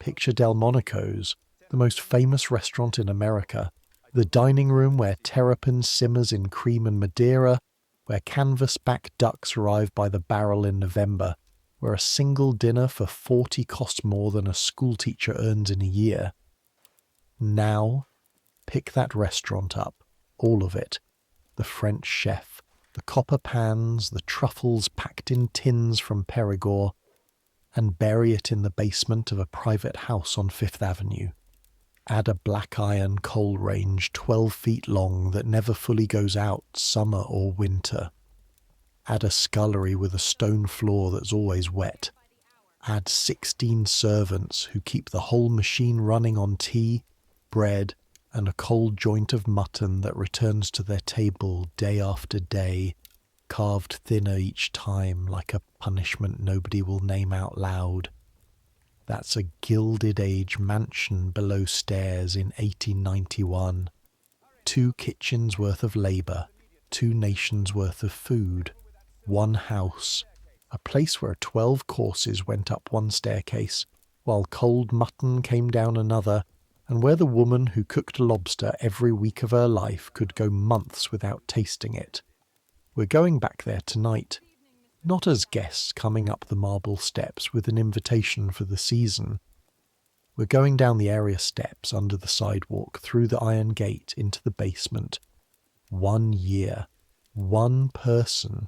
Picture Delmonico's, the most famous restaurant in America, the dining room where terrapin simmers in cream and Madeira, where canvas-back ducks arrive by the barrel in November, where a single dinner for 40 costs more than a schoolteacher earns in a year. Now, pick that restaurant up, all of it. The French chef, the copper pans, the truffles packed in tins from Perigord, and bury it in the basement of a private house on Fifth Avenue. Add a black iron coal range 12 feet long that never fully goes out, summer or winter. Add a scullery with a stone floor that's always wet. Add 16 servants who keep the whole machine running on tea, bread, and a cold joint of mutton that returns to their table day after day, carved thinner each time like a punishment nobody will name out loud. That's a Gilded Age mansion below stairs in 1891. 2 kitchens worth of labour, 2 nations worth of food, 1 house, a place where 12 courses went up 1 staircase, while cold mutton came down another, and where the woman who cooked lobster every week of her life could go months without tasting it. We're going back there tonight, not as guests coming up the marble steps with an invitation for the season. We're going down the area steps under the sidewalk through the iron gate into the basement. 1 year, 1 person.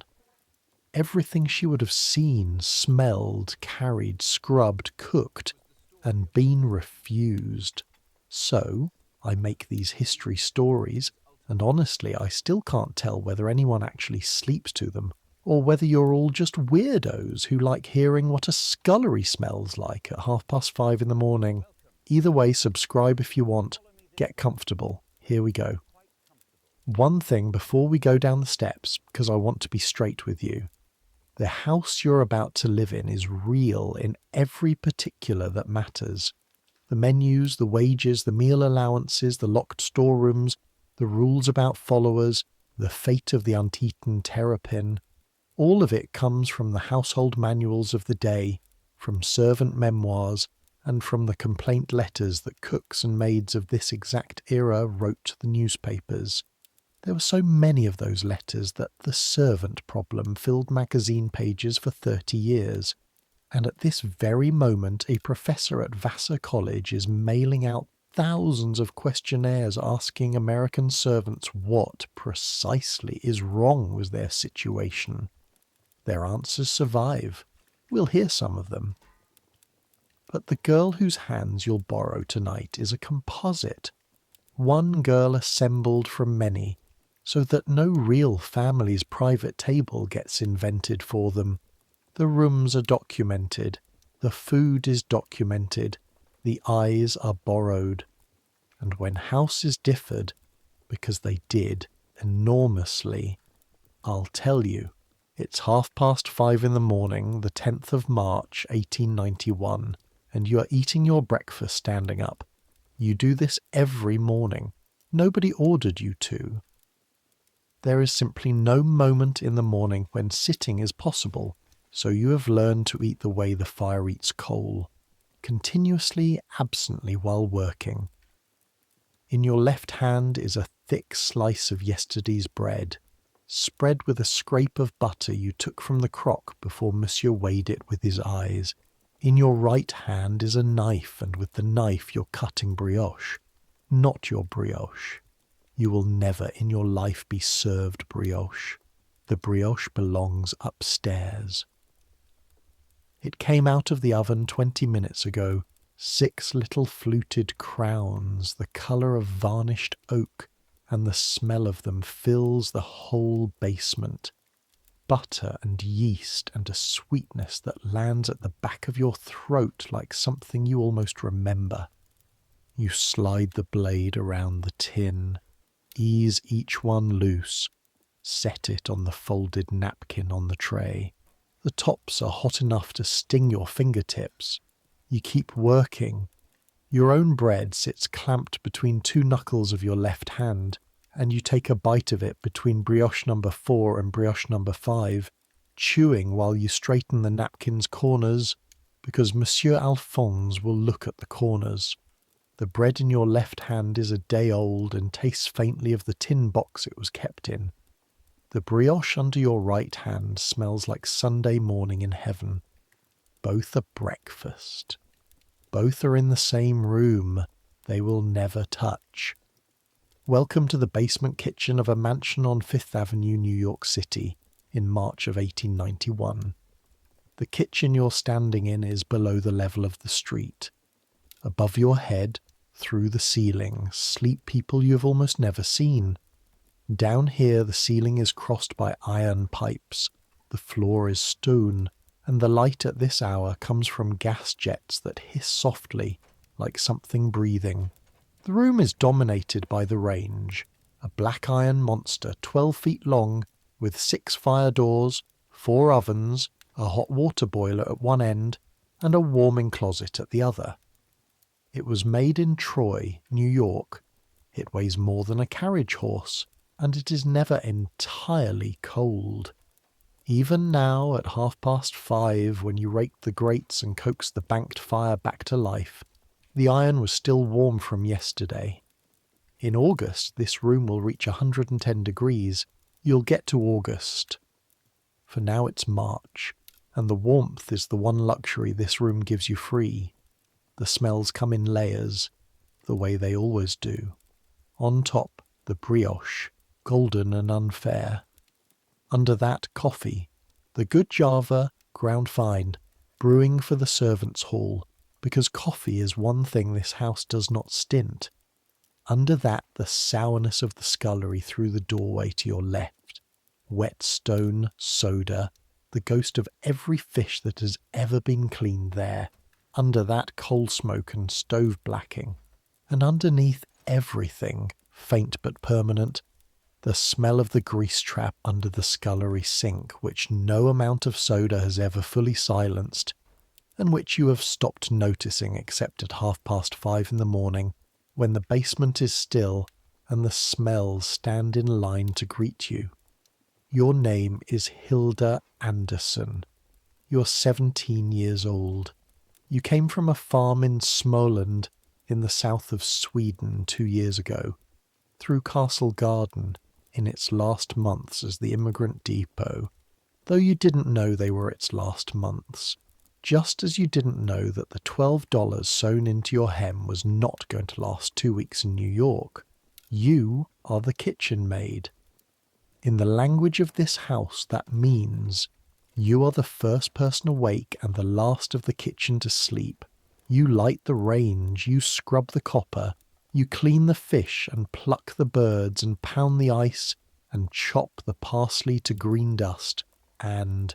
Everything she would have seen, smelled, carried, scrubbed, cooked, and been refused. So, I make these history stories, and honestly I still can't tell whether anyone actually sleeps to them, or whether you're all just weirdos who like hearing what a scullery smells like at 5:30 in the morning. Either way, subscribe if you want. Get comfortable. Here we go. One thing before we go down the steps, because I want to be straight with you. The house you're about to live in is real in every particular that matters. The menus, the wages, the meal allowances, the locked storerooms, the rules about followers, the fate of the uneaten terrapin. All of it comes from the household manuals of the day, from servant memoirs, and from the complaint letters that cooks and maids of this exact era wrote to the newspapers. There were so many of those letters that the servant problem filled magazine pages for 30 years. And at this very moment, a professor at Vassar College is mailing out thousands of questionnaires asking American servants what precisely is wrong with their situation. Their answers survive. We'll hear some of them. But the girl whose hands you'll borrow tonight is a composite. One girl assembled from many, so that no real family's private table gets invented for them. The rooms are documented, the food is documented, the eyes are borrowed. And when houses differed, because they did enormously, I'll tell you, it's 5:30 in the morning, the 10th of March, 1891, and you are eating your breakfast standing up. You do this every morning. Nobody ordered you to. There is simply no moment in the morning when sitting is possible, so you have learned to eat the way the fire eats coal, continuously, absently while working. In your left hand is a thick slice of yesterday's bread, spread with a scrape of butter you took from the crock before Monsieur weighed it with his eyes. In your right hand is a knife, and with the knife you're cutting brioche. Not your brioche. You will never in your life be served brioche. The brioche belongs upstairs. It came out of the oven 20 minutes ago, 6 little fluted crowns, the colour of varnished oak, and the smell of them fills the whole basement. Butter and yeast and a sweetness that lands at the back of your throat like something you almost remember. You slide the blade around the tin, ease each one loose, set it on the folded napkin on the tray. The tops are hot enough to sting your fingertips. You keep working. Your own bread sits clamped between 2 knuckles of your left hand, and you take a bite of it between brioche number 4 and brioche number 5, chewing while you straighten the napkin's corners, because Monsieur Alphonse will look at the corners. The bread in your left hand is a day old and tastes faintly of the tin box it was kept in. The brioche under your right hand smells like Sunday morning in heaven. Both are breakfast. Both are in the same room. They will never touch. Welcome to the basement kitchen of a mansion on Fifth Avenue, New York City, in March of 1891. The kitchen you're standing in is below the level of the street. Above your head, through the ceiling, sleep people you have almost never seen. Down here the ceiling is crossed by iron pipes, the floor is stone, and the light at this hour comes from gas jets that hiss softly, like something breathing. The room is dominated by the range, a black iron monster 12 feet long, with 6 fire doors, 4 ovens, a hot water boiler at one end, and a warming closet at the other. It was made in Troy, New York. It weighs more than a carriage horse, and it is never entirely cold. Even now, at 5:30, when you raked the grates and coaxed the banked fire back to life, the iron was still warm from yesterday. In August, this room will reach 110 degrees. You'll get to August. For now it's March, and the warmth is the one luxury this room gives you free. The smells come in layers, the way they always do. On top, the brioche, golden and unfair. Under that, coffee, the good Java, ground fine, brewing for the servants' hall, because coffee is one thing this house does not stint. Under that, the sourness of the scullery through the doorway to your left. Wet stone, soda, the ghost of every fish that has ever been cleaned there. Under that, coal smoke and stove blacking. And underneath everything, faint but permanent, the smell of the grease trap under the scullery sink, which no amount of soda has ever fully silenced, and which you have stopped noticing except at 5:30 in the morning, when the basement is still and the smells stand in line to greet you. Your name is Hilda Anderson. You're 17 years old. You came from a farm in Småland in the south of Sweden 2 years ago, through Castle Garden, in its last months as the immigrant depot, though you didn't know they were its last months, just as you didn't know that the $12 sewn into your hem was not going to last 2 weeks in New York. You are the kitchen maid. In the language of this house, that means you are the first person awake and the last of the kitchen to sleep. You light the range, you scrub the copper, you clean the fish and pluck the birds and pound the ice and chop the parsley to green dust. And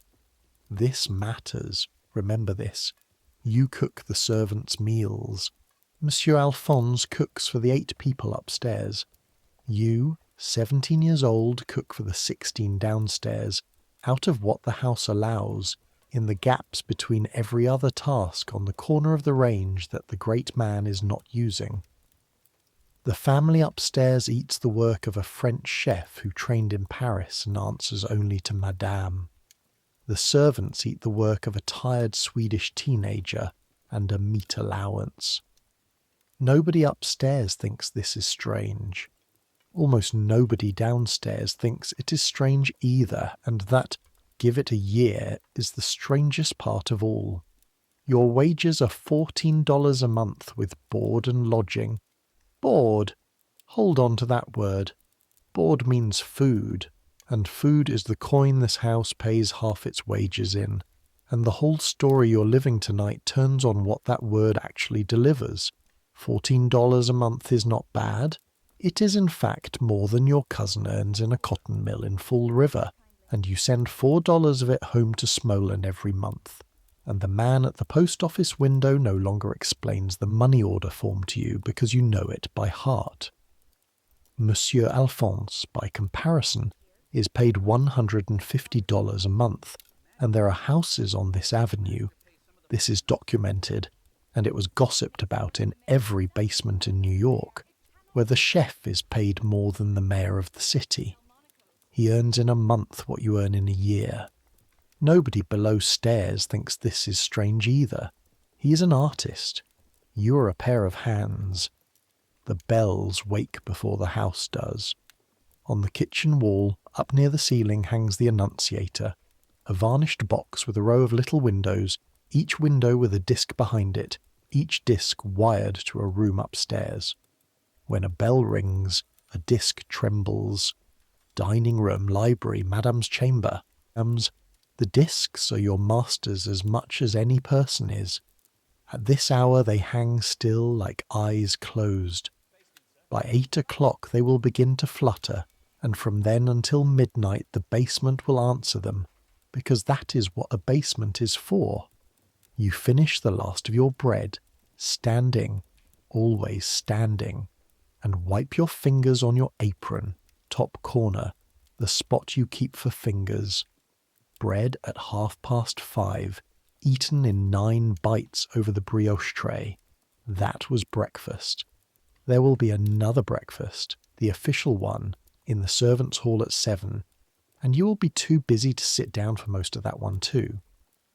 this matters. Remember this. You cook the servants' meals. Monsieur Alphonse cooks for the 8 people upstairs. You, 17 years old, cook for the 16 downstairs, out of what the house allows, in the gaps between every other task on the corner of the range that the great man is not using. The family upstairs eats the work of a French chef who trained in Paris and answers only to Madame. The servants eat the work of a tired Swedish teenager and a meat allowance. Nobody upstairs thinks this is strange. Almost nobody downstairs thinks it is strange either, and that, give it a year, is the strangest part of all. Your wages are $14 a month with board and lodging. Board. Hold on to that word. Board means food, and food is the coin this house pays half its wages in, and the whole story you're living tonight turns on what that word actually delivers. $14 a month is not bad. It is in fact more than your cousin earns in a cotton mill in Fall River, and you send $4 of it home to Småland every month. And the man at the post office window no longer explains the money order form to you because you know it by heart. Monsieur Alphonse, by comparison, is paid $150 a month, and there are houses on this avenue. This is documented, and it was gossiped about in every basement in New York, where the chef is paid more than the mayor of the city. He earns in a month what you earn in a year. Nobody below stairs thinks this is strange either. He is an artist. You are a pair of hands. The bells wake before the house does. On the kitchen wall, up near the ceiling, hangs the Annunciator, a varnished box with a row of little windows, each window with a disc behind it, each disc wired to a room upstairs. When a bell rings, a disc trembles. Dining room, library, Madame's chamber. The discs are your masters as much as any person is. At this hour they hang still like eyes closed. By 8 o'clock they will begin to flutter, and from then until midnight the basement will answer them, because that is what a basement is for. You finish the last of your bread, standing, always standing, and wipe your fingers on your apron, top corner, the spot you keep for fingers. Bread at 5:30, eaten in 9 bites over the brioche tray. That was breakfast. There will be another breakfast, the official one, in the servants' hall at 7, and you will be too busy to sit down for most of that one too.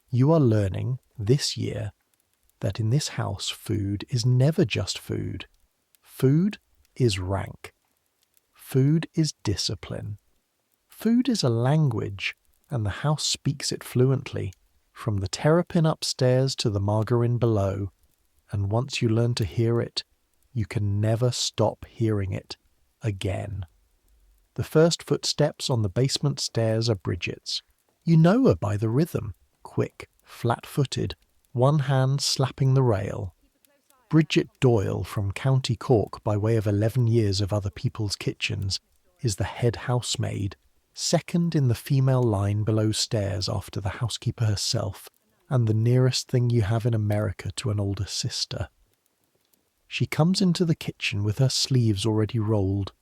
You are learning, this year, that in this house food is never just food. Food is rank. Food is discipline. Food is a language, and the house speaks it fluently, from the terrapin upstairs to the margarine below, and once you learn to hear it, you can never stop hearing it again. The first footsteps on the basement stairs are Bridget's. You know her by the rhythm, quick, flat-footed, one hand slapping the rail. Bridget Doyle from County Cork by way of 11 years of other people's kitchens is the head housemaid, second in the female line below stairs after the housekeeper herself, and the nearest thing you have in America to an older sister. She comes into the kitchen with her sleeves already rolled,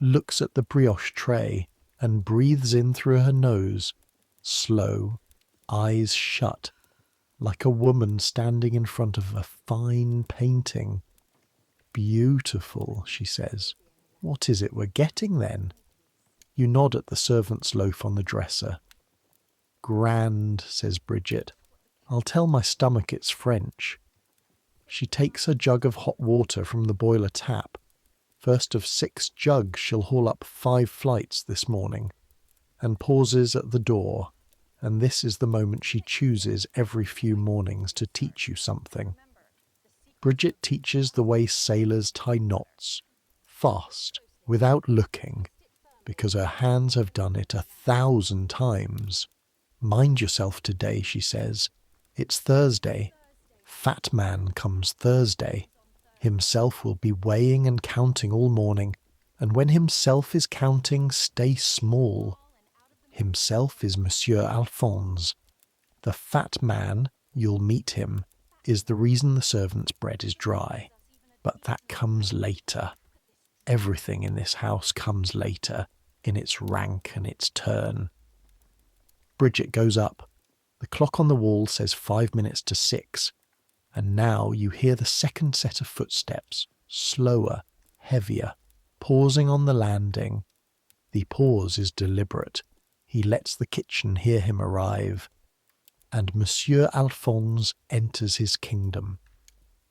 looks at the brioche tray, and breathes in through her nose, slow, eyes shut, like a woman standing in front of a fine painting. Beautiful, she says. What is it we're getting then? You nod at the servant's loaf on the dresser. Grand, says Bridget. I'll tell my stomach it's French. She takes a jug of hot water from the boiler tap. First of 6 jugs she'll haul up 5 flights this morning, and pauses at the door, and this is the moment she chooses every few mornings to teach you something. Bridget teaches the way sailors tie knots, fast, without looking, because her hands have done it 1,000 times. Mind yourself today, she says. It's Thursday. Fat man comes Thursday. Himself will be weighing and counting all morning, and when himself is counting, stay small. Himself is Monsieur Alphonse. The fat man, you'll meet him, is the reason the servant's bread is dry. But that comes later. Everything in this house comes later, in its rank and its turn. Bridget goes up. The clock on the wall says 5 minutes to 6, and now you hear the second set of footsteps, slower, heavier, pausing on the landing. The pause is deliberate. He lets the kitchen hear him arrive, and Monsieur Alphonse enters his kingdom.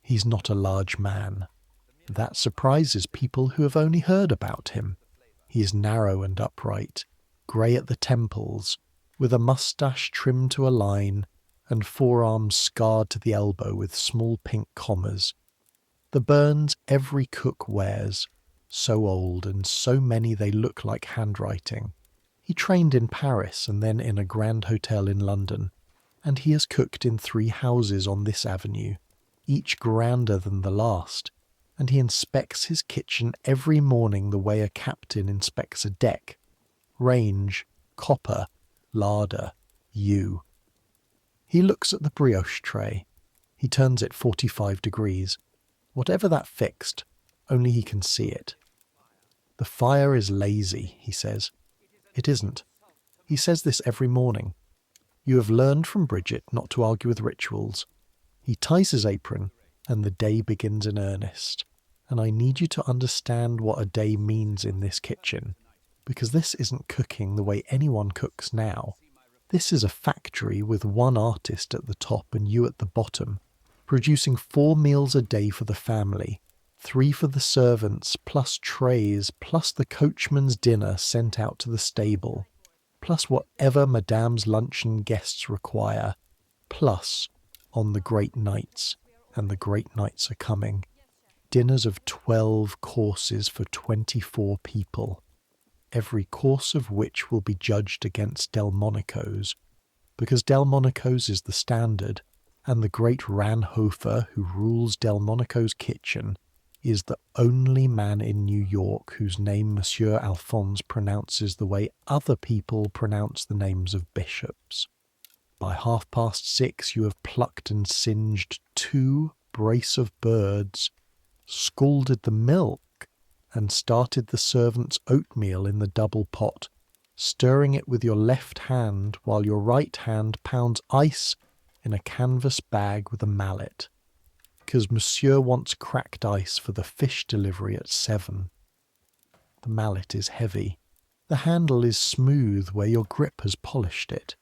He's not a large man. That surprises people who have only heard about him. He is narrow and upright, grey at the temples, with a moustache trimmed to a line, and forearms scarred to the elbow with small pink commas. The burns every cook wears, so old and so many they look like handwriting. He trained in Paris and then in a grand hotel in London, and he has cooked in 3 houses on this avenue, each grander than the last, and he inspects his kitchen every morning the way a captain inspects a deck. Range, copper, larder, you. He looks at the brioche tray. He turns it 45 degrees. Whatever that fixed, only he can see it. The fire is lazy, he says. It isn't. He says this every morning. You have learned from Bridget not to argue with rituals. He ties his apron, and the day begins in earnest. And I need you to understand what a day means in this kitchen, because this isn't cooking the way anyone cooks now. This is a factory with one artist at the top and you at the bottom, producing 4 meals a day for the family, 3 for the servants, plus trays, plus the coachman's dinner sent out to the stable, plus whatever Madame's luncheon guests require, plus, on the great nights, and the great nights are coming, dinners of 12 courses for 24 people, every course of which will be judged against Delmonico's, because Delmonico's is the standard, and the great Ranhofer who rules Delmonico's kitchen is the only man in New York whose name Monsieur Alphonse pronounces the way other people pronounce the names of bishops. By 6:30 you have plucked and singed 2 brace of birds, scalded the milk, and started the servants' oatmeal in the double pot, stirring it with your left hand while your right hand pounds ice in a canvas bag with a mallet, because Monsieur wants cracked ice for the fish delivery at 7. The mallet is heavy. The handle is smooth where your grip has polished it.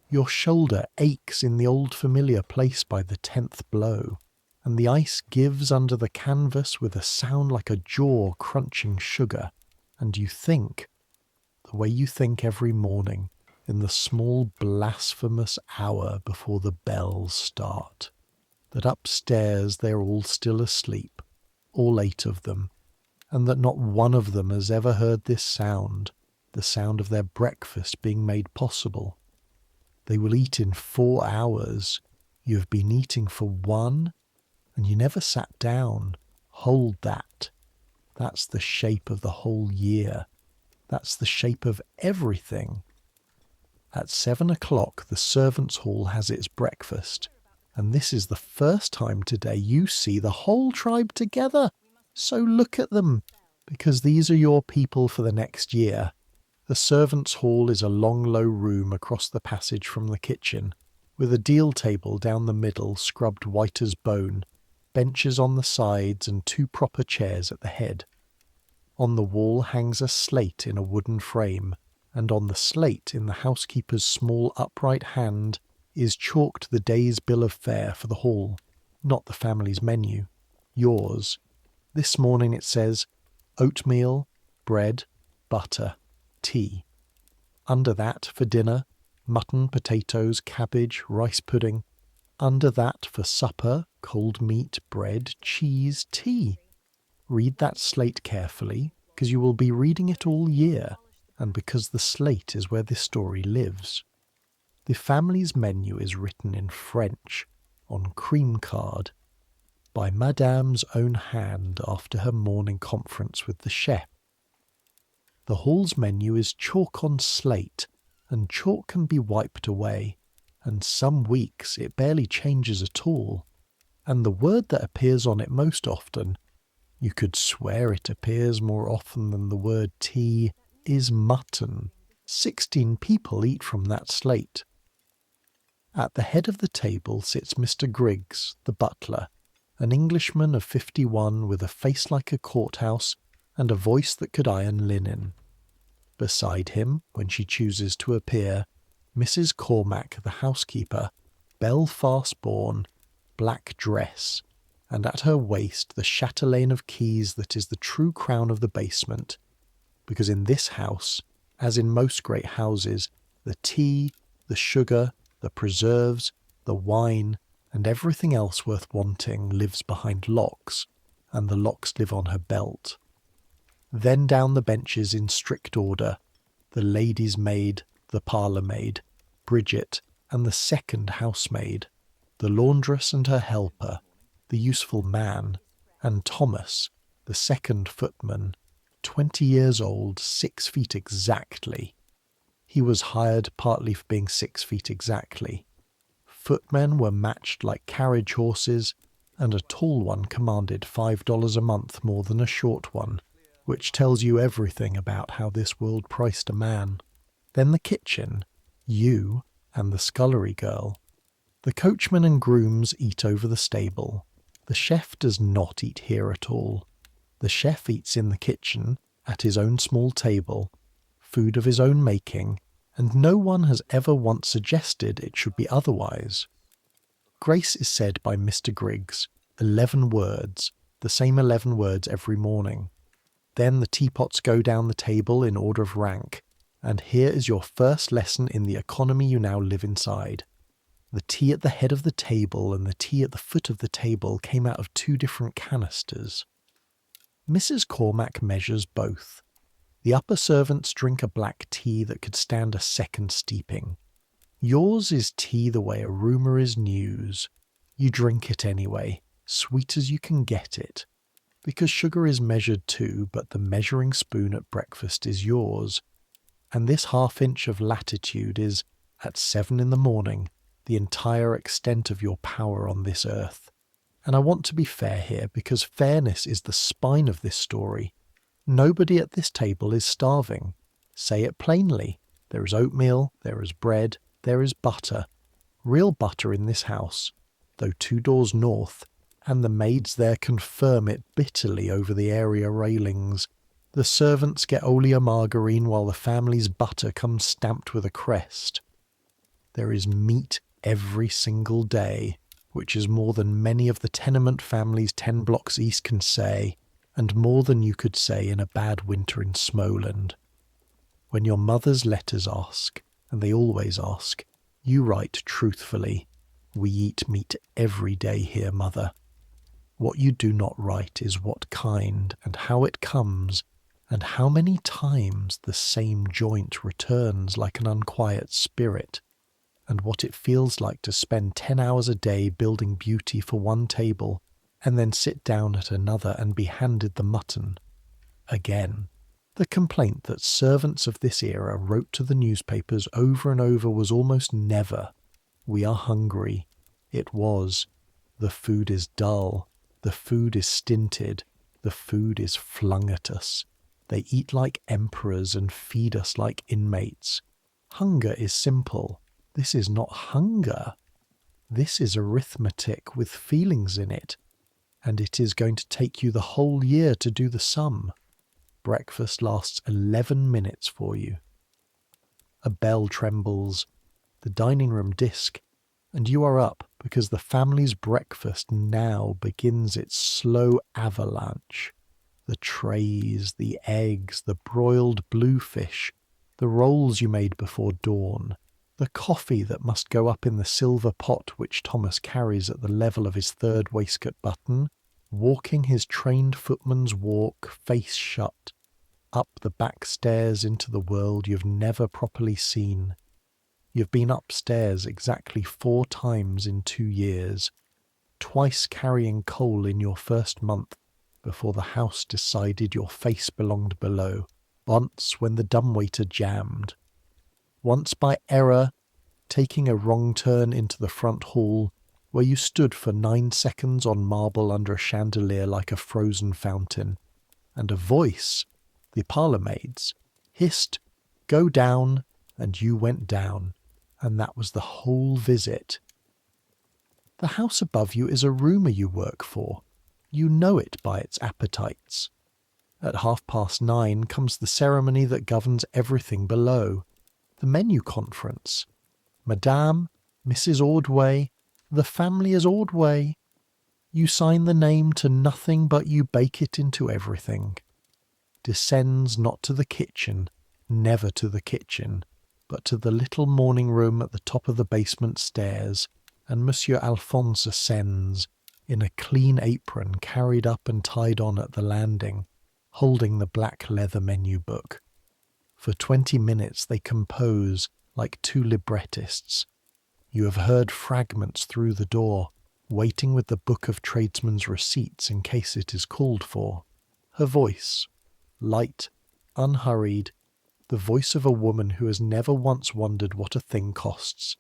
Your shoulder aches in the old familiar place by the 10th blow, and the ice gives under the canvas with a sound like a jaw crunching sugar, and you think, the way you think every morning, in the small blasphemous hour before the bells start, that upstairs they're all still asleep, all 8 of them, and that not one of them has ever heard this sound, the sound of their breakfast being made possible. They will eat in 4 hours. You have been eating for 1, and you never sat down. Hold that. That's the shape of the whole year. That's the shape of everything. At 7 o'clock the servants' hall has its breakfast, and this is the first time today you see the whole tribe together. So look at them, because these are your people for the next year. The servants' hall is a long low room across the passage from the kitchen, with a deal table down the middle scrubbed white as bone, benches on the sides and 2 proper chairs at the head. On the wall hangs a slate in a wooden frame, and on the slate in the housekeeper's small upright hand is chalked the day's bill of fare for the hall, not the family's menu, yours. This morning it says oatmeal, bread, butter, tea. Under that for dinner, mutton, potatoes, cabbage, rice pudding. Under that for supper, cold meat, bread, cheese, tea. Read that slate carefully, because you will be reading it all year, and because the slate is where this story lives. The family's menu is written in French, on cream card, by Madame's own hand after her morning conference with the chef. The hall's menu is chalk on slate, and chalk can be wiped away, and some weeks it barely changes at all, and the word that appears on it most often, you could swear it appears more often than the word tea, is mutton. 16 people eat from that slate. At the head of the table sits Mr. Griggs, the butler, an Englishman of 51 with a face like a courthouse and a voice that could iron linen. Beside him, when she chooses to appear, Mrs. Cormack, the housekeeper, Belfast-born, black dress, and at her waist the chatelaine of keys that is the true crown of the basement, because in this house, as in most great houses, the tea, the sugar, the preserves, the wine, and everything else worth wanting lives behind locks, and the locks live on her belt. Then down the benches in strict order, the lady's maid, the parlour maid, Bridget, and the second housemaid, the laundress and her helper, the useful man, and Thomas, the second footman, 20 years old, 6 feet exactly. He was hired partly for being 6 feet exactly. Footmen were matched like carriage horses, and a tall one commanded $5 a month more than a short one, which tells you everything about how this world priced a man. Then the kitchen, you, and the scullery girl. The coachman and grooms eat over the stable. The chef does not eat here at all. The chef eats in the kitchen, at his own small table, food of his own making, and no one has ever once suggested it should be otherwise. Grace is said by Mr. Griggs, 11 words, the same 11 words every morning. Then the teapots go down the table in order of rank, and here is your first lesson in the economy you now live inside. The tea at the head of the table and the tea at the foot of the table came out of 2 different canisters. Mrs. Cormack measures both. The upper servants drink a black tea that could stand a second steeping. Yours is tea the way a rumour is news. You drink it anyway, sweet as you can get it. Because sugar is measured too, but the measuring spoon at breakfast is yours. And this half-inch of latitude is, at 7 in the morning, the entire extent of your power on this earth. And I want to be fair here, because fairness is the spine of this story. Nobody at this table is starving. Say it plainly. There is oatmeal, there is bread, there is butter. Real butter in this house, though 2 doors north, and the maids there confirm it bitterly over the area railings. The servants get oleomargarine while the family's butter comes stamped with a crest. There is meat every single day, which is more than many of the tenement families 10 blocks east can say, and more than you could say in a bad winter in Smoland. When your mother's letters ask, and they always ask, you write truthfully, "We eat meat every day here, mother." What you do not write is what kind and how it comes, and how many times the same joint returns like an unquiet spirit, and what it feels like to spend 10 hours a day building beauty for one table, and then sit down at another and be handed the mutton. Again, the complaint that servants of this era wrote to the newspapers over and over was almost never, "We are hungry." It was, "The food is dull, the food is stinted, the food is flung at us. They eat like emperors and feed us like inmates. Hunger is simple. This is not hunger. This is arithmetic with feelings in it, and it is going to take you the whole year to do the sum. Breakfast lasts 11 minutes for you." A bell trembles, the dining room disc, and you are up because the family's breakfast now begins its slow avalanche. The trays, the eggs, the broiled bluefish, the rolls you made before dawn, the coffee that must go up in the silver pot which Thomas carries at the level of his 3rd waistcoat button, walking his trained footman's walk, face shut, up the back stairs into the world you've never properly seen. You've been upstairs exactly 4 times in 2 years, twice carrying coal in your first month before the house decided your face belonged below, once when the dumbwaiter jammed, once by error taking a wrong turn into the front hall, where you stood for 9 seconds on marble under a chandelier like a frozen fountain, and a voice, the parlour maid's, hissed, "Go down," and you went down, and that was the whole visit. The house above you is a rumour you work for. You know it by its appetites. At 9:30 comes the ceremony that governs everything below, the menu conference. Madame, Mrs. Ordway, the family is Ordway. You sign the name to nothing but you bake it into everything. Descends not to the kitchen, never to the kitchen, but to the little morning room at the top of the basement stairs, and Monsieur Alphonse ascends, in a clean apron carried up and tied on at the landing, holding the black leather menu book. For 20 minutes they compose like 2 librettists. You have heard fragments through the door, waiting with the book of tradesmen's receipts in case it is called for. Her voice, light, unhurried, the voice of a woman who has never once wondered what a thing costs.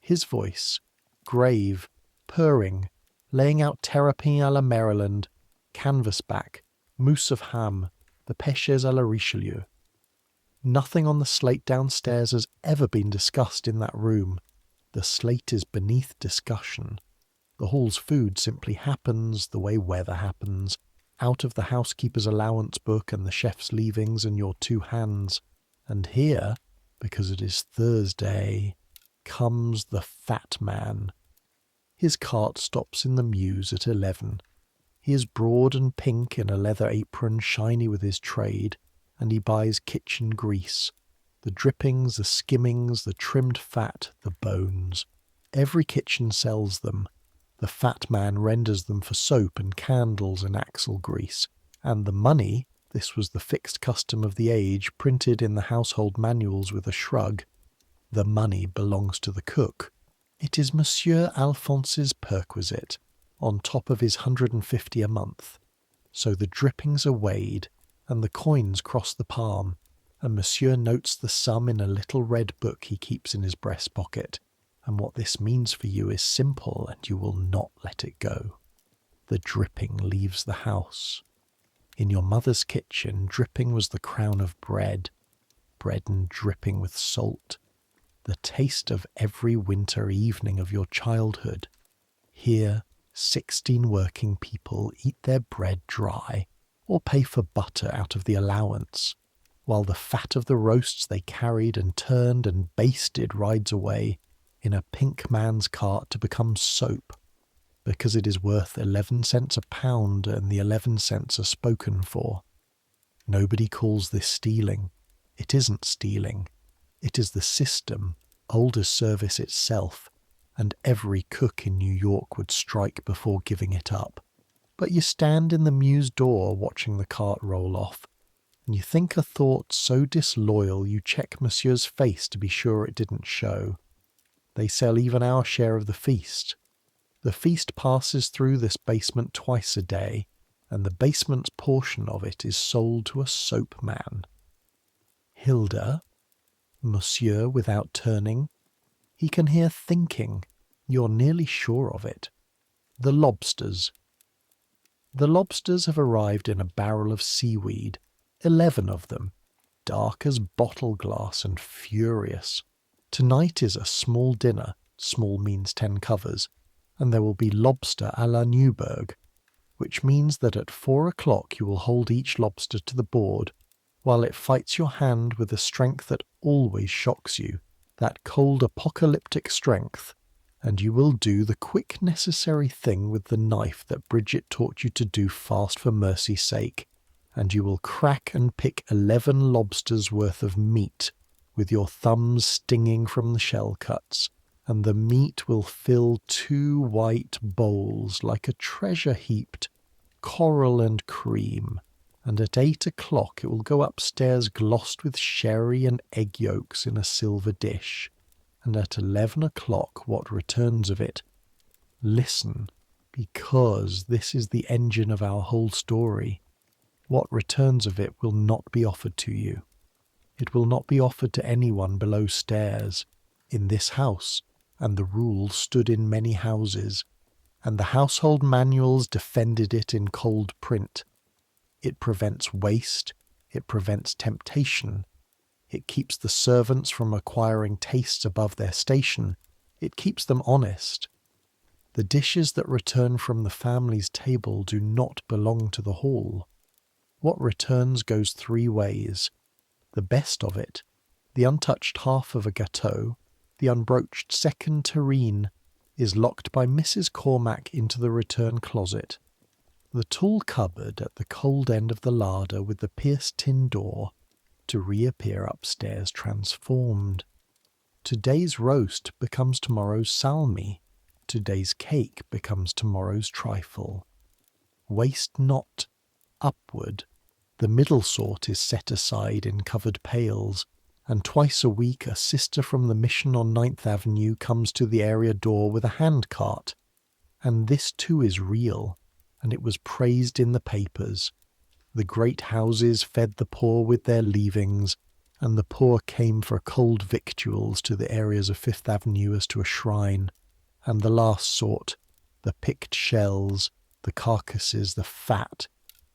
His voice, grave, purring, laying out terrapin à la Maryland, canvasback, mousse of ham, the pêches à la Richelieu. Nothing on the slate downstairs has ever been discussed in that room. The slate is beneath discussion. The hall's food simply happens the way weather happens, out of the housekeeper's allowance book and the chef's leavings and your 2 hands. And here, because it is Thursday, comes the fat man. His cart stops in the mews at 11. He is broad and pink in a leather apron, shiny with his trade, and he buys kitchen grease. The drippings, the skimmings, the trimmed fat, the bones. Every kitchen sells them. The fat man renders them for soap and candles and axle grease. And the money, this was the fixed custom of the age, printed in the household manuals with a shrug, the money belongs to the cook. It is Monsieur Alphonse's perquisite, on top of his 150 a month. So the drippings are weighed, and the coins cross the palm, and Monsieur notes the sum in a little red book he keeps in his breast pocket, and what this means for you is simple, and you will not let it go. The dripping leaves the house. In your mother's kitchen, dripping was the crown of bread and dripping with salt, the taste of every winter evening of your childhood. Here, 16 working people eat their bread dry, or pay for butter out of the allowance, while the fat of the roasts they carried and turned and basted rides away in a pink man's cart to become soap, because it is worth 11 cents a pound and the 11 cents are spoken for. Nobody calls this stealing. It isn't stealing. It is the system, old as service itself, and every cook in New York would strike before giving it up. But you stand in the mews door watching the cart roll off, and you think a thought so disloyal you check Monsieur's face to be sure it didn't show. They sell even our share of the feast. The feast passes through this basement twice a day, and the basement's portion of it is sold to a soap man. Hilda, Monsieur without turning, he can hear thinking, you're nearly sure of it. The lobsters. The lobsters have arrived in a barrel of seaweed, 11 of them, dark as bottle glass and furious. Tonight is a small dinner, small means 10 covers, and there will be lobster à la Newburgh, which means that at 4 o'clock you will hold each lobster to the board, while it fights your hand with a strength that always shocks you, that cold apocalyptic strength, and you will do the quick necessary thing with the knife that Bridget taught you to do fast for mercy's sake, and you will crack and pick 11 lobsters worth of meat, with your thumbs stinging from the shell cuts, and the meat will fill 2 white bowls like a treasure heaped, coral and cream, and at 8 o'clock it will go upstairs glossed with sherry and egg yolks in a silver dish, and at 11 o'clock what returns of it. Listen, because this is the engine of our whole story. What returns of it will not be offered to you. It will not be offered to anyone below stairs, in this house, and the rule stood in many houses, and the household manuals defended it in cold print. It prevents waste, it prevents temptation, it keeps the servants from acquiring tastes above their station, it keeps them honest. The dishes that return from the family's table do not belong to the hall. What returns goes 3 ways. The best of it, the untouched half of a gâteau, the unbroached second terrine, is locked by Mrs. Cormack into the return closet. The tall cupboard at the cold end of the larder with the pierced tin door, to reappear upstairs transformed. Today's roast becomes tomorrow's salmi. Today's cake becomes tomorrow's trifle. Waste not. Upward. The middle sort is set aside in covered pails, and twice a week a sister from the mission on 9th Avenue comes to the area door with a handcart. And this too is real, and it was praised in the papers. The great houses fed the poor with their leavings, and the poor came for cold victuals to the areas of 5th Avenue as to a shrine, and the last sort, the picked shells, the carcasses, the fat,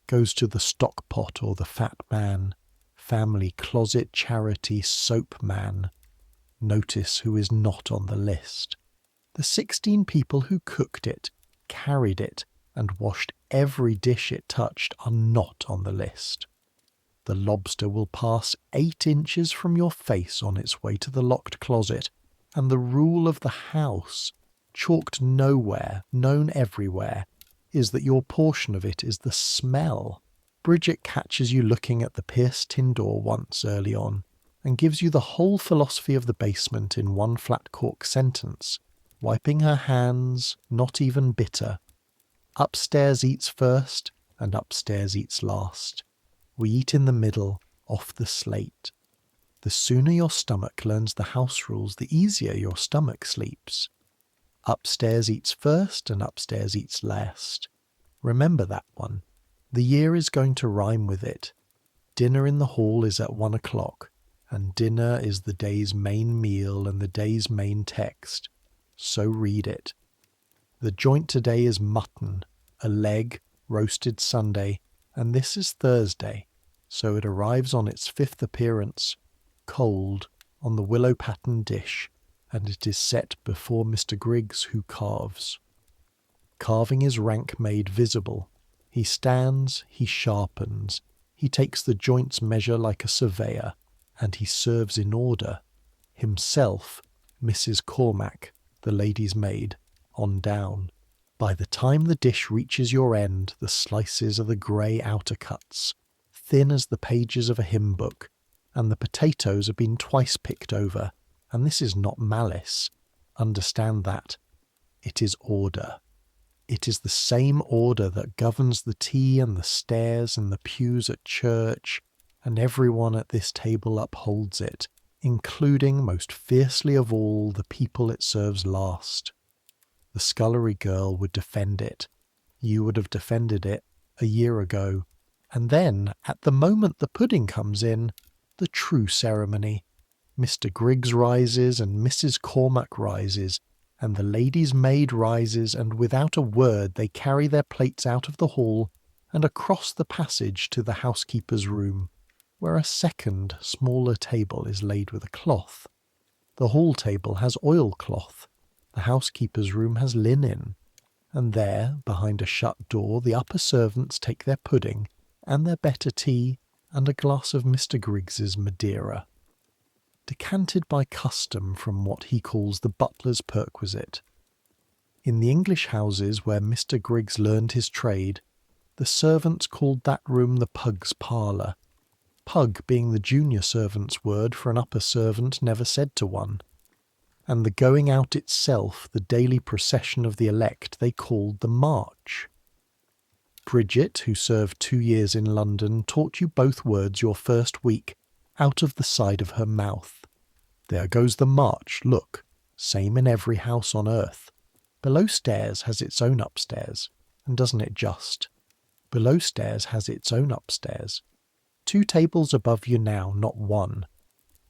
goes to the stock pot or the fat man, family closet charity soap man. Notice who is not on the list. The 16 people who cooked it, carried it, and washed every dish it touched are not on the list. The lobster will pass 8 inches from your face on its way to the locked closet, and the rule of the house, chalked nowhere, known everywhere, is that your portion of it is the smell. Bridget catches you looking at the pierced tin door once early on, and gives you the whole philosophy of the basement in one flat cork sentence, wiping her hands, not even bitter. Upstairs eats first, and upstairs eats last. We eat in the middle, off the slate. The sooner your stomach learns the house rules, the easier your stomach sleeps. Upstairs eats first, and upstairs eats last. Remember that one. The year is going to rhyme with it. Dinner in the hall is at 1 o'clock, and dinner is the day's main meal and the day's main text. So read it. The joint today is mutton, a leg, roasted Sunday, and this is Thursday, so it arrives on its 5th appearance, cold, on the willow-patterned dish, and it is set before Mr. Griggs, who carves. Carving is rank made visible. He stands, he sharpens, he takes the joint's measure like a surveyor, and he serves in order. Himself, Mrs. Cormac, the lady's maid, on down. By the time the dish reaches your end, the slices are the grey outer cuts, thin as the pages of a hymn book, and the potatoes have been twice picked over, and this is not malice. Understand that. It is order. It is the same order that governs the tea and the stairs and the pews at church, and everyone at this table upholds it, including most fiercely of all the people it serves last. The scullery girl would defend it. You would have defended it a year ago. And then, at the moment the pudding comes in, the true ceremony. Mr. Griggs rises and Mrs. Cormac rises, and the lady's maid rises, and without a word they carry their plates out of the hall and across the passage to the housekeeper's room, where a second, smaller table is laid with a cloth. The hall table has oilcloth, the housekeeper's room has linen, and there, behind a shut door, the upper servants take their pudding and their better tea and a glass of Mr. Griggs's Madeira, decanted by custom from what he calls the butler's perquisite. In the English houses where Mr. Griggs learned his trade, the servants called that room the pug's parlour, pug being the junior servant's word for an upper servant never said to one, and the going out itself, the daily procession of the elect, they called the march. Bridget, who served 2 years in London, taught you both words your first week, out of the side of her mouth. There goes the march, look, same in every house on earth. Below stairs has its own upstairs, and doesn't it just? Below stairs has its own upstairs. 2 tables above you now, not one.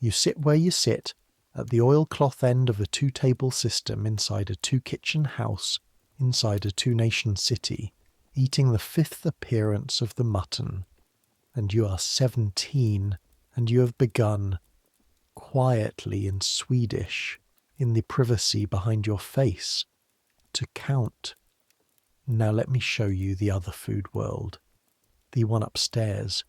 You sit where you sit, at the oilcloth end of a 2-table system inside a 2-kitchen house, inside a 2-nation city, eating the 5th appearance of the mutton. And you are 17, and you have begun, quietly in Swedish, in the privacy behind your face, to count. Now let me show you the other food world, the one upstairs,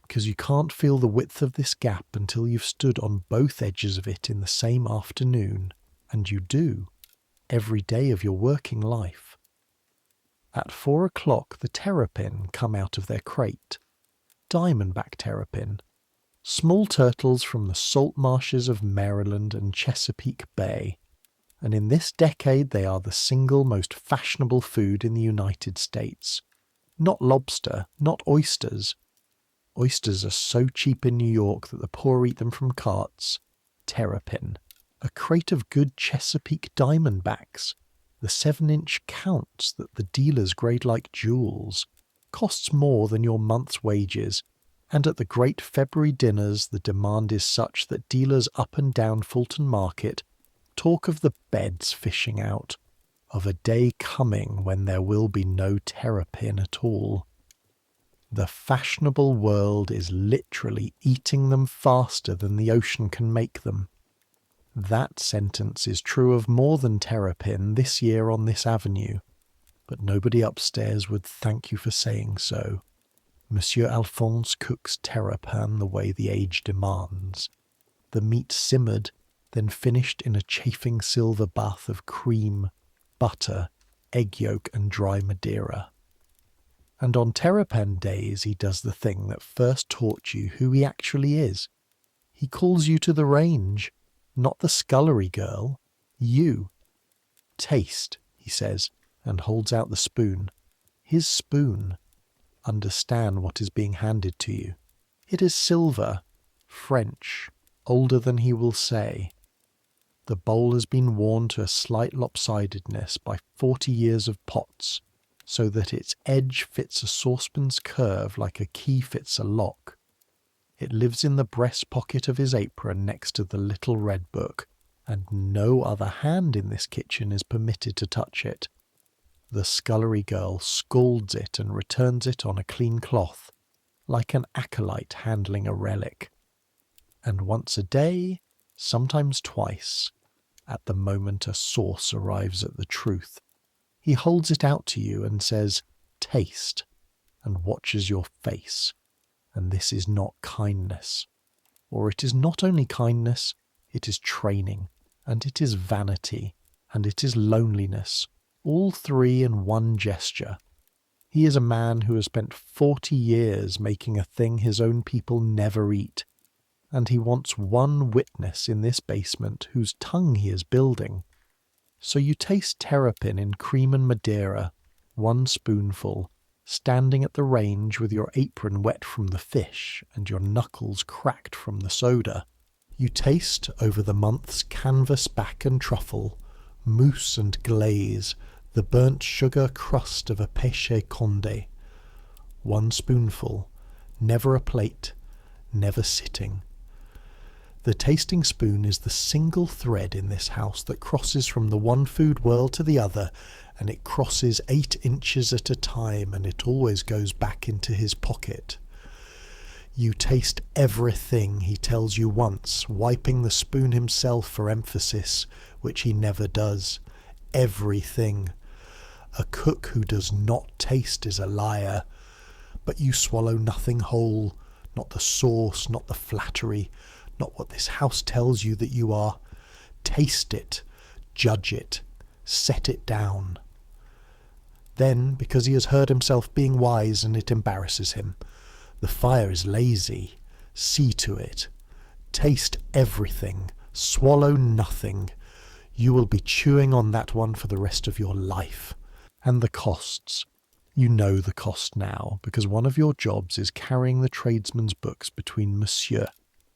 because you can't feel the width of this gap until you've stood on both edges of it in the same afternoon, and you do, every day of your working life. At 4 o'clock the terrapin come out of their crate, diamondback terrapin, small turtles from the salt marshes of Maryland and Chesapeake Bay, and in this decade they are the single most fashionable food in the United States. Not lobster, not oysters. Oysters are so cheap in New York that the poor eat them from carts. Terrapin. A crate of good Chesapeake diamondbacks. The 7-inch counts that the dealers grade like jewels. Costs more than your month's wages, and at the great February dinners the demand is such that dealers up and down Fulton Market talk of the beds fishing out, of a day coming when there will be no terrapin at all. The fashionable world is literally eating them faster than the ocean can make them. That sentence is true of more than terrapin this year on this avenue, but nobody upstairs would thank you for saying so. Monsieur Alphonse cooks terrapin the way the age demands. The meat simmered, then finished in a chafing silver bath of cream, butter, egg yolk and dry Madeira. And on Terrapin days he does the thing that first taught you who he actually is. He calls you to the range, not the scullery girl, you. Taste, he says, and holds out the spoon. His spoon. Understand what is being handed to you. It is silver, French, older than he will say. The bowl has been worn to a slight lopsidedness by 40 years of pots, so that its edge fits a saucepan's curve like a key fits a lock. It lives in the breast pocket of his apron next to the little red book, and no other hand in this kitchen is permitted to touch it. The scullery girl scalds it and returns it on a clean cloth, like an acolyte handling a relic. And once a day, sometimes twice, at the moment a sauce arrives at the truth, he holds it out to you and says, "Taste," and watches your face. And this is not kindness. Or it is not only kindness, it is training, and it is vanity, and it is loneliness, all three in one gesture. He is a man who has spent 40 years making a thing his own people never eat, and he wants one witness in this basement whose tongue he is building. So you taste terrapin in cream and Madeira, one spoonful, standing at the range with your apron wet from the fish and your knuckles cracked from the soda. You taste over the month's canvas back and truffle, mousse and glaze, the burnt sugar crust of a pêché condé. One spoonful, never a plate, never sitting. The tasting spoon is the single thread in this house that crosses from the one food world to the other, and it crosses 8 inches at a time, and it always goes back into his pocket. You taste everything he tells you once, wiping the spoon himself for emphasis, which he never does. Everything. A cook who does not taste is a liar. But you swallow nothing whole, not the sauce, not the flattery, not what this house tells you that you are. Taste it, judge it, set it down. Then, because he has heard himself being wise and it embarrasses him, the fire is lazy. See to it. Taste everything. Swallow nothing. You will be chewing on that one for the rest of your life. And the costs. You know the cost now, because one of your jobs is carrying the tradesman's books between Monsieur,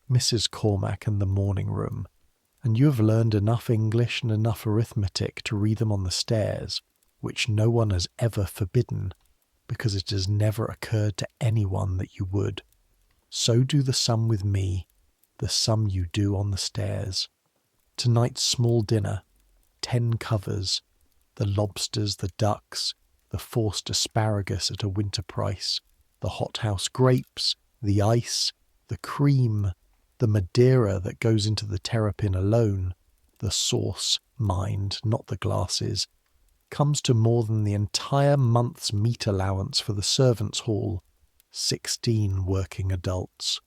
Mrs. Cormac and the morning room, and you have learned enough English and enough arithmetic to read them on the stairs, which no one has ever forbidden, because it has never occurred to anyone that you would. So do the sum with me, the sum you do on the stairs. Tonight's small dinner, 10 covers, the lobsters, the ducks, the forced asparagus at a winter price, the hothouse grapes, the ice, the cream, the Madeira that goes into the terrapin alone, the sauce, mind, not the glasses, comes to more than the entire month's meat allowance for the servants' hall, 16 working adults.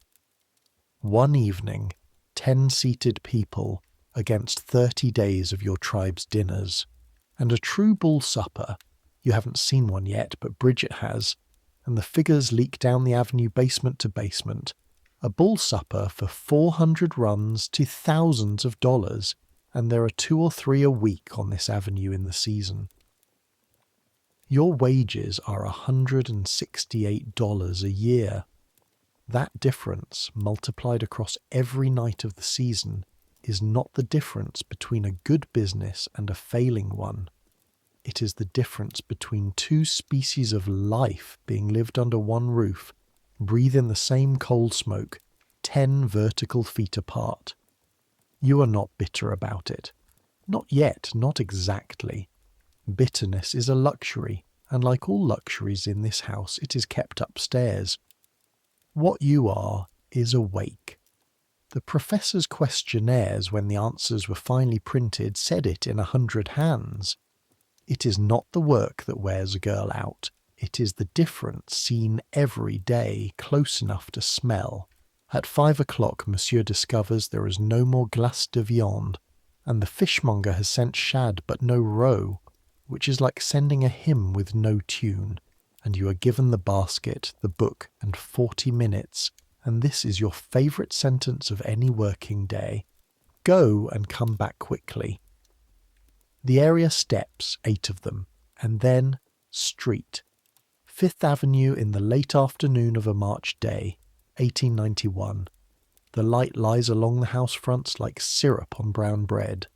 One evening, 10 seated people against 30 days of your tribe's dinners, and a true bull supper. You haven't seen one yet, but Bridget has, and the figures leak down the avenue basement to basement. A bull supper for 400 runs to thousands of dollars, and there are 2 or 3 a week on this avenue in the season. Your wages are $168 a year. That difference, multiplied across every night of the season, is not the difference between a good business and a failing one. It is the difference between 2 species of life being lived under one roof, breathe in the same coal smoke, 10 vertical feet apart. You are not bitter about it. Not yet, not exactly. Bitterness is a luxury, and like all luxuries in this house, it is kept upstairs. What you are is awake. The professor's questionnaires, when the answers were finally printed, said it in 100 hands. It is not the work that wears a girl out. It is the difference seen every day, close enough to smell. At 5 o'clock, Monsieur discovers there is no more glace de viande, and the fishmonger has sent shad but no roe, which is like sending a hymn with no tune, and you are given the basket, the book, and 40 minutes, and this is your favourite sentence of any working day. Go and come back quickly. The area steps, 8 of them, and then street. 5th Avenue in the late afternoon of a March day, 1891. The light lies along the house fronts like syrup on brown bread.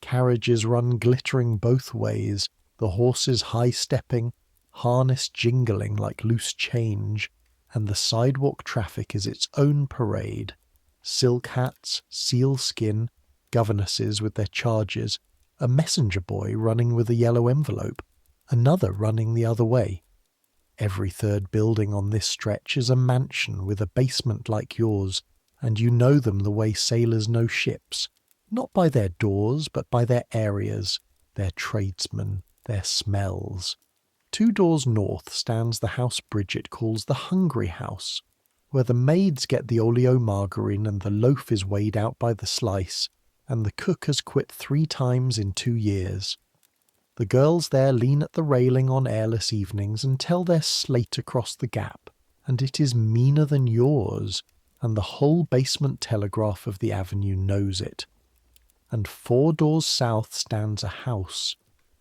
Carriages run glittering both ways, the horses high-stepping, harness jingling like loose change, and the sidewalk traffic is its own parade. Silk hats, sealskin, governesses with their charges, a messenger boy running with a yellow envelope, another running the other way. Every third building on this stretch is a mansion with a basement like yours, and you know them the way sailors know ships, not by their doors, but by their areas, their tradesmen, their smells. 2 doors north stands the house Bridget calls the Hungry House, where the maids get the oleomargarine and the loaf is weighed out by the slice, and the cook has quit 3 times in 2 years. The girls there lean at the railing on airless evenings and tell their slate across the gap, and it is meaner than yours, and the whole basement telegraph of the avenue knows it. And 4 doors south stands a house,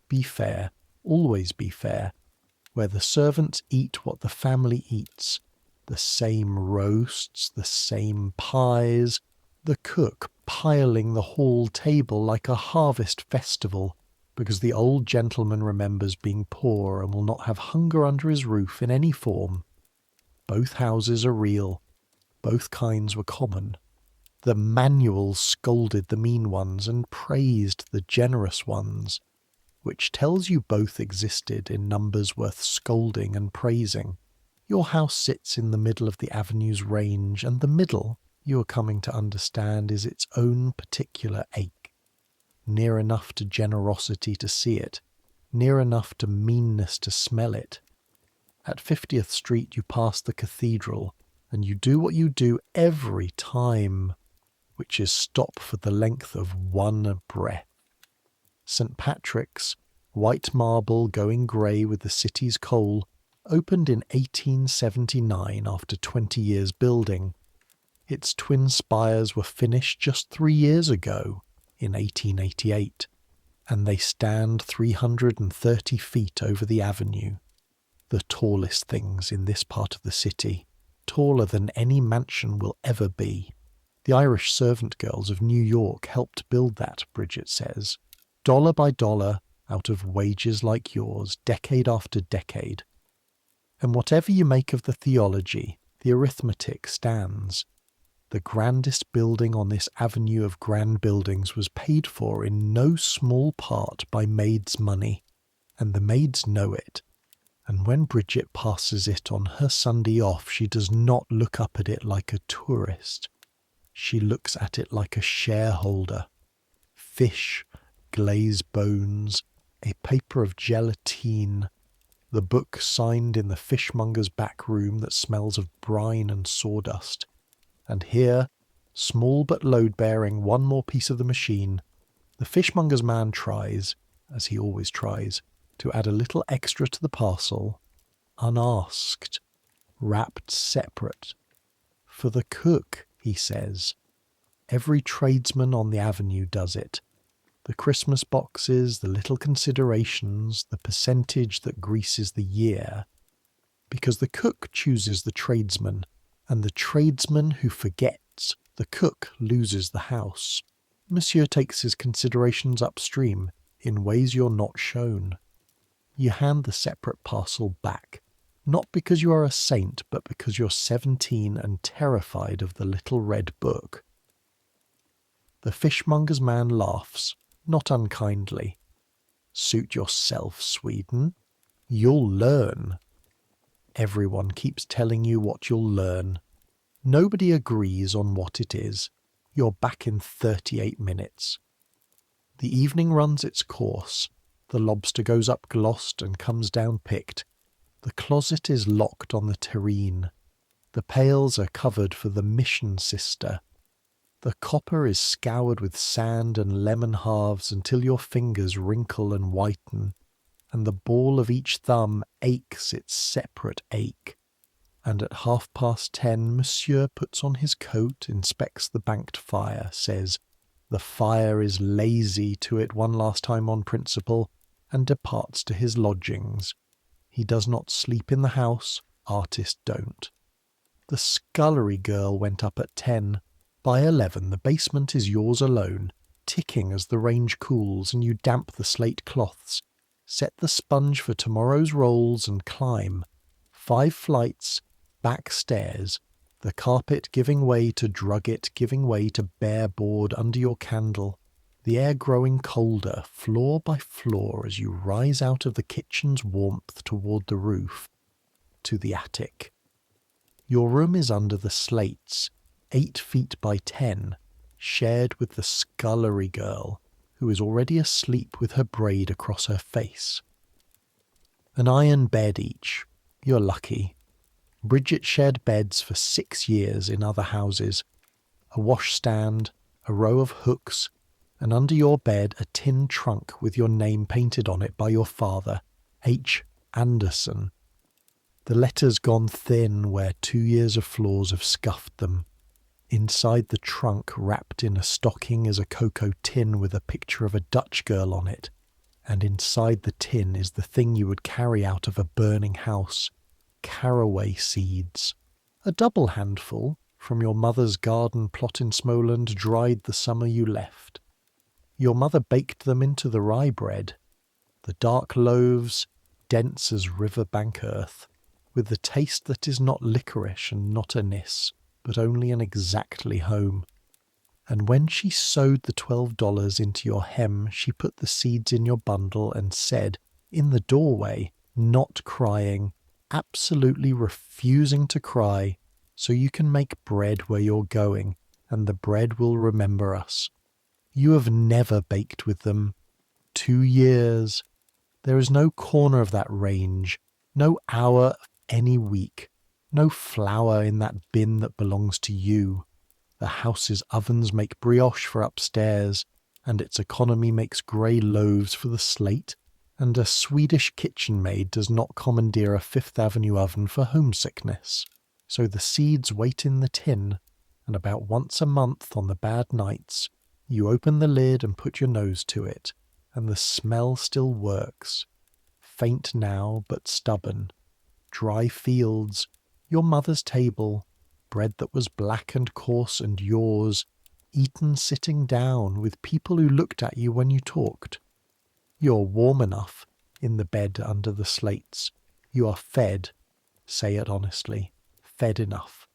be fair, always be fair, where the servants eat what the family eats, the same roasts, the same pies, the cook piling the hall table like a harvest festival, because the old gentleman remembers being poor and will not have hunger under his roof in any form. Both houses are real. Both kinds were common. The manuals scolded the mean ones and praised the generous ones, which tells you both existed in numbers worth scolding and praising. Your house sits in the middle of the avenue's range, and the middle, you are coming to understand, is its own particular ache. Near enough to generosity to see it, near enough to meanness to smell it. At 50th Street you pass the cathedral, and you do what you do every time, which is stop for the length of one breath. St. Patrick's, white marble going grey with the city's coal, opened in 1879 after 20 years building. Its twin spires were finished just 3 years ago, in 1888, and they stand 330 feet over the avenue, the tallest things in this part of the city, taller than any mansion will ever be. The Irish servant girls of New York helped build that, Bridget says, dollar by dollar, out of wages like yours, decade after decade. And whatever you make of the theology, the arithmetic stands. The grandest building on this avenue of grand buildings was paid for in no small part by Maids' money, and the maids know it. And when Bridget passes it on her Sunday off, she does not look up at it like a tourist. She looks at it like a shareholder. Fish, glazed bones, a paper of gelatine, the book signed in the fishmonger's back room that smells of brine and sawdust. And here, small but load-bearing, one more piece of the machine, the fishmonger's man tries, as he always tries, to add a little extra to the parcel, unasked, wrapped separate. For the cook, he says. Every tradesman on the avenue does it. The Christmas boxes, the little considerations, the percentage that greases the year. Because the cook chooses the tradesman, and the tradesman who forgets, the cook loses the house. Monsieur takes his considerations upstream, in ways you're not shown. You hand the separate parcel back, not because you are a saint, but because you're 17 and terrified of the little red book. The fishmonger's man laughs, not unkindly. Suit yourself, Sweden. You'll learn. Everyone keeps telling you what you'll learn. Nobody agrees on what it is. You're back in 38 minutes. The evening runs its course. The lobster goes up glossed and comes down picked. The closet is locked on the terrine. The pails are covered for the mission sister. The copper is scoured with sand and lemon halves until your fingers wrinkle and whiten, and the ball of each thumb aches its separate ache. And at 10:30, Monsieur puts on his coat, inspects the banked fire, says, "The fire is lazy," to it one last time on principle, and departs to his lodgings. He does not sleep in the house, artists don't. The scullery girl went up at 10. By 11 the basement is yours alone, ticking as the range cools and you damp the slate cloths. Set the sponge for tomorrow's rolls and climb. 5 flights, back stairs, the carpet giving way to drugget, giving way to bare board under your candle, the air growing colder, floor by floor, as you rise out of the kitchen's warmth toward the roof, to the attic. Your room is under the slates, 8 feet by 10, shared with the scullery girl, who is already asleep with her braid across her face. An iron bed each. You're lucky. Bridget shared beds for 6 years in other houses. A washstand, a row of hooks, and under your bed a tin trunk with your name painted on it by your father, H. Anderson. The letters gone thin where 2 years of floors have scuffed them. Inside the trunk, wrapped in a stocking, is a cocoa tin with a picture of a Dutch girl on it, and inside the tin is the thing you would carry out of a burning house, caraway seeds. A double handful, from your mother's garden plot in Smoland, dried the summer you left. Your mother baked them into the rye bread, the dark loaves, dense as river-bank earth, with the taste that is not licorice and not anise, but only an exactly home. And when she sewed the $12 into your hem, she put the seeds in your bundle and said, in the doorway, not crying, absolutely refusing to cry, so you can make bread where you're going, and the bread will remember us. You have never baked with them. 2 years. There is no corner of that range, no hour of any week, no flour in that bin that belongs to you. The house's ovens make brioche for upstairs, and its economy makes grey loaves for the slate, and a Swedish kitchen maid does not commandeer a Fifth Avenue oven for homesickness. So the seeds wait in the tin, and about once a month on the bad nights, you open the lid and put your nose to it, and the smell still works. Faint now, but stubborn. Dry fields, your mother's table, bread that was black and coarse and yours, eaten sitting down with people who looked at you when you talked. You're warm enough in the bed under the slates. You are fed, say it honestly, fed enough.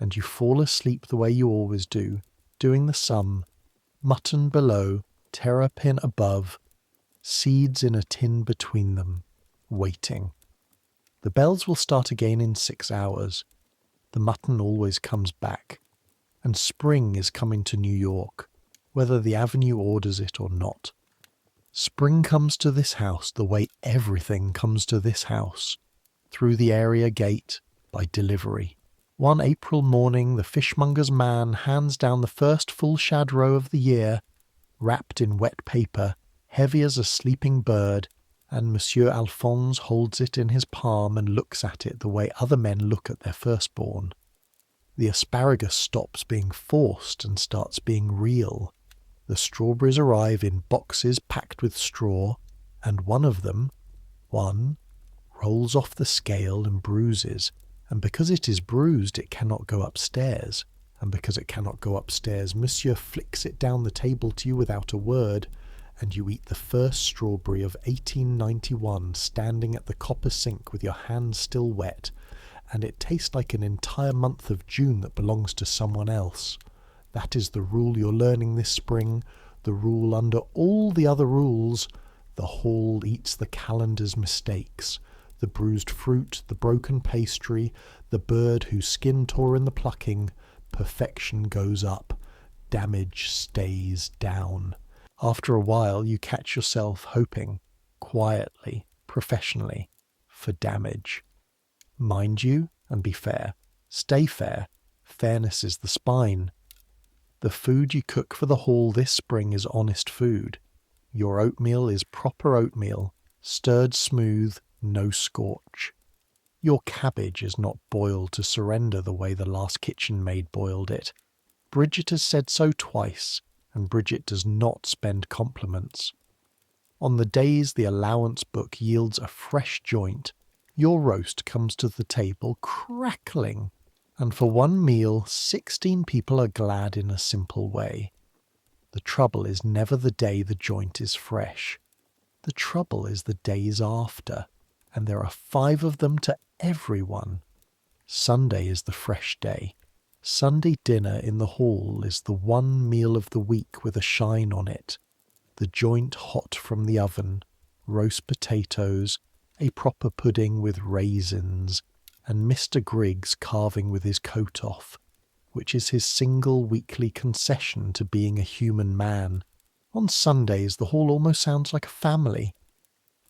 And you fall asleep the way you always do, doing the sum, mutton below, terrapin above, seeds in a tin between them, waiting. The bells will start again in 6 hours. The mutton always comes back. And spring is coming to New York, whether the Avenue orders it or not. Spring comes to this house the way everything comes to this house, through the area gate, by delivery. One April morning the fishmonger's man hands down the first full shad roe of the year, wrapped in wet paper, heavy as a sleeping bird, and Monsieur Alphonse holds it in his palm and looks at it the way other men look at their firstborn. The asparagus stops being forced and starts being real. The strawberries arrive in boxes packed with straw, and one of them, rolls off the scale and bruises, and because it is bruised it cannot go upstairs, and because it cannot go upstairs, Monsieur flicks it down the table to you without a word, and you eat the first strawberry of 1891 standing at the copper sink with your hands still wet, and it tastes like an entire month of June that belongs to someone else. That is the rule you're learning this spring, the rule under all the other rules. The hall eats the calendar's mistakes, the bruised fruit, the broken pastry, the bird whose skin tore in the plucking. Perfection goes up, damage stays down. After a while you catch yourself hoping, quietly, professionally, for damage. Mind you, and be fair, Stay fair. Fairness is the spine. The food you cook for the hall this spring is honest food. Your oatmeal is proper oatmeal, stirred smooth, no scorch. Your cabbage is not boiled to surrender the way the last kitchen maid boiled it. Bridget has said so twice, and Bridget does not spend compliments. On the days the allowance book yields a fresh joint, your roast comes to the table crackling, and for one meal 16 people are glad in a simple way. The trouble is never the day the joint is fresh. The trouble is the days after, and there are 5 of them to everyone. Sunday is the fresh day. Sunday dinner in the hall is the one meal of the week with a shine on it. The joint hot from the oven, roast potatoes, a proper pudding with raisins, and Mr. Griggs carving with his coat off, which is his single weekly concession to being a human man. On Sundays the hall almost sounds like a family.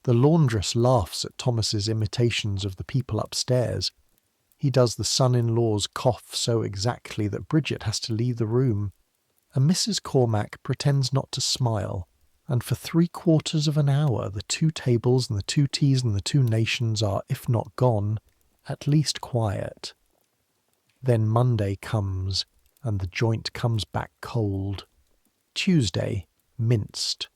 The laundress laughs at Thomas's imitations of the people upstairs. He does the son-in-law's cough so exactly that Bridget has to leave the room, and Mrs. Cormack pretends not to smile, and for 3/4 of an hour the 2 tables and the 2 teas and the 2 nations are, if not gone, at least quiet. Then Monday comes, and the joint comes back cold. Tuesday, minced.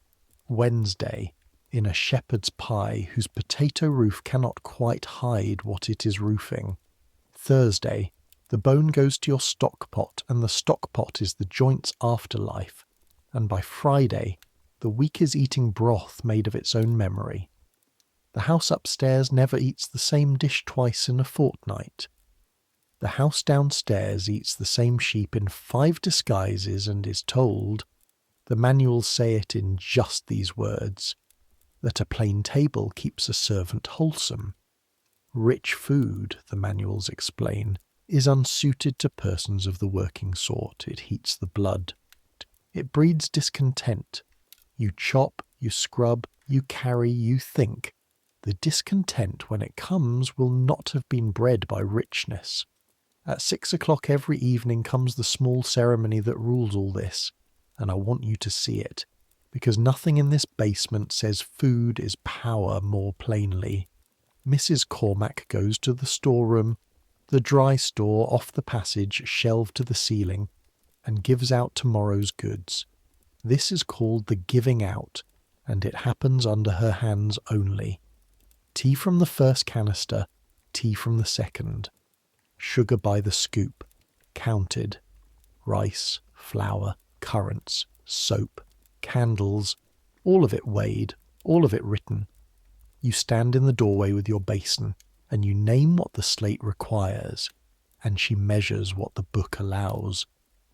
Wednesday, in a shepherd's pie whose potato roof cannot quite hide what it is roofing. Thursday, the bone goes to your stock pot, and the stock pot is the joint's afterlife, and by Friday, the week is eating broth made of its own memory. The house upstairs never eats the same dish twice in a fortnight. The house downstairs eats the same sheep in 5 disguises and is told, the manuals say it in just these words, that a plain table keeps a servant wholesome. Rich food, the manuals explain, is unsuited to persons of the working sort. It heats the blood. It breeds discontent. You chop, you scrub, you carry, you think. The discontent, when it comes, will not have been bred by richness. At 6 o'clock every evening comes the small ceremony that rules all this, and I want you to see it, because nothing in this basement says food is power more plainly. Mrs. Cormack goes to the storeroom, the dry store off the passage shelved to the ceiling, and gives out tomorrow's goods. This is called the giving out, and it happens under her hands only. Tea from the first canister, tea from the second. Sugar by the scoop, counted. Rice, flour, currants, soap, candles, all of it weighed, all of it written. You stand in the doorway with your basin, and you name what the slate requires, and she measures what the book allows.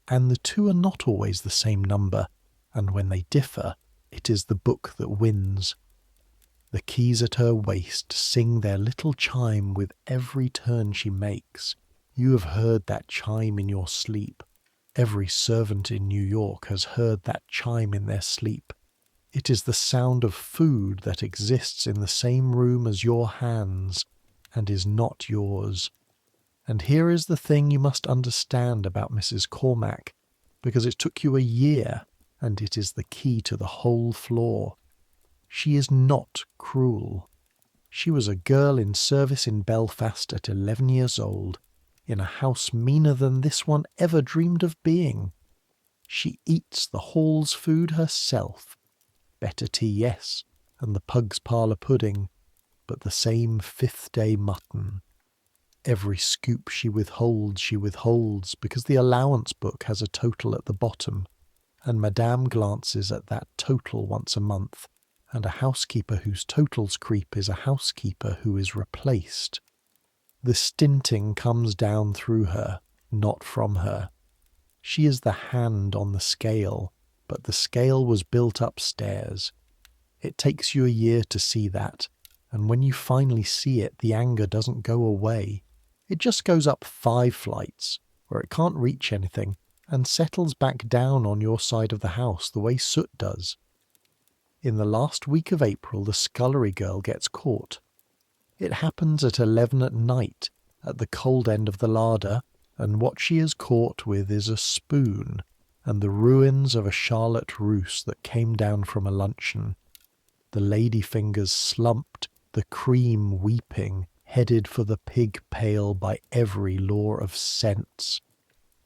And the 2 are not always the same number, and when they differ, it is the book that wins. The keys at her waist sing their little chime with every turn she makes. You have heard that chime in your sleep. Every servant in New York has heard that chime in their sleep. It is the sound of food that exists in the same room as your hands, and is not yours. And here is the thing you must understand about Mrs. Cormack, because it took you a year, and it is the key to the whole flaw. She is not cruel. She was a girl in service in Belfast at 11 years old, in a house meaner than this one ever dreamed of being. She eats the hall's food herself. Better tea, yes, and the pug's parlour pudding, but the same 5th-day mutton. Every scoop she withholds, because the allowance book has a total at the bottom, and Madame glances at that total once a month, and a housekeeper whose totals creep is a housekeeper who is replaced. The stinting comes down through her, not from her. She is the hand on the scale, but the scale was built upstairs. It takes you a year to see that, and when you finally see it, the anger doesn't go away. It just goes up 5 flights, where it can't reach anything, and settles back down on your side of the house the way soot does. In the last week of April, the scullery girl gets caught. It happens at 11 at night, at the cold end of the larder, and what she is caught with is a spoon and the ruins of a charlotte russe that came down from a luncheon. The lady fingers slumped, the cream weeping, headed for the pig pail by every law of sense,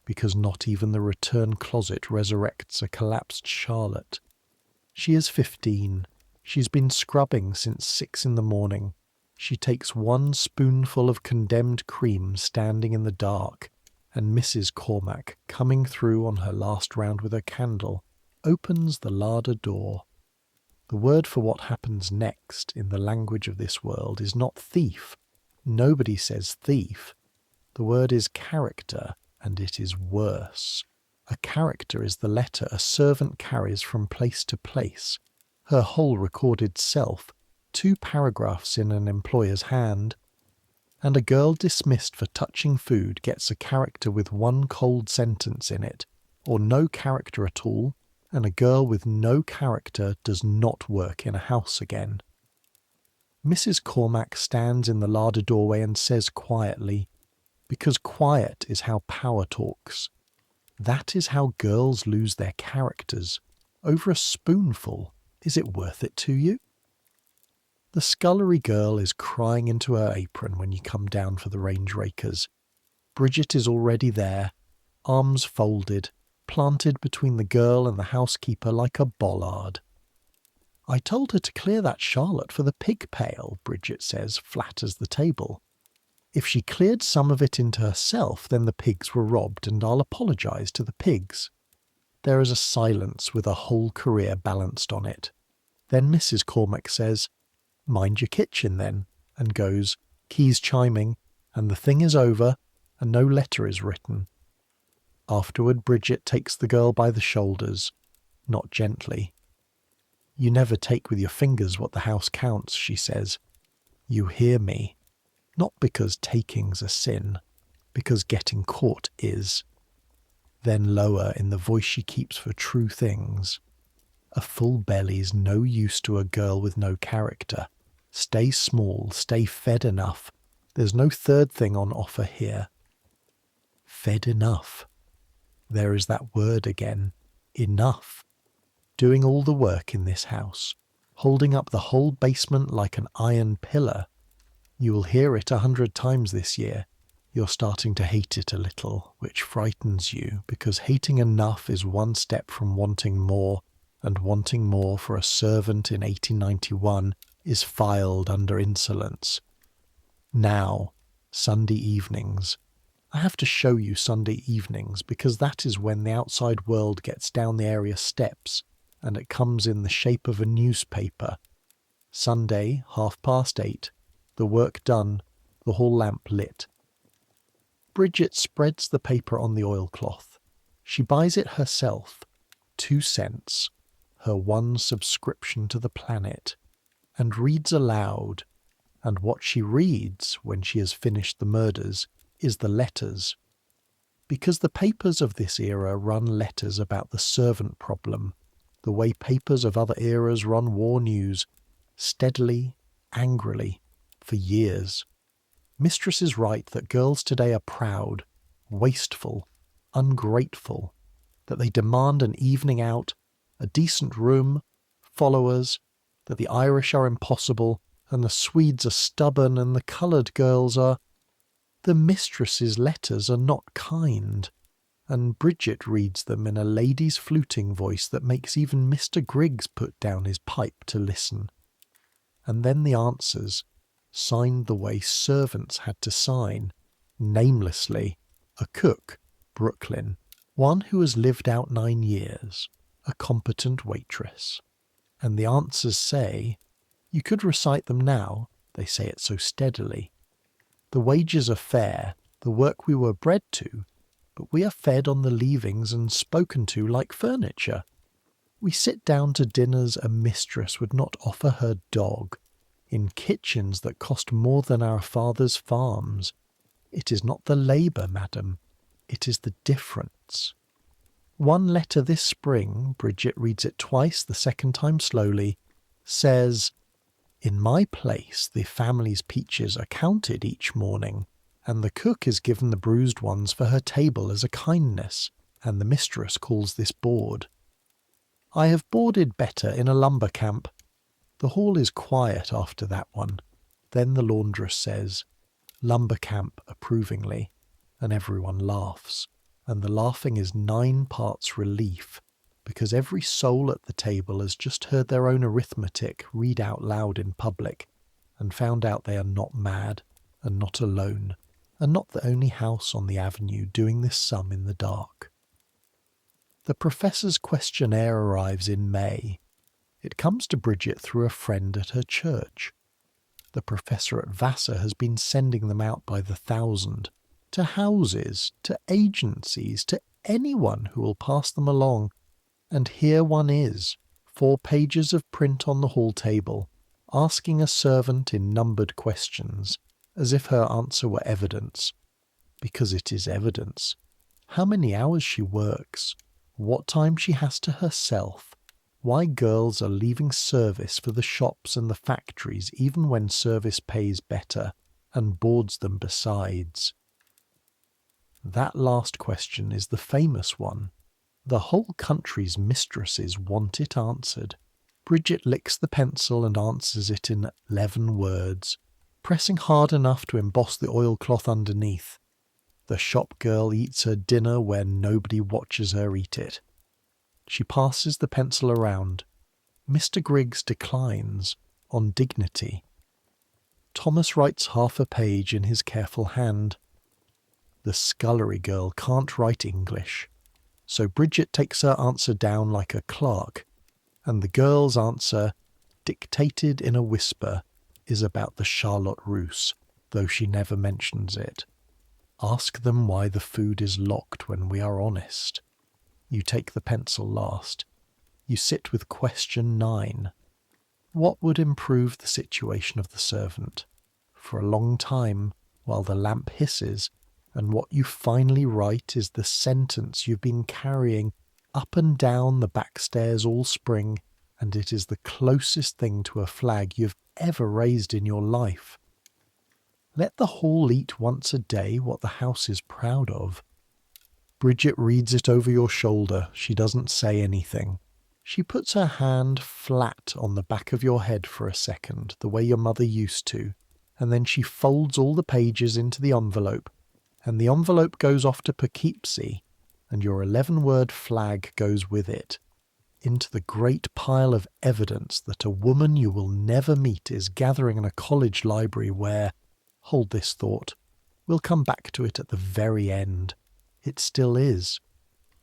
because not even the return closet resurrects a collapsed charlotte. She is 15. She's been scrubbing since 6 in the morning. She takes one spoonful of condemned cream standing in the dark, and Mrs. Cormac, coming through on her last round with her candle, opens the larder door. The word for what happens next in the language of this world is not thief. Nobody says thief. The word is character, and it is worse. A character is the letter a servant carries from place to place, her whole recorded self, 2 paragraphs in an employer's hand. And a girl dismissed for touching food gets a character with 1 cold sentence in it, or no character at all, and a girl with no character does not work in a house again. Mrs. Cormac stands in the larder doorway and says quietly, because quiet is how power talks. That is how girls lose their characters. Over a spoonful. Is it worth it to you? The scullery girl is crying into her apron when you come down for the range rakers. Bridget is already there, arms folded, planted between the girl and the housekeeper like a bollard. I told her to clear that charlotte for the pig pail, Bridget says, flat as the table. If she cleared some of it into herself, then the pigs were robbed, and I'll apologise to the pigs. There is a silence with a whole career balanced on it. Then Mrs. Cormac says, "Mind your kitchen, then," and goes, keys chiming, and the thing is over, and no letter is written. Afterward, Bridget takes the girl by the shoulders, not gently. "You never take with your fingers what the house counts," she says. "You hear me. Not because taking's a sin, because getting caught is." Then lower in the voice she keeps for true things. "A full belly's no use to a girl with no character. Stay small, stay fed enough. There's no third thing on offer here." Fed enough. There is that word again. Enough. Doing all the work in this house. Holding up the whole basement like an iron pillar. You will hear it 100 times this year. You're starting to hate it a little, which frightens you, because hating enough is 1 step from wanting more, and wanting more for a servant in 1891 is filed under insolence. Now, Sunday evenings. I have to show you Sunday evenings, because that is when the outside world gets down the area steps, and it comes in the shape of a newspaper. Sunday, 8:30, the work done, the hall lamp lit. Bridget spreads the paper on the oilcloth. She buys it herself, 2 cents, her 1 subscription to the planet, and reads aloud, and what she reads when she has finished the murders is the letters. Because the papers of this era run letters about the servant problem, the way papers of other eras run war news, steadily, angrily, for years. Mistress is right that girls today are proud, wasteful, ungrateful, that they demand an evening out, a decent room, followers, that the Irish are impossible, and the Swedes are stubborn, and the coloured girls are... The mistress's letters are not kind, and Bridget reads them in a lady's fluting voice that makes even Mr. Griggs put down his pipe to listen. And then the answers, signed the way servants had to sign, namelessly, a cook, Brooklyn, one who has lived out 9 years, a competent waitress. And the answers say, you could recite them now, they say it so steadily. The wages are fair, the work we were bred to, but we are fed on the leavings and spoken to like furniture. We sit down to dinners a mistress would not offer her dog, in kitchens that cost more than our fathers' farms. It is not the labour, madam, it is the difference. One letter this spring, Bridget reads it twice, the second time slowly, says, in my place the family's peaches are counted each morning, and the cook is given the bruised ones for her table as a kindness, and the mistress calls this board. I have boarded better in a lumber camp. The hall is quiet after that one. Then the laundress says, lumber camp approvingly, and everyone laughs, and the laughing is 9 parts relief, because every soul at the table has just heard their own arithmetic read out loud in public, and found out they are not mad, and not alone, and not the only house on the avenue doing this sum in the dark. The professor's questionnaire arrives in May. It comes to Bridget through a friend at her church. The professor at Vassar has been sending them out by the 1,000, to houses, to agencies, to anyone who will pass them along. And here one is, 4 pages of print on the hall table, asking a servant in numbered questions, as if her answer were evidence. Because it is evidence. How many hours she works, what time she has to herself, why girls are leaving service for the shops and the factories even when service pays better, and boards them besides. That last question is the famous one. The whole country's mistresses want it answered. Bridget licks the pencil and answers it in 11 words, pressing hard enough to emboss the oilcloth underneath. The shop girl eats her dinner where nobody watches her eat it. She passes the pencil around. Mr. Griggs declines, on dignity. Thomas writes half a page in his careful hand. The scullery girl can't write English, so Bridget takes her answer down like a clerk, and the girl's answer, dictated in a whisper, is about the Charlotte Russe, though she never mentions it. Ask them why the food is locked when we are honest. You take the pencil last. You sit with question 9. What would improve the situation of the servant? For a long time, while the lamp hisses, and what you finally write is the sentence you've been carrying up and down the back stairs all spring, and it is the closest thing to a flag you've ever raised in your life. Let the hall eat once a day what the house is proud of. Bridget reads it over your shoulder. She doesn't say anything. She puts her hand flat on the back of your head for a second, the way your mother used to, and then she folds all the pages into the envelope, and the envelope goes off to Poughkeepsie, and your 11-word flag goes with it, into the great pile of evidence that a woman you will never meet is gathering in a college library where, hold this thought, we'll come back to it at the very end. It still is.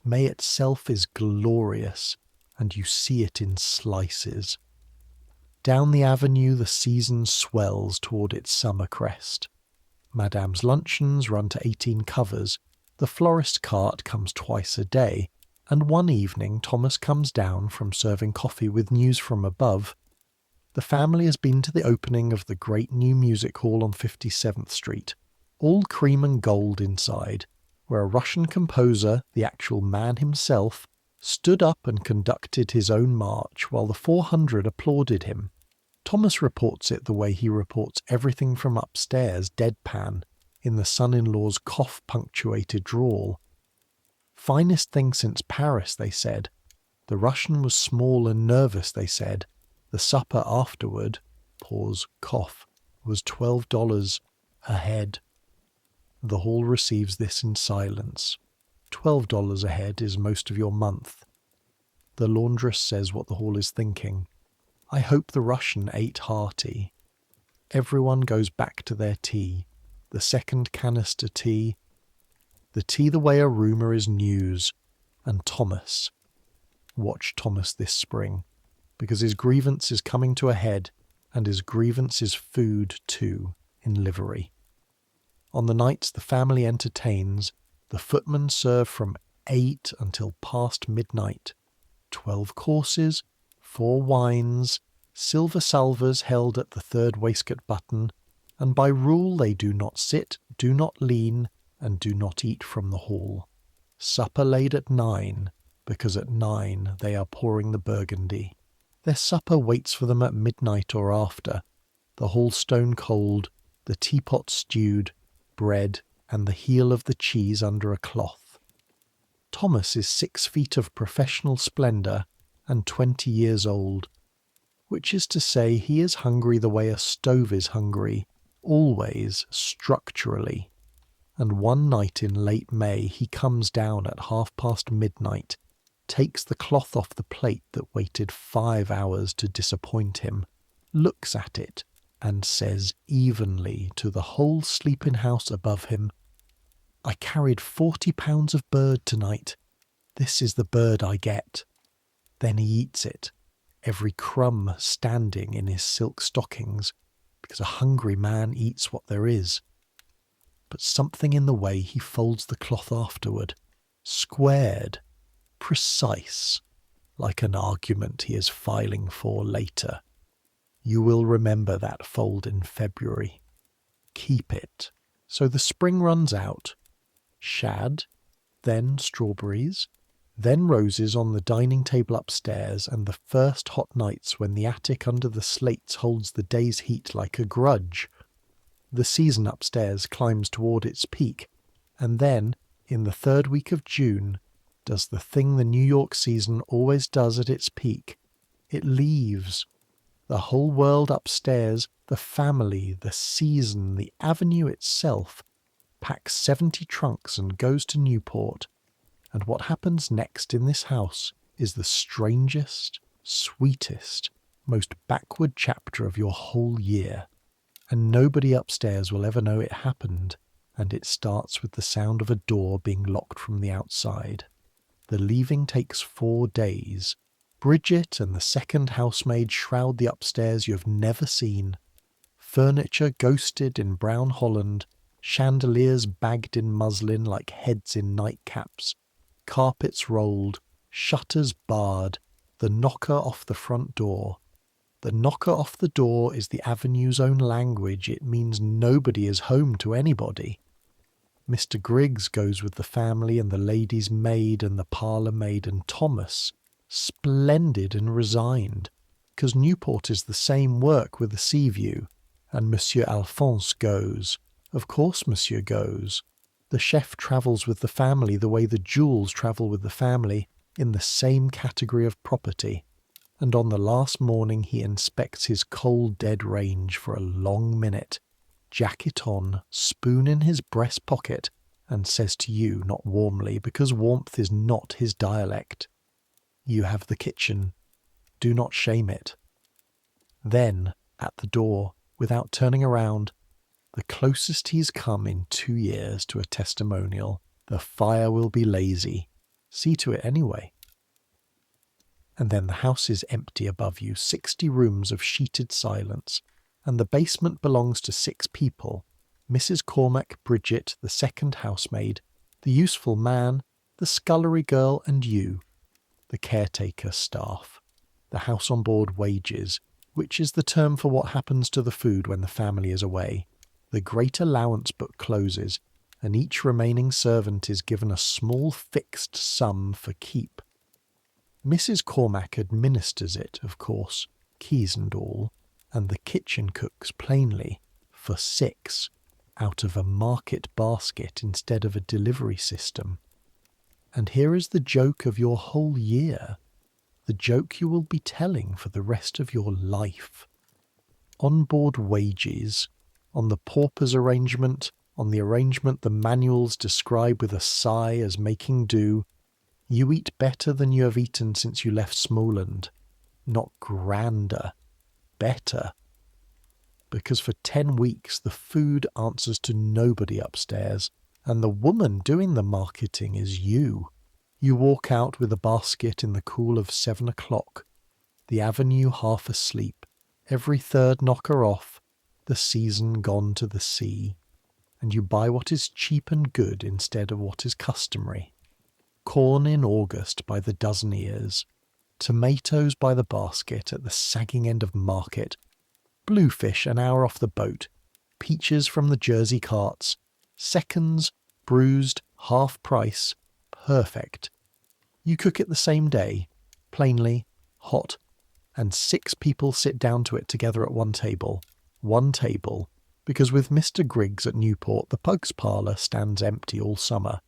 May itself is glorious, and you see it in slices. Down the avenue the season swells toward its summer crest. Madame's luncheons run to 18 covers, the florist cart comes twice a day, and one evening Thomas comes down from serving coffee with news from above. The family has been to the opening of the great new music hall on 57th Street, all cream and gold inside, where a Russian composer, the actual man himself, stood up and conducted his own march while the 400 applauded him. Thomas reports it the way he reports everything from upstairs, deadpan, in the son-in-law's cough-punctuated drawl. Finest thing since Paris, they said. The Russian was small and nervous, they said. The supper afterward, pause, cough, was $12 a head. The hall receives this in silence. $12 a head is most of your month. The laundress says what the hall is thinking. I hope the Russian ate hearty. Everyone goes back to their tea. The second canister tea. The tea the way a rumour is news. And Thomas. Watch Thomas this spring, because his grievance is coming to a head, and his grievance is food too, in livery. On the nights the family entertains, the footmen serve from 8 until past midnight. 12 courses, 4 wines, silver salvers held at the 3rd waistcoat button, and by rule they do not sit, do not lean, and do not eat from the hall. Supper laid at 9, because at 9 they are pouring the burgundy. Their supper waits for them at midnight or after, the hall stone cold, the teapot stewed, bread, and the heel of the cheese under a cloth. Thomas is 6 feet of professional splendour and 20 years old, which is to say he is hungry the way a stove is hungry, always structurally. And one night in late May he comes down at midnight, takes the cloth off the plate that waited 5 hours to disappoint him, looks at it, and says evenly to the whole sleeping house above him, "I carried 40 pounds of bird tonight. This is the bird I get." Then he eats it, every crumb standing in his silk stockings, because a hungry man eats what there is. But something in the way he folds the cloth afterward, squared, precise, like an argument he is filing for later. You will remember that fold in February. Keep it. So the spring runs out. Shad, then strawberries, then roses on the dining table upstairs, and the first hot nights when the attic under the slates holds the day's heat like a grudge. The season upstairs climbs toward its peak, and then, in the 3rd week of June, does the thing the New York season always does at its peak. It leaves. The whole world upstairs, the family, the season, the avenue itself, packs 70 trunks and goes to Newport. And what happens next in this house is the strangest, sweetest, most backward chapter of your whole year. And nobody upstairs will ever know it happened, and it starts with the sound of a door being locked from the outside. The leaving takes 4 days. Bridget and the second housemaid shroud the upstairs you have never seen. Furniture ghosted in brown holland, chandeliers bagged in muslin like heads in nightcaps, carpets rolled, shutters barred, the knocker off the front door. The knocker off the door is the avenue's own language. It means nobody is home to anybody. Mr. Griggs goes with the family and the lady's maid and the parlour maid and Thomas, splendid and resigned, because Newport is the same work with a sea view, and Monsieur Alphonse goes. Of course Monsieur goes. The chef travels with the family the way the jewels travel with the family, in the same category of property. And on the last morning he inspects his cold dead range for a long minute, jacket on, spoon in his breast pocket, and says to you, not warmly, because warmth is not his dialect, "You have the kitchen. Do not shame it." Then, at the door, without turning around, the closest he's come in 2 years to a testimonial, "The fire will be lazy. See to it anyway." And then the house is empty above you, 60 rooms of sheeted silence, and the basement belongs to 6 people, Mrs. Cormac, Bridget, the second housemaid, the useful man, the scullery girl, and you, the caretaker staff, the house on board wages, which is the term for what happens to the food when the family is away. The great allowance book closes, and each remaining servant is given a small fixed sum for keep. Mrs. Cormac administers it, of course, keys and all, and the kitchen cooks plainly, for 6, out of a market basket instead of a delivery system. And here is the joke of your whole year, the joke you will be telling for the rest of your life. On board wages, on the pauper's arrangement, on the arrangement the manuals describe with a sigh as making do, you eat better than you have eaten since you left Smoland. Not grander, better. Because for 10 weeks the food answers to nobody upstairs, and the woman doing the marketing is you. You walk out with a basket in the cool of 7 o'clock, the avenue half asleep, every third knocker off, the season gone to the sea, and you buy what is cheap and good instead of what is customary. Corn in August by the dozen ears, tomatoes by the basket at the sagging end of market, bluefish an hour off the boat, peaches from the Jersey carts, seconds, bruised, half price, perfect. You cook it the same day, plainly, hot, and 6 people sit down to it together at one table, because with Mr. Griggs at Newport the pug's parlour stands empty all summer,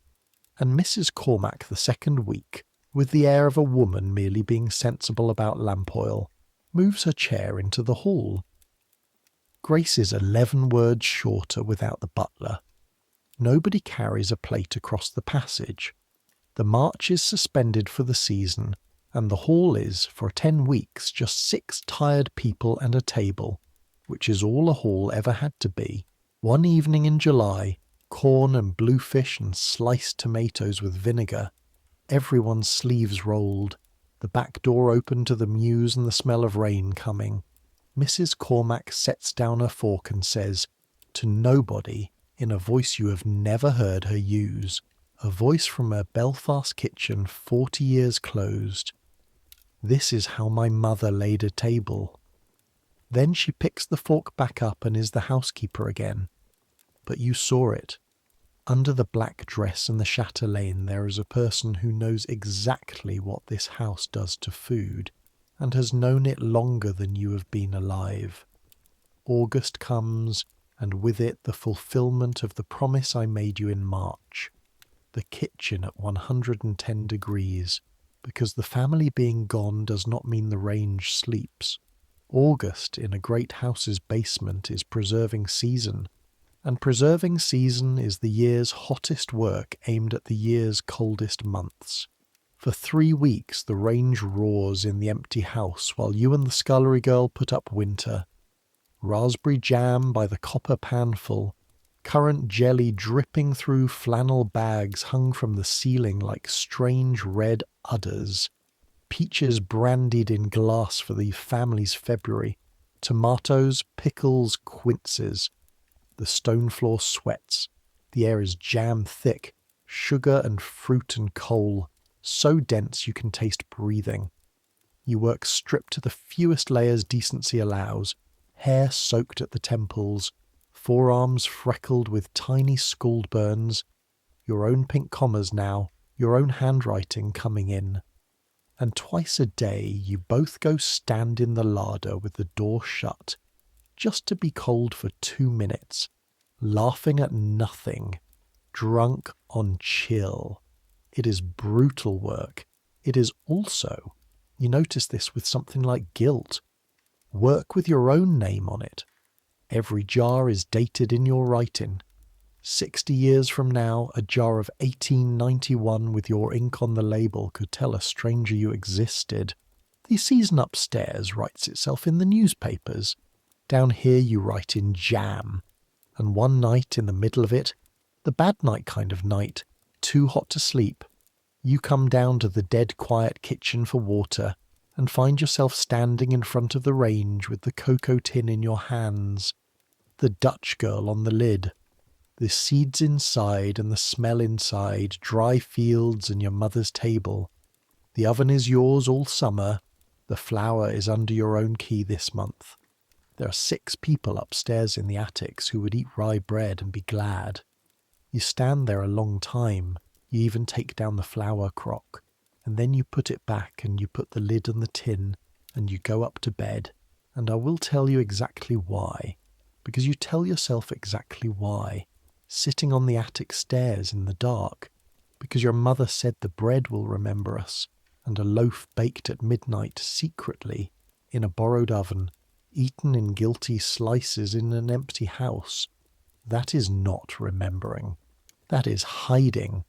and Mrs. Cormack the second week, with the air of a woman merely being sensible about lamp oil, moves her chair into the hall. Grace is 11 words shorter without the butler. Nobody carries a plate across the passage. The march is suspended for the season, and the hall is, for 10 weeks, just 6 tired people and a table, which is all a hall ever had to be. One evening in July, corn and bluefish and sliced tomatoes with vinegar, everyone's sleeves rolled, the back door open to the mews and the smell of rain coming. Mrs. Cormack sets down her fork and says, to nobody, in a voice you have never heard her use, a voice from her Belfast kitchen 40 years closed, "This is how my mother laid a table." Then she picks the fork back up and is the housekeeper again. But you saw it. Under the black dress and the chatelaine there is a person who knows exactly what this house does to food, and has known it longer than you have been alive. August comes, and with it the fulfilment of the promise I made you in March. The kitchen at 110 degrees, because the family being gone does not mean the range sleeps. August in a great house's basement is preserving season, and preserving season is the year's hottest work aimed at the year's coldest months. For 3 weeks the range roars in the empty house while you and the scullery girl put up winter. Raspberry jam by the copper panful, currant jelly dripping through flannel bags hung from the ceiling like strange red udders, peaches brandied in glass for the family's February, tomatoes, pickles, quinces. The stone floor sweats, the air is jam thick, sugar and fruit and coal, so dense you can taste breathing. You work stripped to the fewest layers decency allows, hair soaked at the temples, forearms freckled with tiny scald burns, your own pink commas now, your own handwriting coming in. And twice a day you both go stand in the larder with the door shut, just to be cold for 2 minutes, laughing at nothing, drunk on chill. It is brutal work. It is also, you notice this with something like guilt, work with your own name on it. Every jar is dated in your writing. 60 years from now, a jar of 1891 with your ink on the label could tell a stranger you existed. The season upstairs writes itself in the newspapers. Down here you write in jam. And one night in the middle of it, the bad night kind of night, too hot to sleep, you come down to the dead quiet kitchen for water and find yourself standing in front of the range with the cocoa tin in your hands, the Dutch girl on the lid, the seeds inside and the smell inside, dry fields and your mother's table. The oven is yours all summer, the flour is under your own key this month. There are 6 people upstairs in the attics who would eat rye bread and be glad. You stand there a long time, you even take down the flour crock, and then you put it back and you put the lid on the tin and you go up to bed, and I will tell you exactly why, because you tell yourself exactly why, sitting on the attic stairs in the dark, because your mother said the bread will remember us, and a loaf baked at midnight secretly in a borrowed oven, eaten in guilty slices in an empty house. That is not remembering. That is hiding.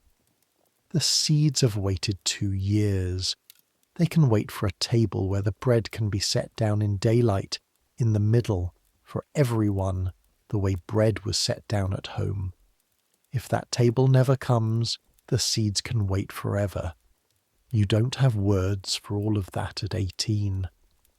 The seeds have waited 2 years. They can wait for a table where the bread can be set down in daylight, in the middle, for everyone, the way bread was set down at home. If that table never comes, the seeds can wait forever. You don't have words for all of that at 18.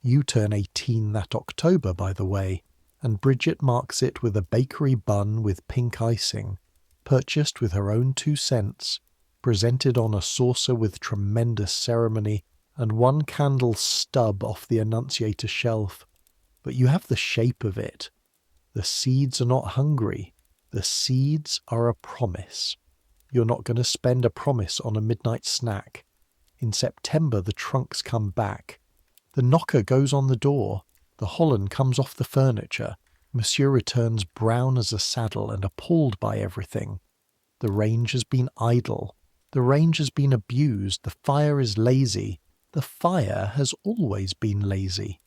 You turn 18 that October, by the way, and Bridget marks it with a bakery bun with pink icing, purchased with her own 2 cents, presented on a saucer with tremendous ceremony, and 1 candle stub off the Annunciator shelf. But you have the shape of it. The seeds are not hungry. The seeds are a promise. You're not going to spend a promise on a midnight snack. In September the trunks come back. The knocker goes on the door. The Holland comes off the furniture. Monsieur returns brown as a saddle and appalled by everything. The range has been idle. The range has been abused. The fire is lazy. The fire has always been lazy.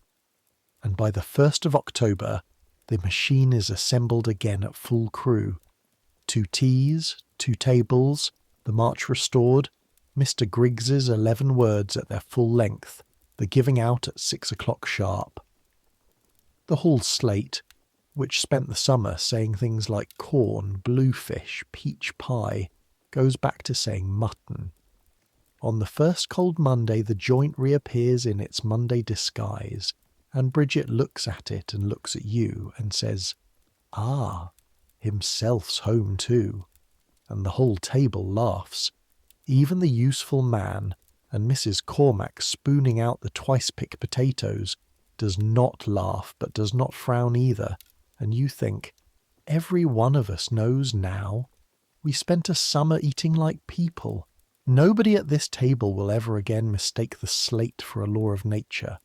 And by the 1st of October, the machine is assembled again at full crew. 2 teas, 2 tables, the march restored, Mr. Griggs's 11 words at their full length, the giving out at 6 o'clock sharp. The hall's slate, which spent the summer saying things like corn, bluefish, peach pie, goes back to saying mutton. On the first cold Monday the joint reappears in its Monday disguise, and Bridget looks at it and looks at you and says, "Ah, himself's home too." And the whole table laughs. Even the useful man, and Mrs. Cormack spooning out the twice-picked potatoes, does not laugh but does not frown either, and you think, every one of us knows now. We spent a summer eating like people. Nobody at this table will ever again mistake the slate for a law of nature.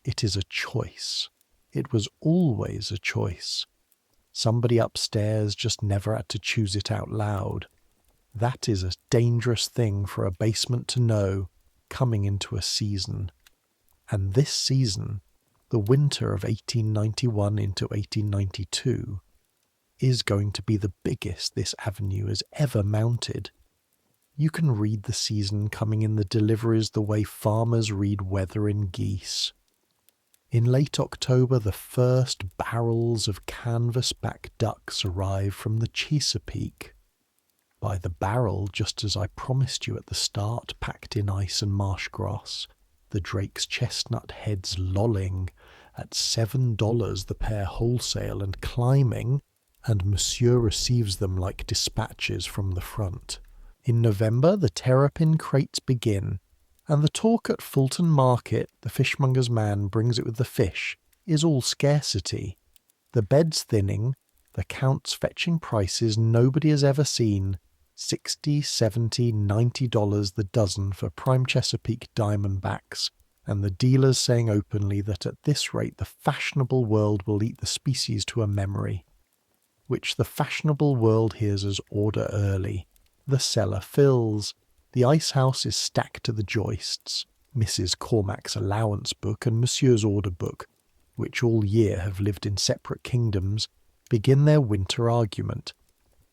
It is a choice. It was always a choice. Somebody upstairs just never had to choose it out loud. That is a dangerous thing for a basement to know coming into a season. And this season, the winter of 1891 into 1892, is going to be the biggest this avenue has ever mounted. You can read the season coming in the deliveries the way farmers read weather in geese. In late October, the first barrels of canvas-back ducks arrive from the Chesapeake. By the barrel, just as I promised you at the start, packed in ice and marsh grass, the Drake's chestnut heads lolling at $7 the pair wholesale and climbing, and Monsieur receives them like dispatches from the front. In November, the terrapin crates begin, and the talk at Fulton Market, the fishmonger's man brings it with the fish, is all scarcity. The bed's thinning, the count's fetching prices nobody has ever seen, $60, $70, $90 the dozen for prime Chesapeake diamondbacks, and the dealers saying openly that at this rate the fashionable world will eat the species to a memory, which the fashionable world hears as order early. The cellar fills. The ice house is stacked to the joists. Mrs. Cormack's allowance book and Monsieur's order book, which all year have lived in separate kingdoms, begin their winter argument.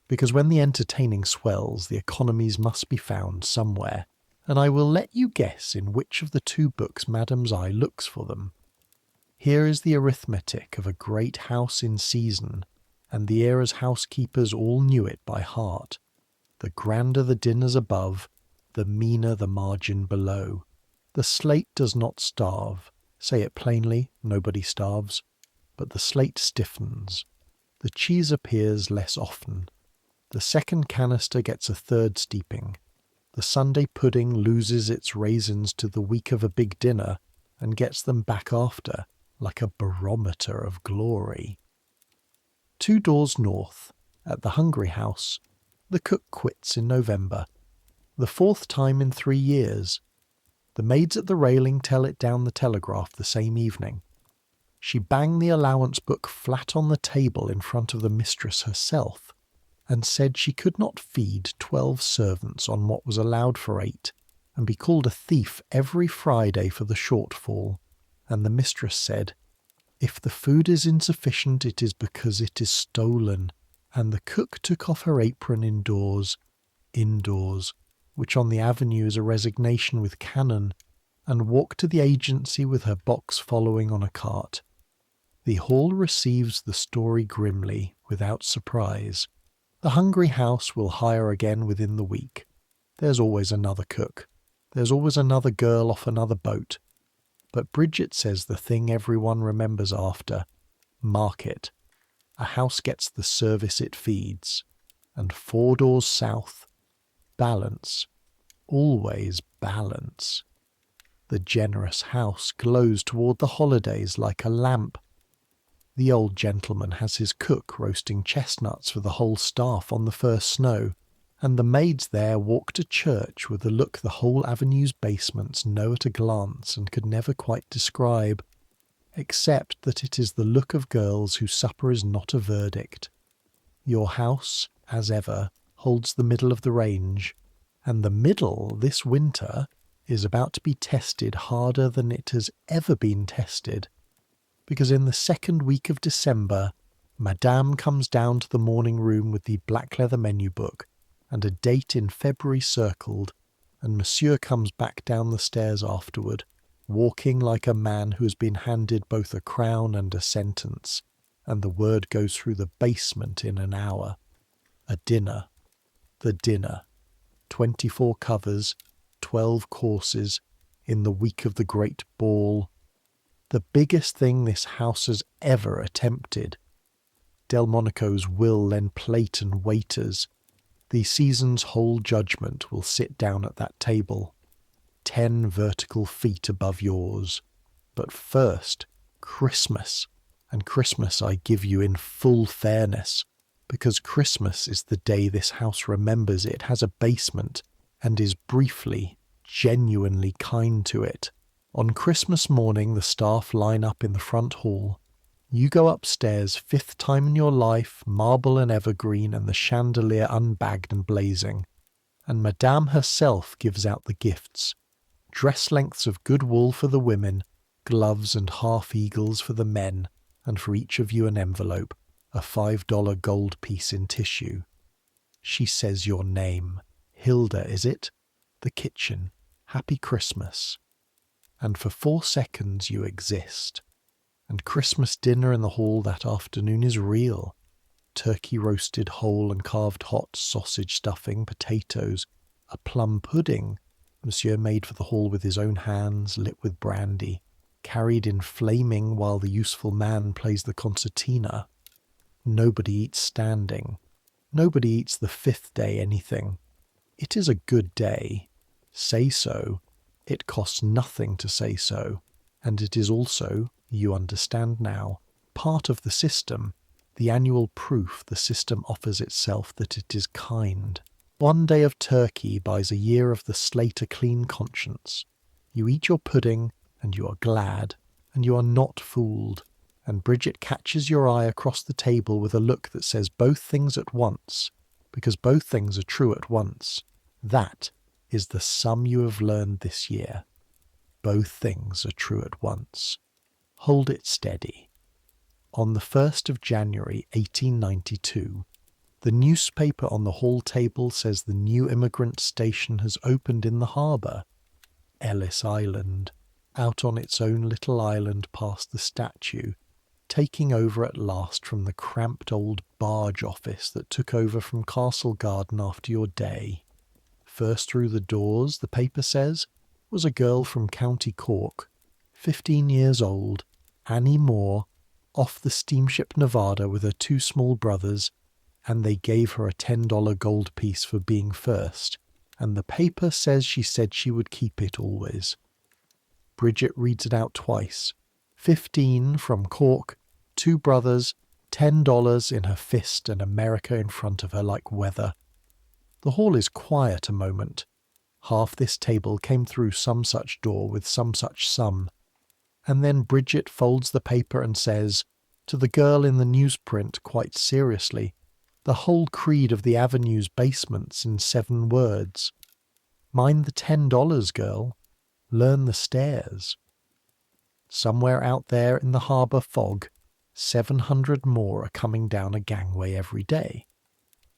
Because when the entertaining swells, the economies must be found somewhere, and I will let you guess in which of the 2 books Madame's eye looks for them. Here is the arithmetic of a great house in season, and the era's housekeepers all knew it by heart. The grander the dinners above, the meaner the margin below. The slate does not starve. Say it plainly, nobody starves. But the slate stiffens. The cheese appears less often. The second canister gets a 3rd steeping. The Sunday pudding loses its raisins to the week of a big dinner and gets them back after, like a barometer of glory. 2 doors north, at the Hungry House, the cook quits in November, the 4th time in 3 years. The maids at the railing tell it down the telegraph the same evening. She banged the allowance book flat on the table in front of the mistress herself, and said she could not feed 12 servants on what was allowed for 8, and be called a thief every Friday for the shortfall. And the mistress said, "If the food is insufficient, it is because it is stolen." And the cook took off her apron indoors, which on the avenue is a resignation with cannon, and walked to the agency with her box following on a cart. The hall receives the story grimly, without surprise. The Hungry House will hire again within the week. There's always another cook. There's always another girl off another boat. But Bridget says the thing everyone remembers after, market. A house gets the service it feeds. And 4 doors south, balance. Always balance. The generous house glows toward the holidays like a lamp. The old gentleman has his cook roasting chestnuts for the whole staff on the first snow, and the maids there walk to church with a look the whole avenue's basements know at a glance and could never quite describe. except that it is the look of girls whose supper is not a verdict. Your house, as ever, holds the middle of the range, and the middle this winter is about to be tested harder than it has ever been tested, because in the second week of December, Madame comes down to the morning room with the black leather menu book and a date in February circled, and Monsieur comes back down the stairs afterward, walking like a man who has been handed both a crown and a sentence, and the word goes through the basement in an hour. A dinner. The dinner. 24 covers, 12 courses, in the week of the great ball. The biggest thing this house has ever attempted. Delmonico's will lend plate and waiters. The season's whole judgment will sit down at that table, 10 vertical feet above yours. But first, Christmas. And Christmas I give you in full fairness, because Christmas is the day this house remembers it has a basement and is briefly, genuinely kind to it. On Christmas morning the staff line up in the front hall. You go upstairs, 5th time in your life, marble and evergreen and the chandelier unbagged and blazing, and Madame herself gives out the gifts. Dress lengths of good wool for the women, gloves and half-eagles for the men, and for each of you an envelope, a $5 gold piece in tissue. She says your name. Hilda, is it? The kitchen. Happy Christmas. And for 4 seconds you exist. And Christmas dinner in the hall that afternoon is real. Turkey roasted whole and carved hot, sausage stuffing, potatoes, a plum pudding, Monsieur made for the hall with his own hands, lit with brandy, carried in flaming while the useful man plays the concertina. Nobody eats standing. Nobody eats the 5th day anything. It is a good day. Say so. It costs nothing to say so. And it is also, you understand now, part of the system, the annual proof the system offers itself that it is kind. 1 day of turkey buys a year of the slate a clean conscience. You eat your pudding, and you are glad, and you are not fooled, and Bridget catches your eye across the table with a look that says both things at once, because both things are true at once. That is the sum you have learned this year. Both things are true at once. Hold it steady. On the 1st of January 1892, the newspaper on the hall table says the new immigrant station has opened in the harbour. Ellis Island, out on its own little island past the statue, taking over at last from the cramped old barge office that took over from Castle Garden after your day. First through the doors, the paper says, was a girl from County Cork, 15 years old, Annie Moore, off the steamship Nevada with her 2 small brothers, and they gave her a $10 gold piece for being first, and the paper says she said she would keep it always. Bridget reads it out twice. 15 from Cork, 2 brothers, $10 in her fist and America in front of her like weather. The hall is quiet a moment. Half this table came through some such door with some such sum. And then Bridget folds the paper and says, to the girl in the newsprint quite seriously, the whole creed of the Avenue's basements in 7 words. Mind the $10, girl. Learn the stairs. Somewhere out there in the harbour fog, 700 more are coming down a gangway every day.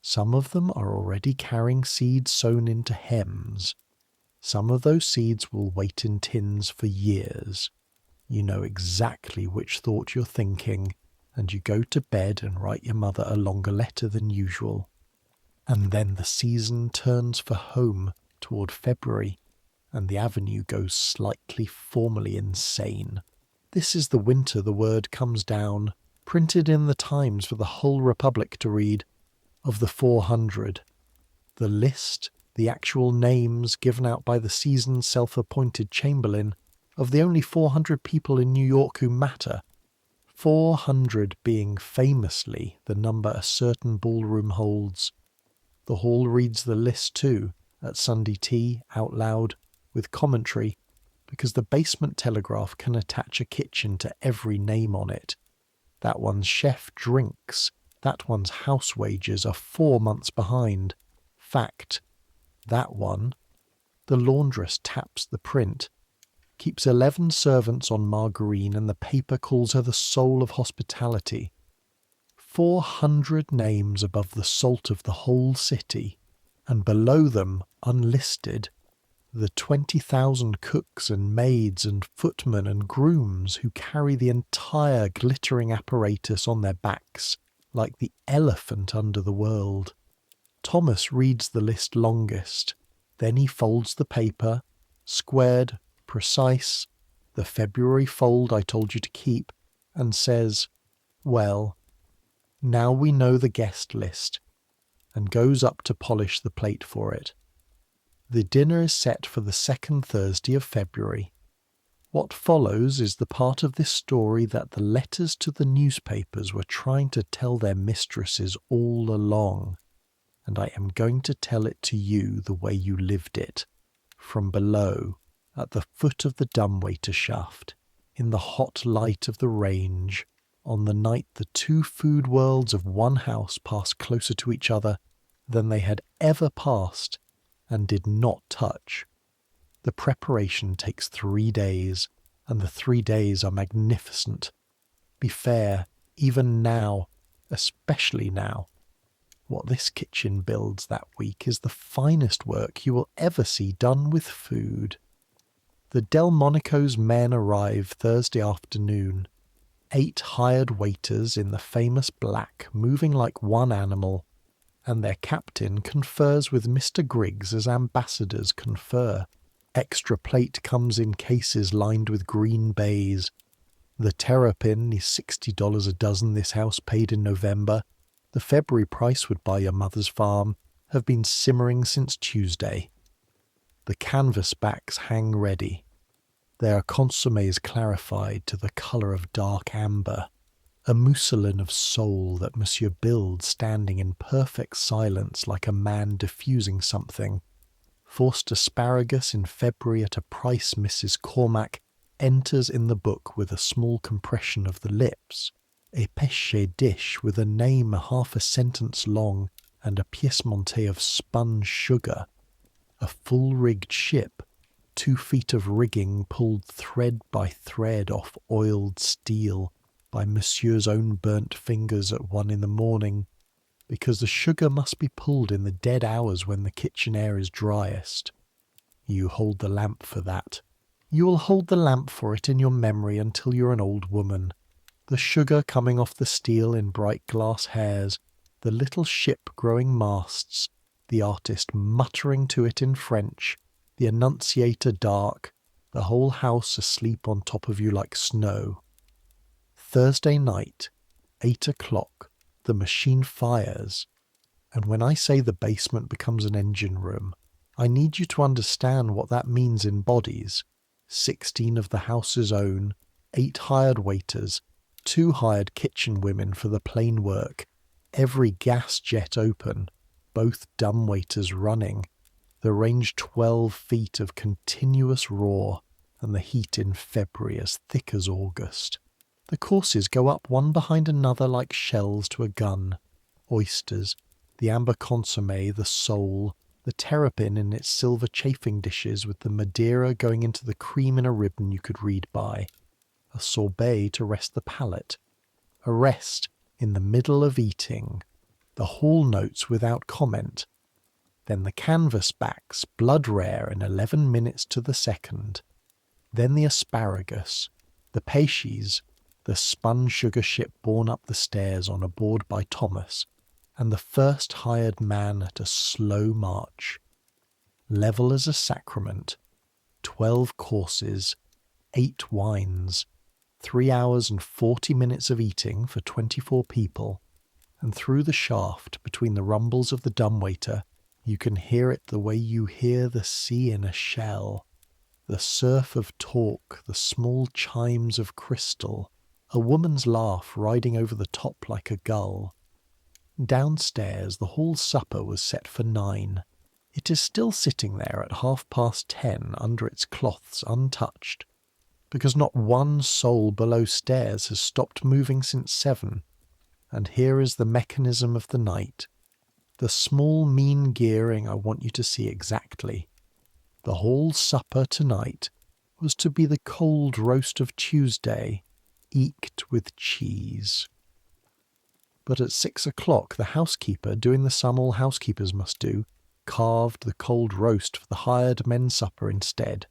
Some of them are already carrying seeds sewn into hems. Some of those seeds will wait in tins for years. You know exactly which thought you're thinking, and you go to bed and write your mother a longer letter than usual. And then the season turns for home toward February, and the avenue goes slightly formally insane. This is the winter the word comes down, printed in the Times for the whole Republic to read, of the 400. The list, the actual names given out by the season's self-appointed chamberlain, of the only 400 people in New York who matter. 400 being famously the number a certain ballroom holds. The hall reads the list too, at Sunday tea, out loud, with commentary, because the basement telegraph can attach a kitchen to every name on it. That one's chef drinks, that one's house wages are 4 months behind. Fact, that one, the laundress taps the print, keeps 11 servants on margarine, and the paper calls her the soul of hospitality. 400 names above the salt of the whole city, and below them, unlisted, the 20,000 cooks and maids and footmen and grooms who carry the entire glittering apparatus on their backs like the elephant under the world. Thomas reads the list longest. Then he folds the paper, squared, precise, the February fold I told you to keep, and says, "Well, now we know the guest list," and goes up to polish the plate for it. The dinner is set for the second Thursday of February. What follows is the part of this story that the letters to the newspapers were trying to tell their mistresses all along, and I am going to tell it to you the way you lived it, from below, at the foot of the dumbwaiter shaft, in the hot light of the range, on the night the two food worlds of one house passed closer to each other than they had ever passed, and did not touch. The preparation takes 3 days, and the 3 days are magnificent. Be fair, even now, especially now. What this kitchen builds that week is the finest work you will ever see done with food. The Delmonico's men arrive Thursday afternoon. 8 hired waiters in the famous black, moving like one animal, and their captain confers with Mr. Griggs as ambassadors confer. Extra plate comes in cases lined with green baize. The terrapin is $60 a dozen this house paid in November. The February price would buy your mother's farm have been simmering since Tuesday. The canvas backs hang ready. They are consommes clarified to the colour of dark amber, a mousseline of soul that Monsieur builds standing in perfect silence like a man diffusing something. Forced asparagus in February at a price Mrs. Cormack enters in the book with a small compression of the lips. A pêché dish with a name half a sentence long and a pièce montée of spun sugar. A full-rigged ship, 2 feet of rigging pulled thread by thread off oiled steel by Monsieur's own burnt fingers at 1 a.m, because the sugar must be pulled in the dead hours when the kitchen air is driest. You hold the lamp for that. You will hold the lamp for it in your memory until you're an old woman. The sugar coming off the steel in bright glass hairs, the little ship growing masts, the artist muttering to it in French, the annunciator dark, the whole house asleep on top of you like snow. Thursday night, 8 o'clock, the machine fires, and when I say the basement becomes an engine room, I need you to understand what that means in bodies. 16 of the house's own, 8 hired waiters, 2 hired kitchen women for the plain work, every gas jet open, both dumbwaiters running, the range 12 feet of continuous roar, and the heat in February as thick as August. The courses go up one behind another like shells to a gun. Oysters, the amber consommé, the sole, the terrapin in its silver chafing dishes with the Madeira going into the cream in a ribbon you could read by. A sorbet to rest the palate. A rest in the middle of eating. The hall notes without comment. Then the canvas backs, blood rare in 11 minutes to the second. Then the asparagus, the pêchés, the spun sugar ship borne up the stairs on a board by Thomas, and the first hired man at a slow march. Level as a sacrament, 12 courses, 8 wines, 3 hours and 40 minutes of eating for 24 people, and through the shaft, between the rumbles of the dumbwaiter, you can hear it the way you hear the sea in a shell, the surf of talk, the small chimes of crystal, a woman's laugh riding over the top like a gull. Downstairs, the hall supper was set for 9. It is still sitting there at 10:30 under its cloths untouched, because not one soul below stairs has stopped moving since 7, and here is the mechanism of the night. The small mean gearing I want you to see exactly. The whole supper tonight was to be the cold roast of Tuesday, eked with cheese. But at 6 o'clock the housekeeper, doing the sum all housekeepers must do, carved the cold roast for the hired men's supper instead.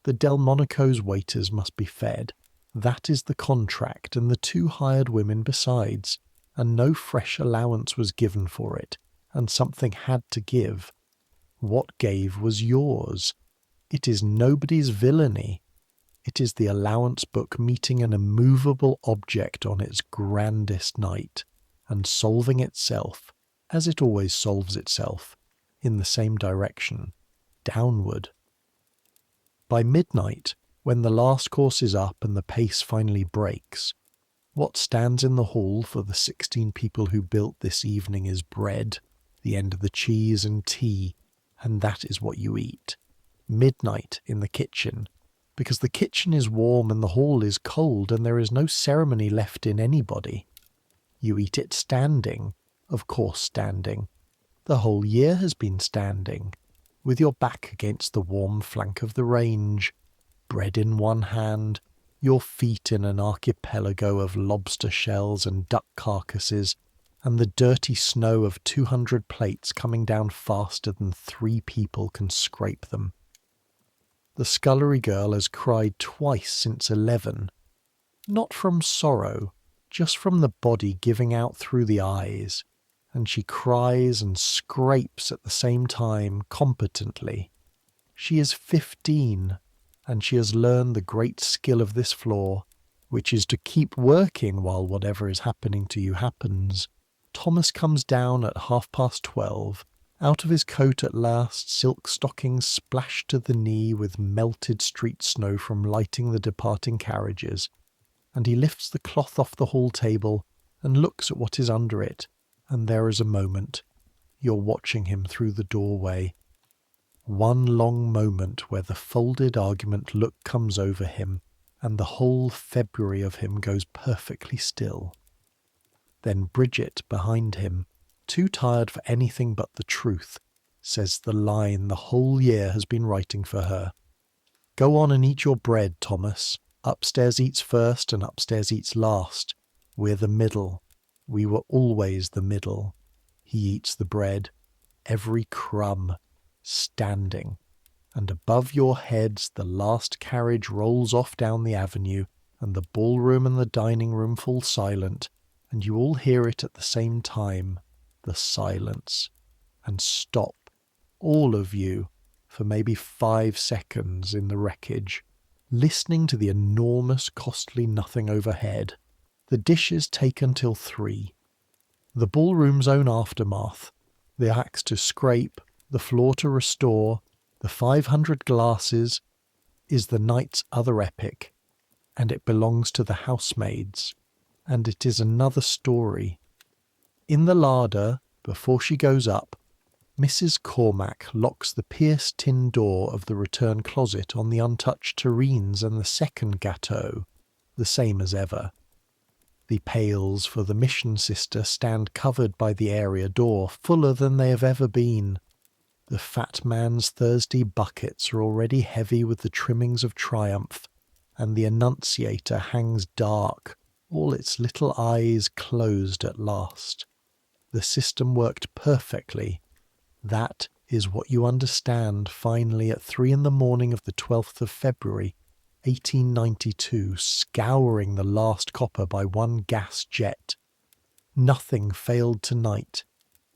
The Delmonico's waiters must be fed. That is the contract, and the 2 hired women besides, and no fresh allowance was given for it, and something had to give. What gave was yours. It is nobody's villainy. It is the allowance book meeting an immovable object on its grandest night, and solving itself, as it always solves itself, in the same direction, downward. By midnight, when the last course is up and the pace finally breaks, what stands in the hall for the 16 people who built this evening is bread, the end of the cheese and tea, and that is what you eat. Midnight in the kitchen, because the kitchen is warm and the hall is cold and there is no ceremony left in anybody. You eat it standing, of course standing. The whole year has been standing, with your back against the warm flank of the range, bread in one hand, your feet in an archipelago of lobster shells and duck carcasses, and the dirty snow of 200 plates coming down faster than 3 people can scrape them. The scullery girl has cried twice since 11, not from sorrow, just from the body giving out through the eyes, and she cries and scrapes at the same time competently. She is 15, and she has learned the great skill of this floor, which is to keep working while whatever is happening to you happens. Thomas comes down at 12:30, out of his coat at last, silk stockings splashed to the knee with melted street snow from lighting the departing carriages, and he lifts the cloth off the hall table and looks at what is under it, and there is a moment. You're watching him through the doorway. One long moment where the folded argument look comes over him, and the whole February of him goes perfectly still. Then Bridget, behind him, too tired for anything but the truth, says the line the whole year has been writing for her. Go on and eat your bread, Thomas. Upstairs eats first and upstairs eats last. We're the middle. We were always the middle. He eats the bread, every crumb, standing, and above your heads the last carriage rolls off down the avenue, and the ballroom and the dining room fall silent, and you all hear it at the same time, the silence, and stop, all of you, for maybe 5 seconds in the wreckage, listening to the enormous costly nothing overhead. The dishes taken till 3. The ballroom's own aftermath, the axe to scrape, the floor to restore, the 500 glasses, is the night's other epic, and it belongs to the housemaids, and it is another story. In the larder, before she goes up, Mrs. Cormack locks the pierced tin door of the return closet on the untouched terrines and the second gâteau, the same as ever. The pails for the mission sister stand covered by the area door, fuller than they have ever been. The fat man's Thursday buckets are already heavy with the trimmings of triumph, and the Annunciator hangs dark, all its little eyes closed at last. The system worked perfectly. That is what you understand finally at 3 in the morning of the 12th of February, 1892, scouring the last copper by one gas jet. Nothing failed tonight.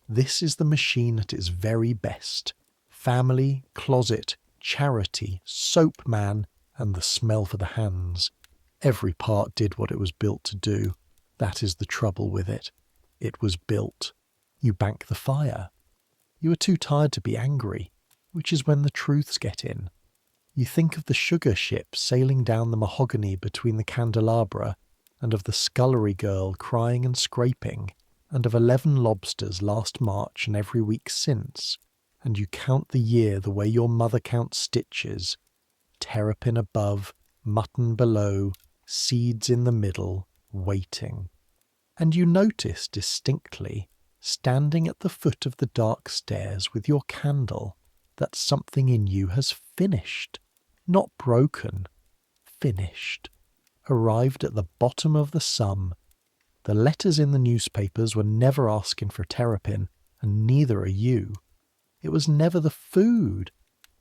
This is the machine at its very best. Family, closet, charity, soap man, and the smell for the hands. Every part did what it was built to do. That is the trouble with it. It was built. You bank the fire. You are too tired to be angry, which is when the truths get in. You think of the sugar ship sailing down the mahogany between the candelabra, and of the scullery girl crying and scraping, and of 11 lobsters last March and every week since. and you count the year the way your mother counts stitches, terrapin above, mutton below, seeds in the middle, waiting. And you notice distinctly, standing at the foot of the dark stairs with your candle, that something in you has finished, not broken, finished, arrived at the bottom of the sum. The letters in the newspapers were never asking for terrapin, and neither are you. It was never the food.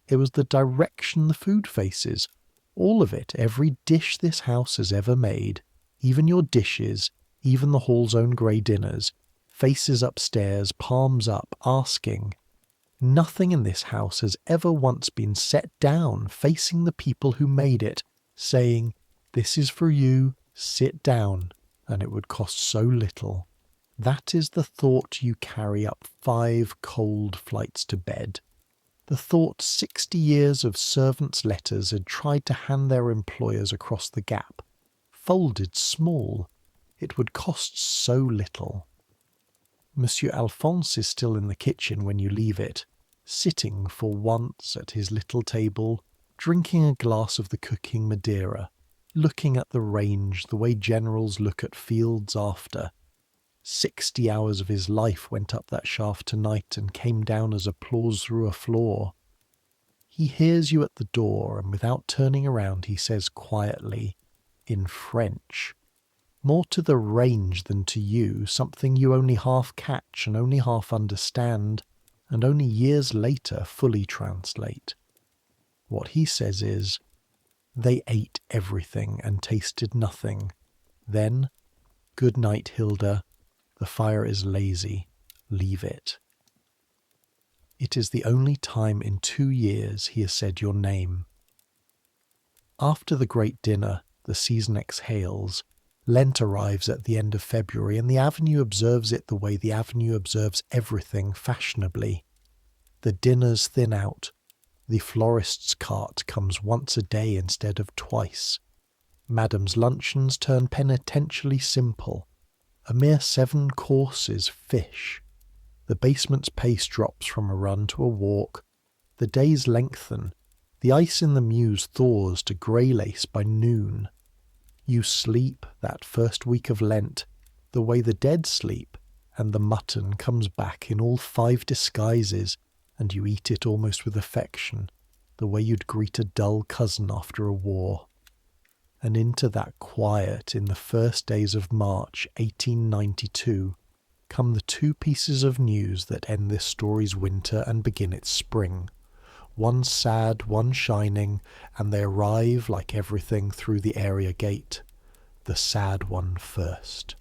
It was the direction the food faces. All of it, every dish this house has ever made, even your dishes, even the hall's own grey dinners, faces upstairs, palms up, asking. Nothing in this house has ever once been set down facing the people who made it, saying, "This is for you, sit down," and it would cost so little. That is the thought you carry up 5 cold flights to bed. The thought 60 years of servants' letters had tried to hand their employers across the gap, folded small. It would cost so little. Monsieur Alphonse is still in the kitchen when you leave it, sitting for once at his little table, drinking a glass of the cooking Madeira, looking at the range the way generals look at fields after. 60 hours of his life went up that shaft tonight and came down as applause through a floor. He hears you at the door, and without turning around he says quietly, in French, more to the range than to you, something you only half catch and only half understand, and only years later fully translate. What he says is, "They ate everything and tasted nothing. Then, good night, Hilda. The fire is lazy. Leave it." It is the only time in 2 years he has said your name. After the great dinner, the season exhales. Lent arrives at the end of February, and the Avenue observes it the way the Avenue observes everything fashionably. The dinners thin out. The florist's cart comes once a day instead of twice. Madame's luncheons turn penitentially simple. A mere 7 courses fish. The basement's pace drops from a run to a walk. The days lengthen. The ice in the mews thaws to grey lace by noon. You sleep, that first week of Lent, the way the dead sleep, and the mutton comes back in all 5 disguises, and you eat it almost with affection, the way you'd greet a dull cousin after a war. And into that quiet in the first days of March 1892 come the 2 pieces of news that end this story's winter and begin its spring. One sad, one shining, and they arrive, like everything, through the area gate. The sad one first.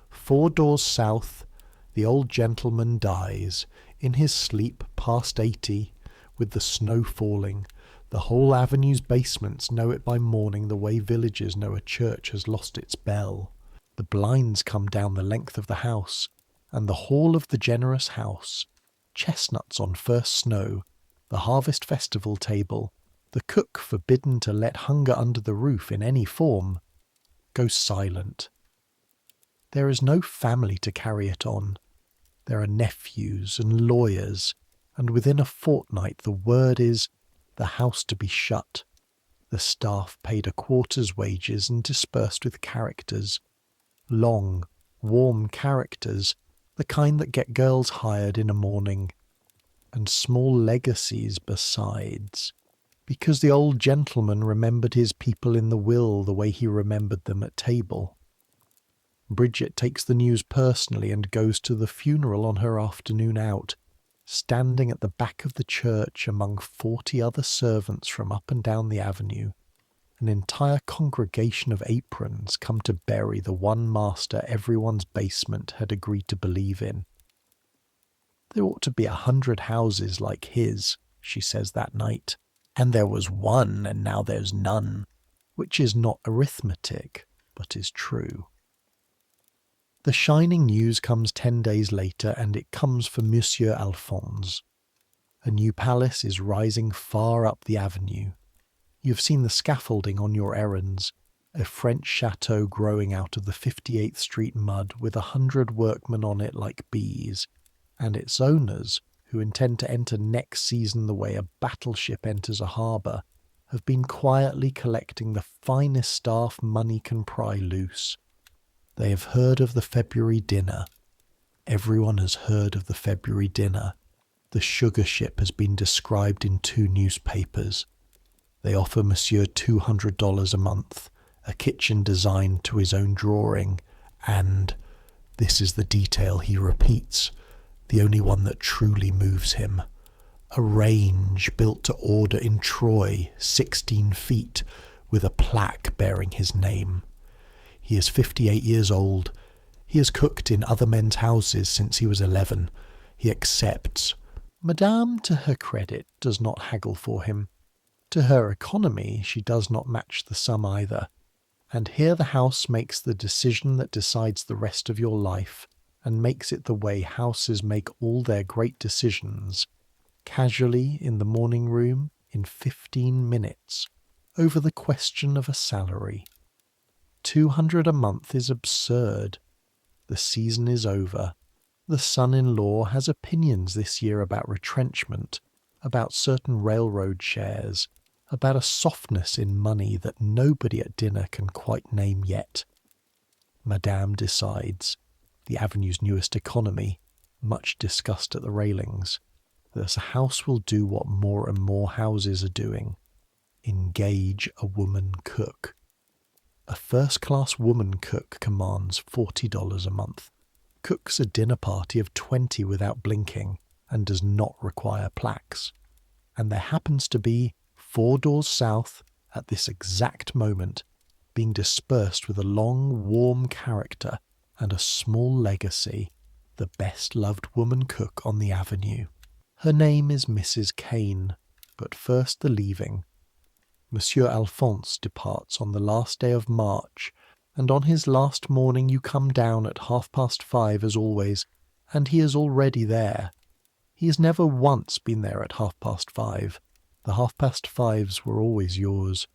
4 doors south, the old gentleman dies, in his sleep past 80, with the snow falling. The whole Avenue's basements know it by morning the way villages know a church has lost its bell. The blinds come down the length of the house, and the hall of the generous house, chestnuts on first snow, the harvest festival table, the cook forbidden to let hunger under the roof in any form, goes silent. There is no family to carry it on. There are nephews and lawyers, and within a fortnight the word is, the house to be shut. The staff paid a quarter's wages and dispersed with characters. Long, warm characters, the kind that get girls hired in a morning. And small legacies besides, because the old gentleman remembered his people in the will the way he remembered them at table. Bridget takes the news personally and goes to the funeral on her afternoon out, standing at the back of the church among 40 other servants from up and down the avenue. An entire congregation of aprons come to bury the one master everyone's basement had agreed to believe in. There ought to be 100 houses like his, she says that night, and there was one and now there's none, which is not arithmetic, but is true. The shining news comes 10 days later, and it comes for Monsieur Alphonse. A new palace is rising far up the avenue. You've seen the scaffolding on your errands, a French chateau growing out of the 58th Street mud with 100 workmen on it like bees, and its owners, who intend to enter next season the way a battleship enters a harbour, have been quietly collecting the finest staff money can pry loose. They have heard of the February dinner. Everyone has heard of the February dinner. The sugar ship has been described in 2 newspapers. They offer Monsieur $200 a month, a kitchen designed to his own drawing, and, this is the detail he repeats, the only one that truly moves him, a range built to order in Troy, 16 feet, with a plaque bearing his name. He is 58 years old. He has cooked in other men's houses since he was 11. He accepts. Madame, to her credit, does not haggle for him. To her economy, she does not match the sum either. And here the house makes the decision that decides the rest of your life, and makes it the way houses make all their great decisions, casually in the morning room in 15 minutes, over the question of a salary. 200 a month is absurd. The season is over. The son-in-law has opinions this year about retrenchment, about certain railroad shares, about a softness in money that nobody at dinner can quite name yet. Madame decides, the Avenue's newest economy, much discussed at the railings, that a house will do what more and more houses are doing: engage a woman cook. A first-class woman cook commands $40 a month, cooks a dinner party of 20 without blinking, and does not require plaques. And there happens to be 4 doors south, at this exact moment, being dispersed with a long, warm character and a small legacy, the best-loved woman cook on the Avenue. Her name is Mrs. Kane, but first the leaving. Monsieur Alphonse departs on the last day of March, and on his last morning you come down at 5:30 as always, and he is already there. He has never once been there at 5:30. The 5:30s were always yours,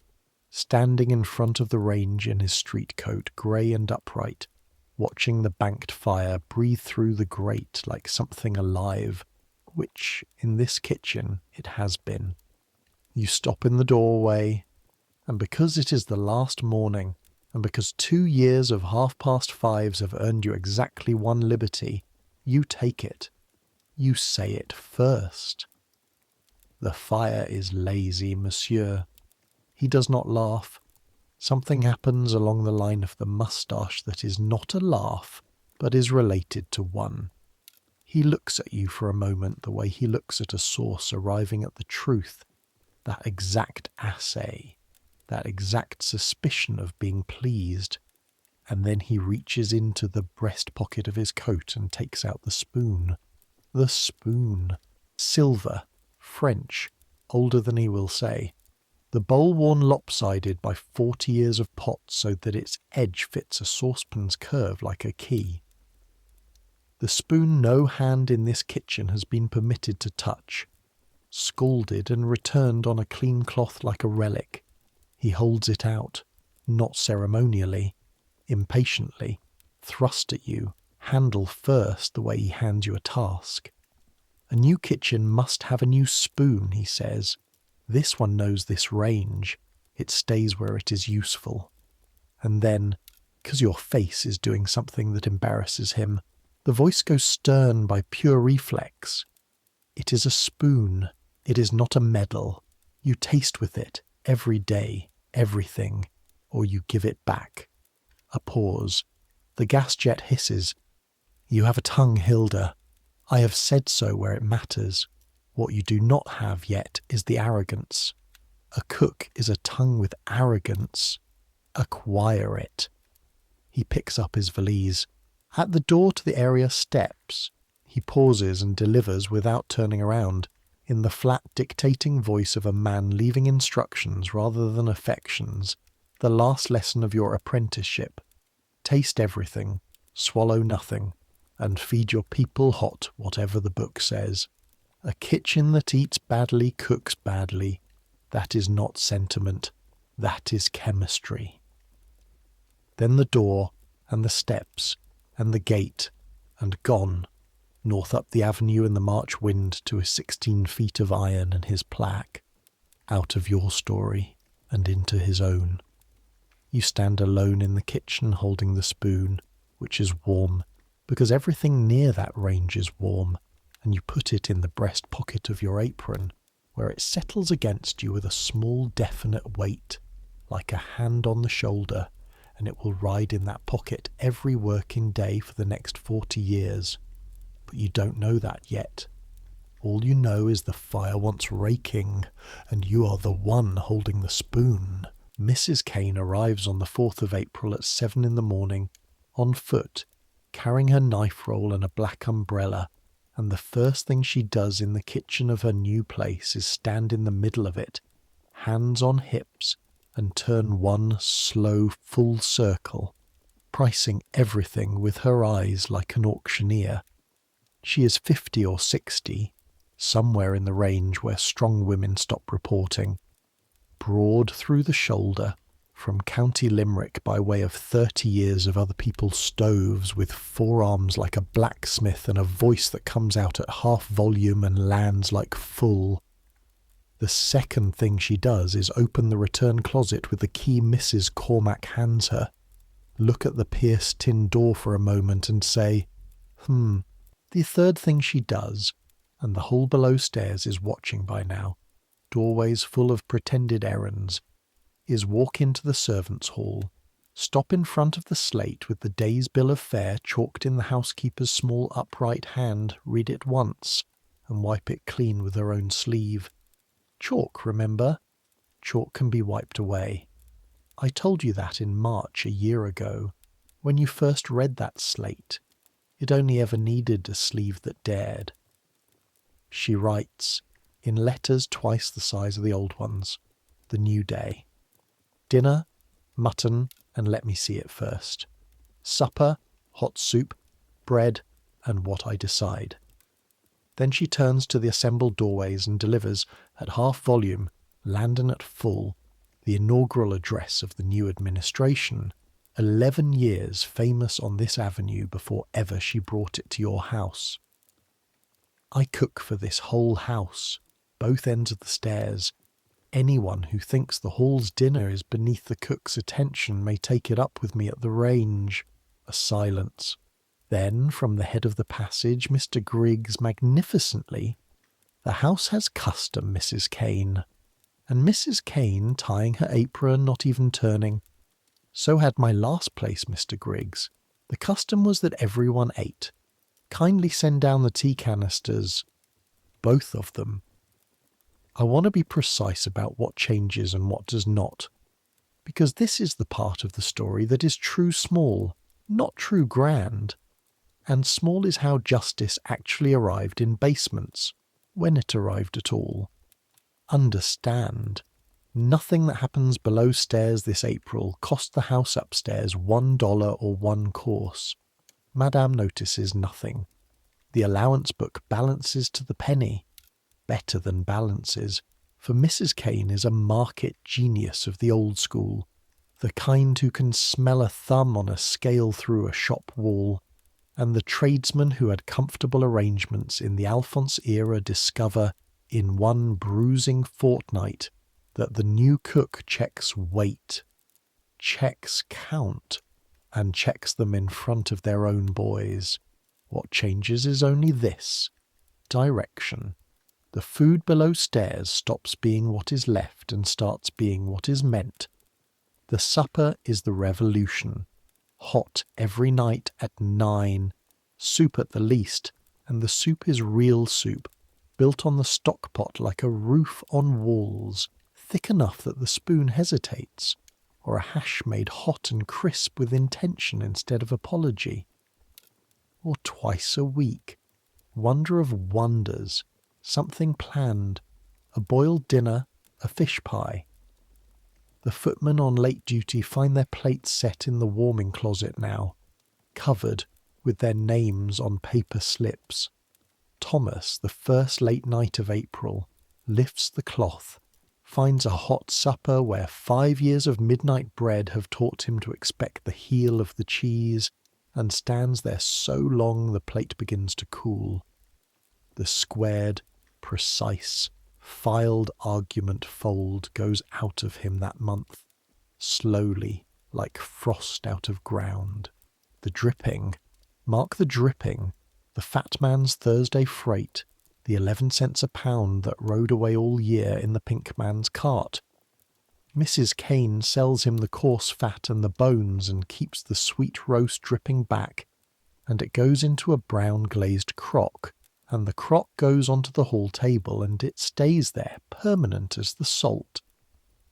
standing in front of the range in his street coat, grey and upright, watching the banked fire breathe through the grate like something alive, which, in this kitchen, it has been. You stop in the doorway, and because it is the last morning, and because 2 years of 5:30s have earned you exactly 1 liberty, you take it. You say it first. The fire is lazy, monsieur. He does not laugh. Something happens along the line of the moustache that is not a laugh, but is related to one. He looks at you for a moment the way he looks at a sauce arriving at the truth, that exact assay, that exact suspicion of being pleased, and then he reaches into the breast pocket of his coat and takes out the spoon. The spoon. Silver, French, older than he will say. The bowl worn lopsided by 40 years of pot so that its edge fits a saucepan's curve like a key. The spoon no hand in this kitchen has been permitted to touch. Scalded and returned on a clean cloth like a relic, he holds it out, not ceremonially, impatiently, thrust at you, handle first the way he hands you a task. A new kitchen must have a new spoon, he says. This one knows this range. It stays where it is useful. And then, because your face is doing something that embarrasses him, the voice goes stern by pure reflex. It is a spoon. It is not a medal. You taste with it, every day, everything, or you give it back. A pause. The gas jet hisses. You have a tongue, Hilda. I have said so where it matters. What you do not have yet is the arrogance. A cook is a tongue with arrogance. Acquire it. He picks up his valise. At the door to the area steps. He pauses and delivers without turning around, in the flat dictating voice of a man leaving instructions rather than affections, the last lesson of your apprenticeship. Taste everything, swallow nothing, and feed your people hot, whatever the book says. A kitchen that eats badly cooks badly. That is not sentiment. That is chemistry. Then the door, and the steps, and the gate, and gone. north up the avenue in the March wind to his 16 feet of iron and his plaque, out of your story and into his own. You stand alone in the kitchen holding the spoon, which is warm, because everything near that range is warm, and you put it in the breast pocket of your apron, where it settles against you with a small definite weight, like a hand on the shoulder, and it will ride in that pocket every working day for the next 40 years. But you don't know that yet. All you know is the fire wants raking, and you are the one holding the spoon. Mrs. Kane arrives on the 4th of April at 7 in the morning, on foot, carrying her knife roll and a black umbrella, and the first thing she does in the kitchen of her new place is stand in the middle of it, hands on hips, and turn one slow full circle, pricing everything with her eyes like an auctioneer. She is 50 or 60, somewhere in the range where strong women stop reporting, broad through the shoulder, from County Limerick by way of 30 years of other people's stoves, with forearms like a blacksmith and a voice that comes out at half volume and lands like full. The second thing she does is open the return closet with the key Mrs. Cormac hands her, look at the pierced tin door for a moment and say, The third thing she does, and the whole below stairs is watching by now, doorways full of pretended errands, is walk into the servants' hall, stop in front of the slate with the day's bill of fare chalked in the housekeeper's small upright hand, read it once, and wipe it clean with her own sleeve. Chalk, remember? Chalk can be wiped away. I told you that in March a year ago, when you first read that slate. It only ever needed a sleeve that dared. She writes, in letters twice the size of the old ones, the new day. Dinner, mutton, and let me see it first. Supper, hot soup, bread, and what I decide. Then she turns to the assembled doorways and delivers, at half volume, Landon at full, the inaugural address of the new administration, 11 years famous on this avenue before ever she brought it to your house. I cook for this whole house, both ends of the stairs. Anyone who thinks the hall's dinner is beneath the cook's attention may take it up with me at the range. A silence. Then, from the head of the passage, Mr. Griggs magnificently, "The house has custom, Mrs. Kane." And Mrs. Kane, tying her apron, not even turning. "So had my last place, Mr. Griggs. The custom was that everyone ate. Kindly send down the tea canisters. Both of them." I want to be precise about what changes and what does not, because this is the part of the story that is true small, not true grand. And small is how justice actually arrived in basements, when it arrived at all. Understand, nothing that happens below stairs this April cost the house upstairs $1 or one course. Madame notices nothing. The allowance book balances to the penny. Better than balances, for Mrs. Kane is a market genius of the old school, the kind who can smell a thumb on a scale through a shop wall, and the tradesmen who had comfortable arrangements in the Alphonse era discover, in one bruising fortnight, that the new cook checks weight, checks count, and checks them in front of their own boys. What changes is only this: direction. The food below stairs stops being what is left and starts being what is meant. The supper is the revolution. Hot every night at 9, soup at the least, and the soup is real soup, built on the stock pot like a roof on walls, thick enough that the spoon hesitates, or a hash made hot and crisp with intention instead of apology. Or twice a week, wonder of wonders, something planned, a boiled dinner, a fish pie. The footmen on late duty find their plates set in the warming closet now, covered with their names on paper slips. Thomas, the first late night of April, lifts the cloth, finds a hot supper where 5 years of midnight bread have taught him to expect the heel of the cheese, and stands there so long the plate begins to cool. The squared, precise, filed argument fold goes out of him that month, slowly, like frost out of ground. The dripping, mark the dripping, the fat man's Thursday freight, the 11 cents a pound that rode away all year in the pink man's cart. Mrs. Kane sells him the coarse fat and the bones and keeps the sweet roast dripping back, and it goes into a brown glazed crock, and the crock goes onto the hall table, and it stays there, permanent as the salt.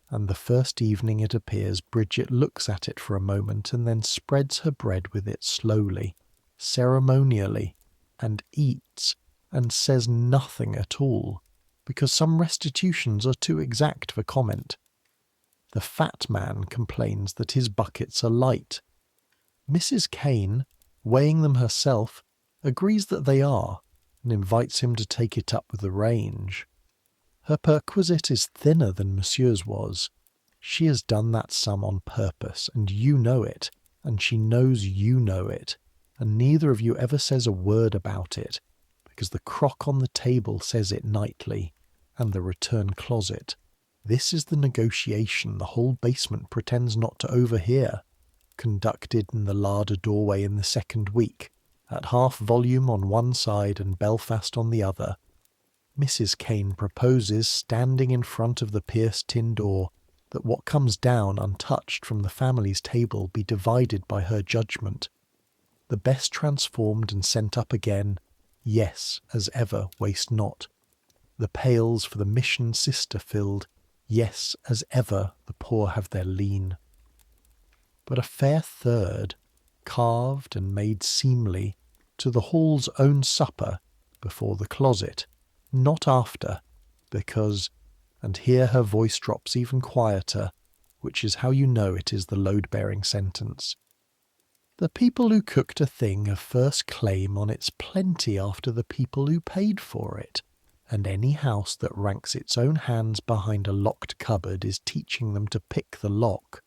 And the first evening it appears, Bridget looks at it for a moment and then spreads her bread with it slowly, ceremonially, and eats, and says nothing at all, because some restitutions are too exact for comment. The fat man complains that his buckets are light. Mrs. Kane, weighing them herself, agrees that they are, and invites him to take it up with the range. Her perquisite is thinner than Monsieur's was. She has done that sum on purpose, and you know it, and she knows you know it, and neither of you ever says a word about it, because the crock on the table says it nightly, and the return closet. This is the negotiation the whole basement pretends not to overhear, conducted in the larder doorway in the second week, at half volume on one side and Belfast on the other. Mrs. Kane proposes, standing in front of the pierced tin door, that what comes down untouched from the family's table be divided by her judgment. The best transformed and sent up again, yes, as ever, waste not. The pails for the mission sister filled, yes, as ever, the poor have their lean. But a fair third, carved and made seemly, to the hall's own supper, before the closet, not after, because, and here her voice drops even quieter, which is how you know it is the load-bearing sentence. The people who cooked a thing have first claim on its plenty after the people who paid for it, and any house that ranks its own hands behind a locked cupboard is teaching them to pick the lock.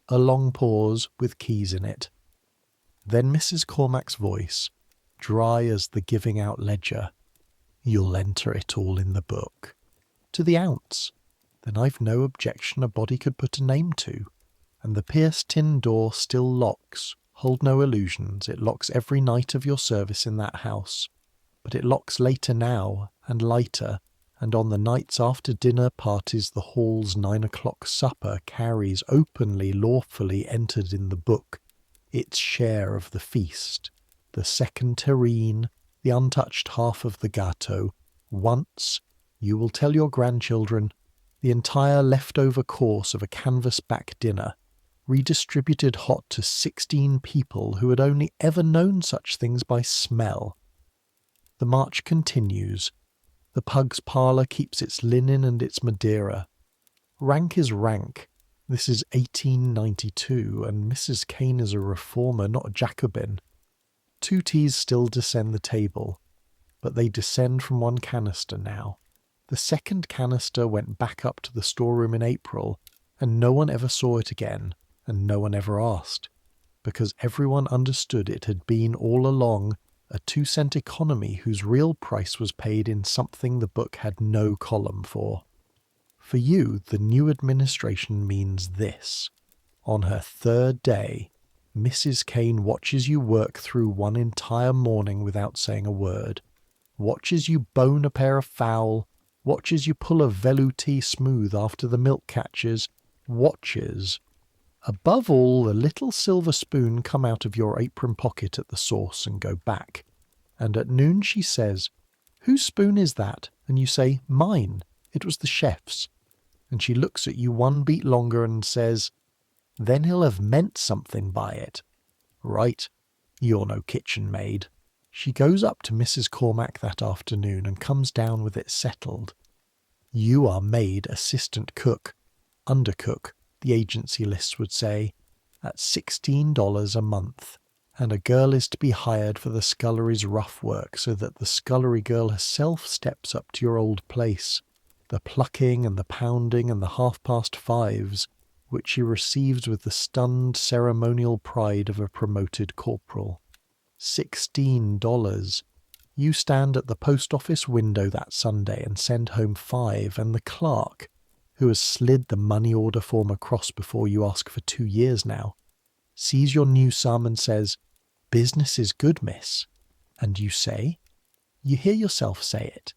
A long pause with keys in it. Then Mrs. Cormac's voice, dry as the giving out ledger. You'll enter it all in the book. To the ounce. Then I've no objection a body could put a name to. And the pierced tin door still locks. Hold no illusions, it locks every night of your service in that house. But it locks later now, and lighter, and on the nights after dinner parties the hall's 9 o'clock supper carries openly, lawfully entered in the book, its share of the feast, the second terrine, the untouched half of the gâteau, once, you will tell your grandchildren, the entire leftover course of a canvas-back dinner, redistributed hot to 16 people who had only ever known such things by smell. The march continues. The pug's parlour keeps its linen and its Madeira. Rank is rank. This is 1892, and Mrs. Kane is a reformer, not a Jacobin. 2 teas still descend the table, but they descend from one canister now. The second canister went back up to the storeroom in April, and no one ever saw it again, and no one ever asked, because everyone understood it had been all along a 2-cent economy whose real price was paid in something the book had no column for. For you, the new administration means this. On her 3rd day, Mrs. Kane watches you work through one entire morning without saying a word, watches you bone a pair of fowl, watches you pull a velouté smooth after the milk catchers, watches. Above all, the little silver spoon come out of your apron pocket at the sauce and go back. And at noon she says, "Whose spoon is that?" And you say, "Mine. It was the chef's." And she looks at you one beat longer and says, "Then he'll have meant something by it." Right. You're no kitchen maid. She goes up to Mrs. Cormac that afternoon and comes down with it settled. You are maid, assistant cook, undercook, the agency lists would say, at $16 a month, and a girl is to be hired for the scullery's rough work so that the scullery girl herself steps up to your old place. The plucking and the pounding and the 5:30, which she receives with the stunned ceremonial pride of a promoted corporal. $16. You stand at the post office window that Sunday and send home 5, and the clerk, who has slid the money order form across before you ask for 2 years now, sees your new sum and says, "Business is good, miss." And you say, you hear yourself say it,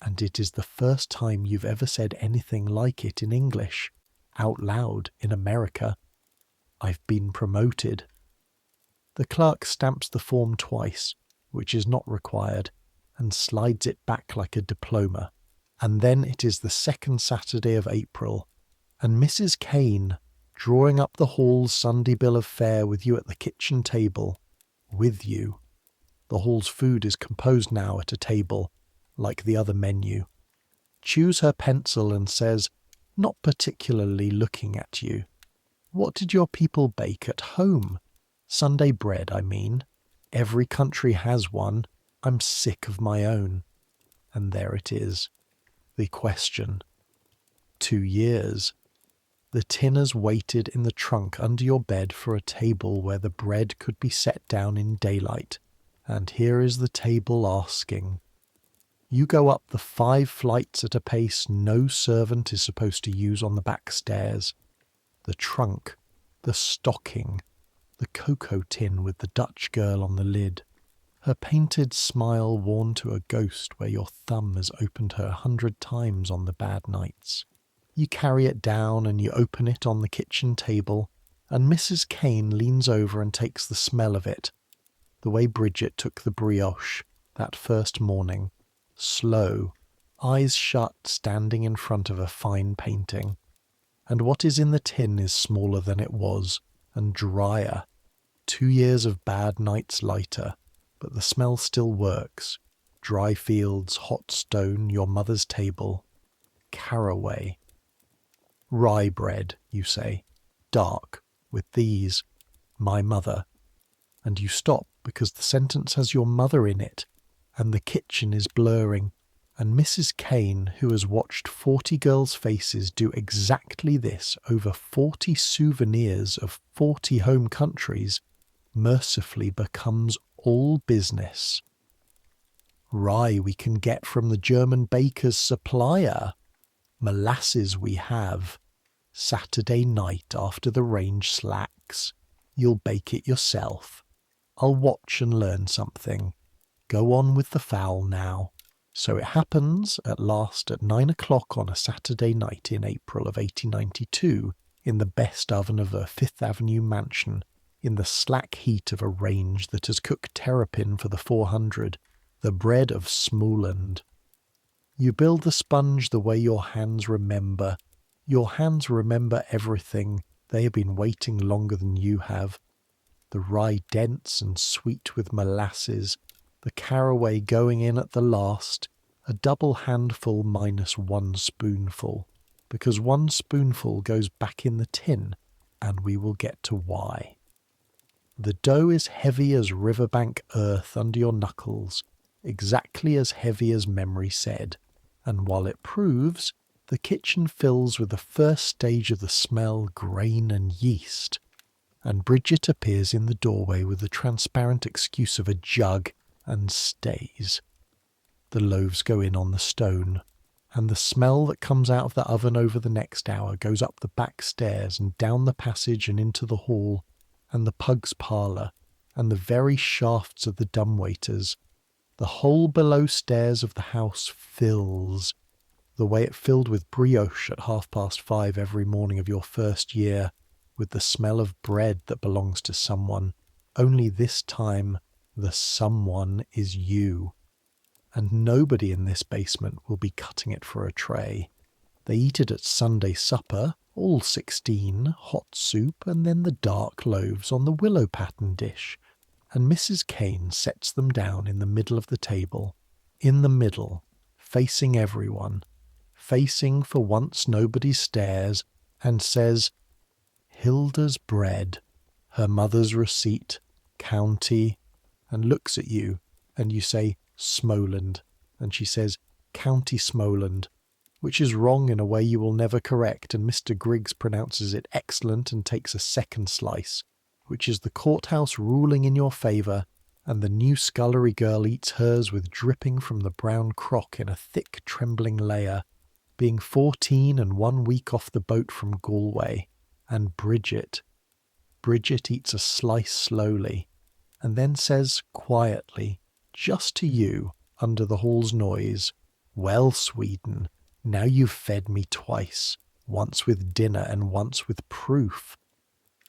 and it is the first time you've ever said anything like it in English, out loud in America. "I've been promoted." The clerk stamps the form twice, which is not required, and slides it back like a diploma. And then it is the second Saturday of April, and Mrs. Kane, drawing up the hall's Sunday bill of fare with you at the kitchen table, with you. The hall's food is composed now at a table, like the other menu. Chews her pencil and says, not particularly looking at you, "What did your people bake at home? Sunday bread, I mean. Every country has one. I'm sick of my own." And there it is. The question. 2 years. The tinners waited in the trunk under your bed for a table where the bread could be set down in daylight. And here is the table asking. You go up the 5 flights at a pace no servant is supposed to use on the back stairs. The trunk, the stocking, the cocoa tin with the Dutch girl on the lid, her painted smile worn to a ghost where your thumb has opened her 100 times on the bad nights. You carry it down and you open it on the kitchen table, and Mrs. Kane leans over and takes the smell of it, the way Bridget took the brioche that first morning, slow, eyes shut, standing in front of a fine painting. And what is in the tin is smaller than it was, and drier. 2 years of bad nights lighter, but the smell still works. Dry fields, hot stone, your mother's table. Caraway. Rye bread, you say, dark, with these, my mother. And you stop because the sentence has your mother in it, and the kitchen is blurring, and Mrs. Kane, who has watched 40 girls' faces do exactly this over 40 souvenirs of 40 home countries, mercifully becomes all business. Rye we can get from the German baker's supplier. Molasses we have. Saturday night after the range slacks. You'll bake it yourself. I'll watch and learn something. Go on with the fowl now. So it happens, at last, at 9 o'clock on a Saturday night in April of 1892, in the best oven of a Fifth Avenue mansion, in the slack heat of a range that has cooked terrapin for the 400, the bread of Smoland. You build the sponge the way your hands remember. Your hands remember everything. They have been waiting longer than you have. The rye dense and sweet with molasses, the caraway going in at the last, a double handful minus 1 spoonful, because 1 spoonful goes back in the tin, and we will get to why. The dough is heavy as riverbank earth under your knuckles, exactly as heavy as memory said, and while it proves, the kitchen fills with the first stage of the smell, grain and yeast, and Bridget appears in the doorway with the transparent excuse of a jug, and stays. The loaves go in on the stone, and the smell that comes out of the oven over the next hour goes up the back stairs and down the passage and into the hall, and the pug's parlour, and the very shafts of the dumbwaiters. The whole below stairs of the house fills, the way it filled with brioche at 5:30 every morning of your first year, with the smell of bread that belongs to someone, only this time the someone is you. And nobody in this basement will be cutting it for a tray. They eat it at Sunday supper, all 16, hot soup, and then the dark loaves on the willow pattern dish, and Mrs. Kane sets them down in the middle of the table, in the middle, facing everyone, facing for once nobody stares, and says, Hilda's bread, her mother's receipt, county, and looks at you, and you say, Smoland, and she says, County Smoland, which is wrong in a way you will never correct, and Mr. Griggs pronounces it excellent and takes a second slice, which is the courthouse ruling in your favour, and the new scullery girl eats hers with dripping from the brown crock in a thick trembling layer, being 14 and 1 week off the boat from Galway, and Bridget eats a slice slowly, and then says quietly, just to you, under the hall's noise, "Well, Sweden, now you've fed me twice, once with dinner and once with proof."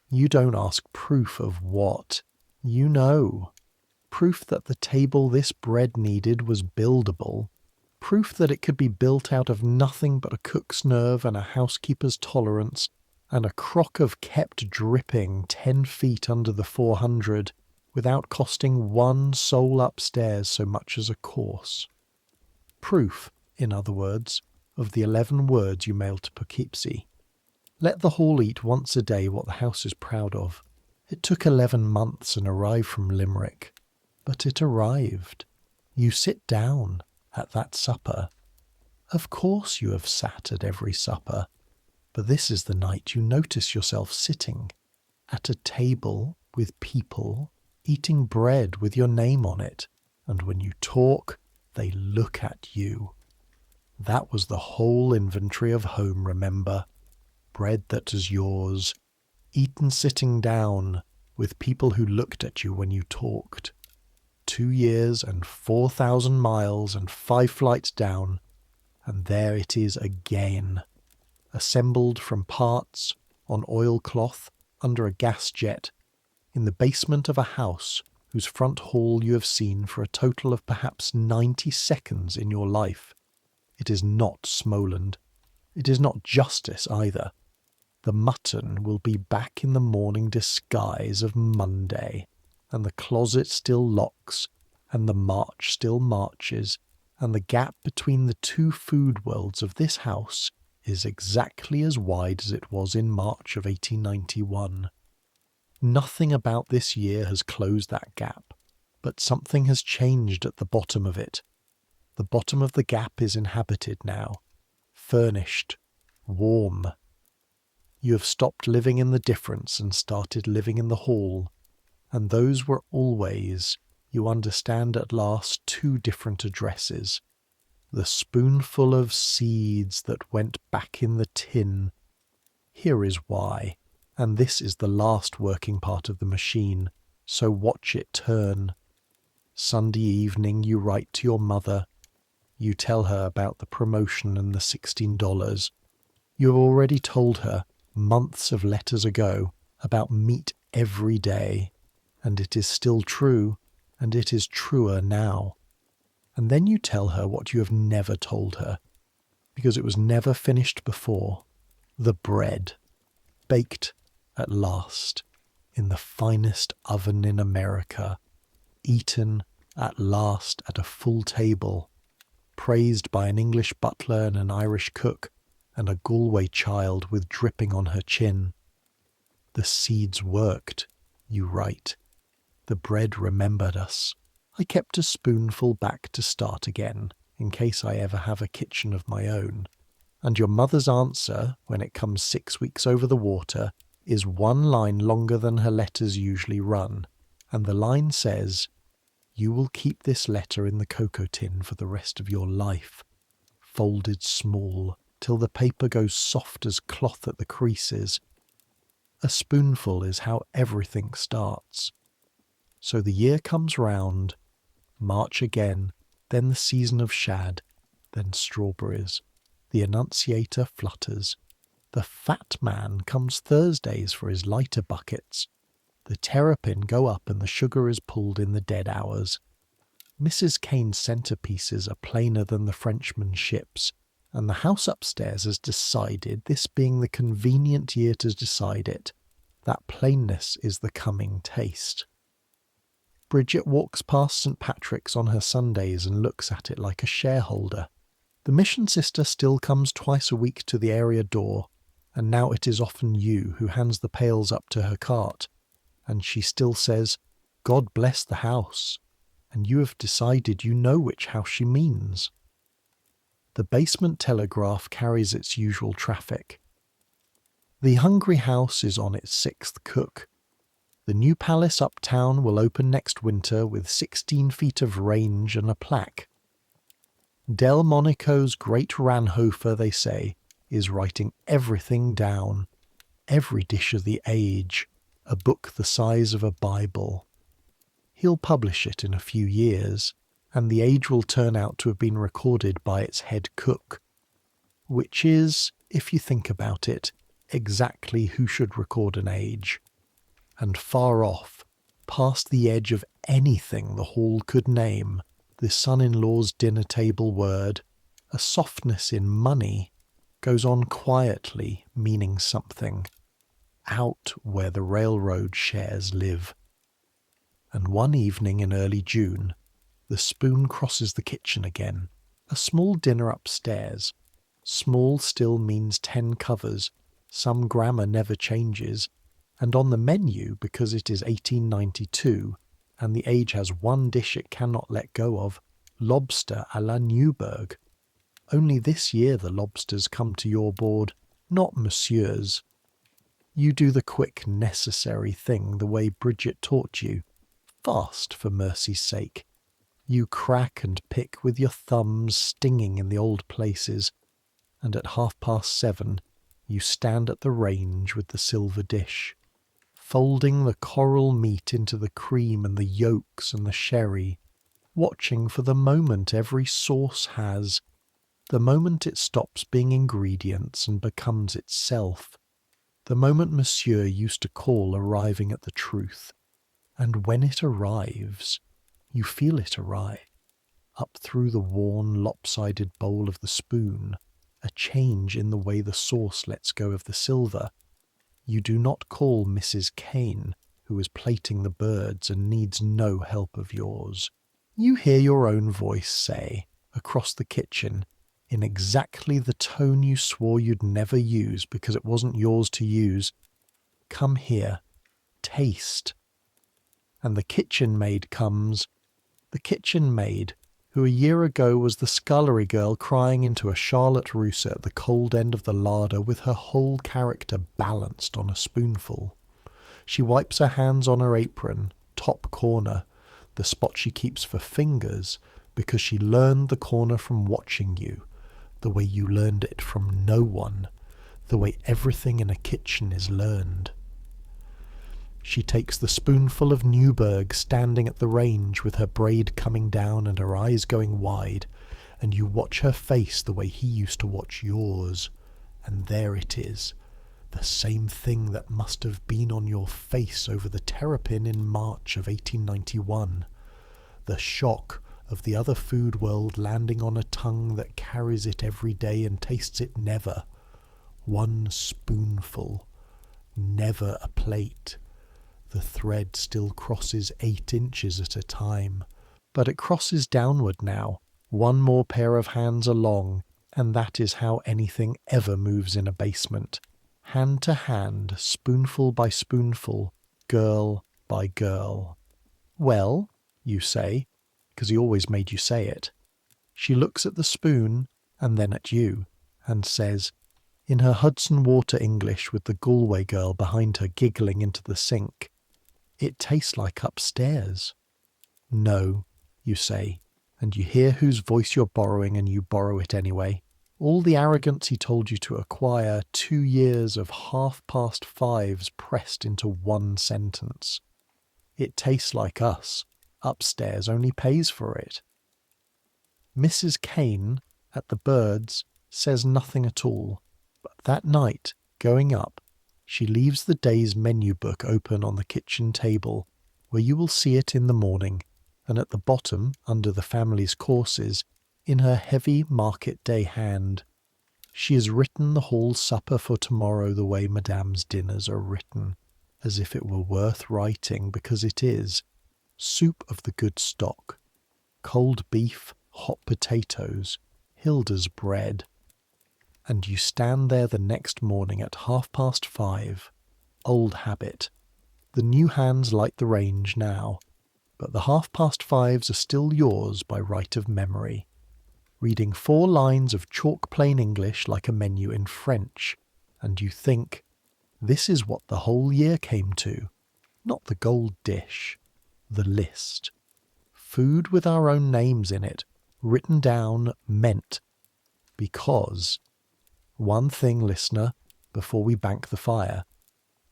You don't ask proof of what. You know. Proof that the table this bread needed was buildable. Proof that it could be built out of nothing but a cook's nerve and a housekeeper's tolerance, and a crock of kept dripping 10 feet under the 400, without costing one soul upstairs so much as a course. Proof, in other words, of the 11 words you mailed to Poughkeepsie. Let the hall eat once a day what the house is proud of. It took 11 months and arrived from Limerick. But it arrived. You sit down at that supper. Of course you have sat at every supper, but this is the night you notice yourself sitting at a table with people, eating bread with your name on it, and when you talk, they look at you. That was the whole inventory of home, remember. Bread that is yours, eaten sitting down, with people who looked at you when you talked. 2 years and 4,000 miles and 5 flights down, and there it is again, assembled from parts, on oilcloth, under a gas jet, in the basement of a house whose front hall you have seen for a total of perhaps 90 seconds in your life. It is not Smoland. It is not justice either. The mutton will be back in the morning disguise of Monday, and the closet still locks, and the march still marches, and the gap between the two food worlds of this house is exactly as wide as it was in March of 1891. Nothing about this year has closed that gap, but something has changed at the bottom of it. The bottom of the gap is inhabited now, furnished, warm. You have stopped living in the difference and started living in the hall, and those were always, you understand at last, 2 different addresses. The spoonful of seeds that went back in the tin. Here is why, and this is the last working part of the machine, so watch it turn. Sunday evening you write to your mother. You tell her about the promotion and the $16. You have already told her, months of letters ago, about meat every day, and it is still true, and it is truer now. And then you tell her what you have never told her, because it was never finished before, the bread, baked at last, in the finest oven in America, eaten at last at a full table, praised by an English butler and an Irish cook, and a Galway child with dripping on her chin. The seeds worked, you write. The bread remembered us. I kept a spoonful back to start again, in case I ever have a kitchen of my own. And your mother's answer, when it comes 6 weeks over the water, is 1 line longer than her letters usually run, and the line says, "You will keep this letter in the cocoa tin for the rest of your life, folded small, till the paper goes soft as cloth at the creases. A spoonful is how everything starts." So the year comes round, March again, then the season of shad, then strawberries. The Annunciator flutters. The fat man comes Thursdays for his lighter buckets. The terrapin go up and the sugar is pulled in the dead hours. Mrs. Kane's centrepieces are plainer than the Frenchman's ships, and the house upstairs has decided, this being the convenient year to decide it, that plainness is the coming taste. Bridget walks past St. Patrick's on her Sundays and looks at it like a shareholder. The mission sister still comes twice a week to the area door, and now it is often you who hands the pails up to her cart, and she still says, "God bless the house," and you have decided you know which house she means. The basement telegraph carries its usual traffic. The hungry house is on its 6th cook. The new palace uptown will open next winter with 16 feet of range and a plaque. Delmonico's great Ranhofer, they say, is writing everything down. Every dish of the age, a book the size of a Bible. He'll publish it in a few years, and the age will turn out to have been recorded by its head cook, which is, if you think about it, exactly who should record an age. And far off, past the edge of anything the hall could name, the son-in-law's dinner table word, a softness in money, goes on quietly, meaning something, out where the railroad shares live. And one evening in early June, the spoon crosses the kitchen again, a small dinner upstairs. Small still means 10 covers, some grammar never changes, and on the menu, because it is 1892, and the age has one dish it cannot let go of, lobster à la Newburgh. Only this year the lobsters come to your board, not Monsieur's. You do the quick, necessary thing the way Bridget taught you. Fast, for mercy's sake. You crack and pick with your thumbs stinging in the old places, and at 7:30 you stand at the range with the silver dish, folding the coral meat into the cream and the yolks and the sherry, watching for the moment every sauce has, the moment it stops being ingredients and becomes itself, the moment Monsieur used to call arriving at the truth. And when it arrives, you feel it arrive, up through the worn, lopsided bowl of the spoon, a change in the way the sauce lets go of the silver. You do not call Mrs. Kane, who is plating the birds and needs no help of yours. You hear your own voice say, across the kitchen, in exactly the tone you swore you'd never use because it wasn't yours to use, "Come here, taste." And the kitchen maid comes, the kitchen maid, who a year ago was the scullery girl crying into a Charlotte Russe at the cold end of the larder with her whole character balanced on a spoonful. She wipes her hands on her apron, top corner, the spot she keeps for fingers, because she learned the corner from watching you, the way you learned it from no one, the way everything in a kitchen is learned. She takes the spoonful of Newburgh standing at the range with her braid coming down and her eyes going wide, and you watch her face the way he used to watch yours, and there it is, the same thing that must have been on your face over the terrapin in March of 1891, the shock of the other food world landing on a tongue that carries it every day and tastes it never. One spoonful, never a plate. The thread still crosses 8 inches at a time, but it crosses downward now, one more pair of hands along, and that is how anything ever moves in a basement. Hand to hand, spoonful by spoonful, girl by girl. "Well," you say, because he always made you say it. She looks at the spoon, and then at you, and says, in her Hudson Water English with the Galway girl behind her giggling into the sink, "It tastes like upstairs." "No," you say, and you hear whose voice you're borrowing and you borrow it anyway. All the arrogance he told you to acquire, 2 years of 5:30 pressed into one sentence. "It tastes like us. Upstairs only pays for it." Mrs. Kane, at the Birds, says nothing at all, but that night, going up, she leaves the day's menu book open on the kitchen table, where you will see it in the morning, and at the bottom, under the family's courses, in her heavy market day hand, she has written the hall supper for tomorrow the way Madame's dinners are written, as if it were worth writing, because it is. Soup of the good stock, cold beef, hot potatoes, Hilda's bread. And you stand there the next morning at 5:30. Old habit. The new hands light the range now, but the 5:30s are still yours by right of memory. reading 4 lines of chalk plain English like a menu in French, and you think, this is what the whole year came to. Not the gold dish, the list. Food with our own names in it, written down, meant. Because, one thing, listener, before we bank the fire,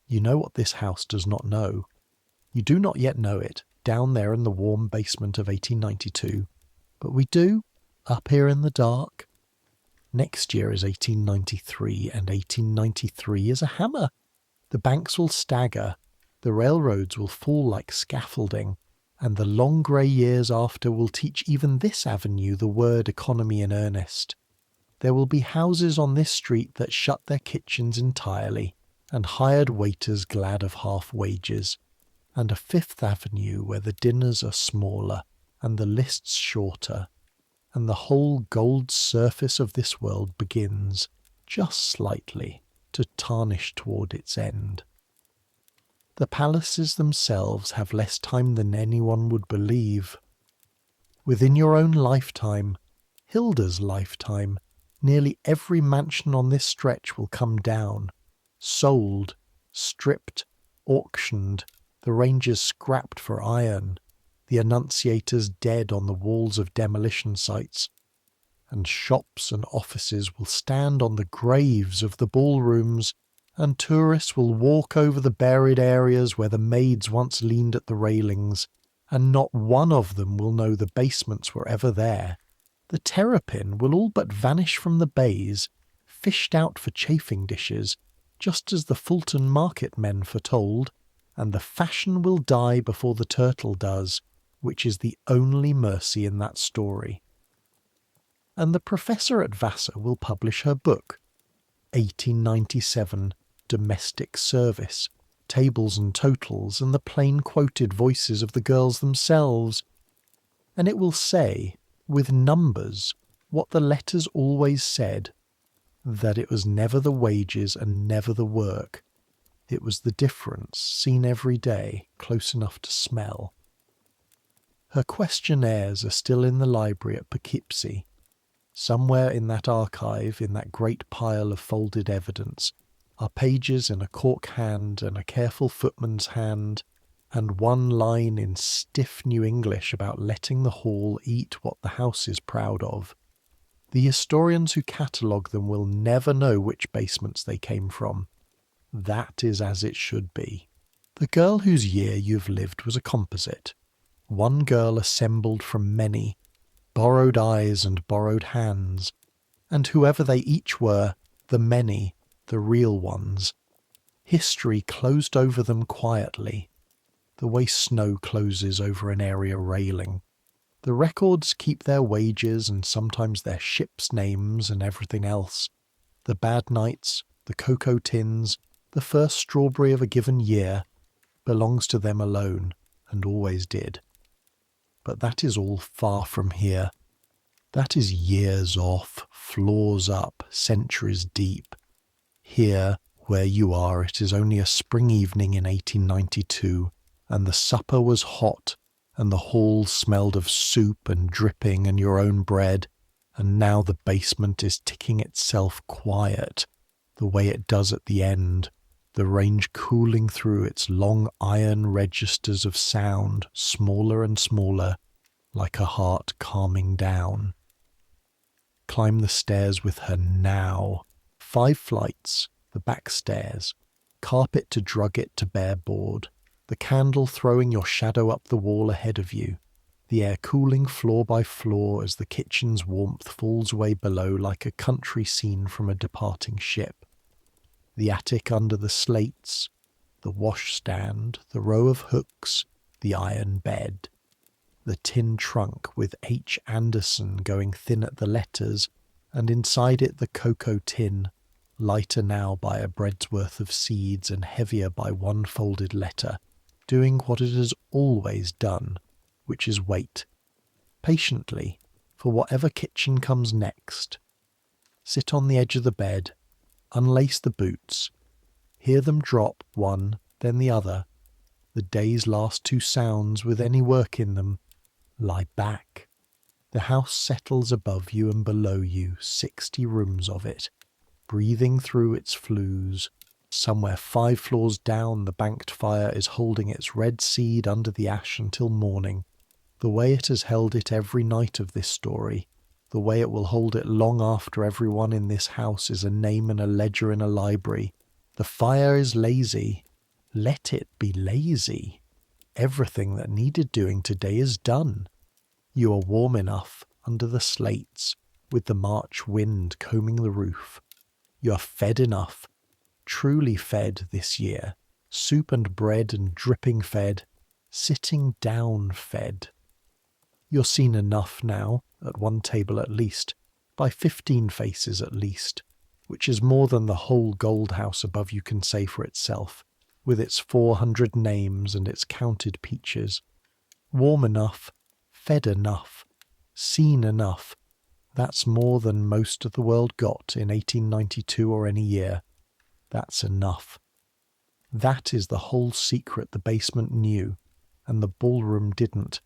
you know what this house does not know. You do not yet know it, down there in the warm basement of 1892, but we do, up here in the dark. Next year is 1893, and 1893 is a hammer. The banks will stagger, the railroads will fall like scaffolding, and the long grey years after will teach even this avenue the word economy in earnest. There will be houses on this street that shut their kitchens entirely, and hired waiters glad of half wages, and a Fifth Avenue where the dinners are smaller and the lists shorter, and the whole gold surface of this world begins, just slightly, to tarnish toward its end. The palaces themselves have less time than anyone would believe. Within your own lifetime, Hilda's lifetime, nearly every mansion on this stretch will come down, sold, stripped, auctioned, the ranges scrapped for iron, the annunciators dead on the walls of demolition sites, and shops and offices will stand on the graves of the ballrooms, and tourists will walk over the buried areas where the maids once leaned at the railings, and not one of them will know the basements were ever there. The terrapin will all but vanish from the bays, fished out for chafing dishes, just as the Fulton market men foretold, and the fashion will die before the turtle does, which is the only mercy in that story. And the professor at Vassar will publish her book, 1897, Domestic Service, Tables and Totals, and the plain quoted voices of the girls themselves. And it will say, with numbers, what the letters always said, that it was never the wages and never the work. It was the difference, seen every day, close enough to smell. Her questionnaires are still in the library at Poughkeepsie. Somewhere in that archive, in that great pile of folded evidence, are pages in a cork hand and a careful footman's hand, and one line in stiff New English about letting the hall eat what the house is proud of. The historians who catalogue them will never know which basements they came from. That is as it should be. The girl whose year you've lived was a composite. One girl assembled from many, borrowed eyes and borrowed hands, and whoever they each were, the many, the real ones. History closed over them quietly, the way snow closes over an area railing. The records keep their wages and sometimes their ships' names and everything else. The bad nights, the cocoa tins, the first strawberry of a given year, belongs to them alone, and always did. But that is all far from here. That is years off, floors up, centuries deep. Here, where you are, it is only a spring evening in 1892, and the supper was hot, and the hall smelled of soup and dripping and your own bread, and now the basement is ticking itself quiet, the way it does at the end, the range cooling through its long iron registers of sound, smaller and smaller, like a heart calming down. Climb the stairs with her now. 5 flights, the back stairs, carpet to drug it to bare board, the candle throwing your shadow up the wall ahead of you, the air cooling floor by floor as the kitchen's warmth falls away below like a country scene from a departing ship. The attic under the slates, the washstand, the row of hooks, the iron bed, the tin trunk with H. Anderson going thin at the letters, and inside it the cocoa tin, lighter now by a bread's worth of seeds and heavier by one folded letter, doing what it has always done, which is wait, patiently, for whatever kitchen comes next. Sit on the edge of the bed, unlace the boots, hear them drop one, then the other, the day's last 2 sounds with any work in them, lie back, The house settles above you and below you, 60 rooms of it, breathing through its flues. Somewhere 5 floors down, the banked fire is holding its red seed under the ash until morning, the way it has held it every night of this story, the way it will hold it long after everyone in this house is a name and a ledger in a library. The fire is lazy. Let it be lazy. Everything that needed doing today is done. You are warm enough under the slates, with the March wind combing the roof. You are fed enough, truly fed this year, soup and bread and dripping fed, sitting down fed. You're seen enough now, at one table at least, by 15 faces at least, which is more than the whole gold house above you can say for itself, with its 400 names and its counted peaches. Warm enough, fed enough, seen enough. That's more than most of the world got in 1892 or any year. That's enough. That is the whole secret the basement knew, and the ballroom didn't.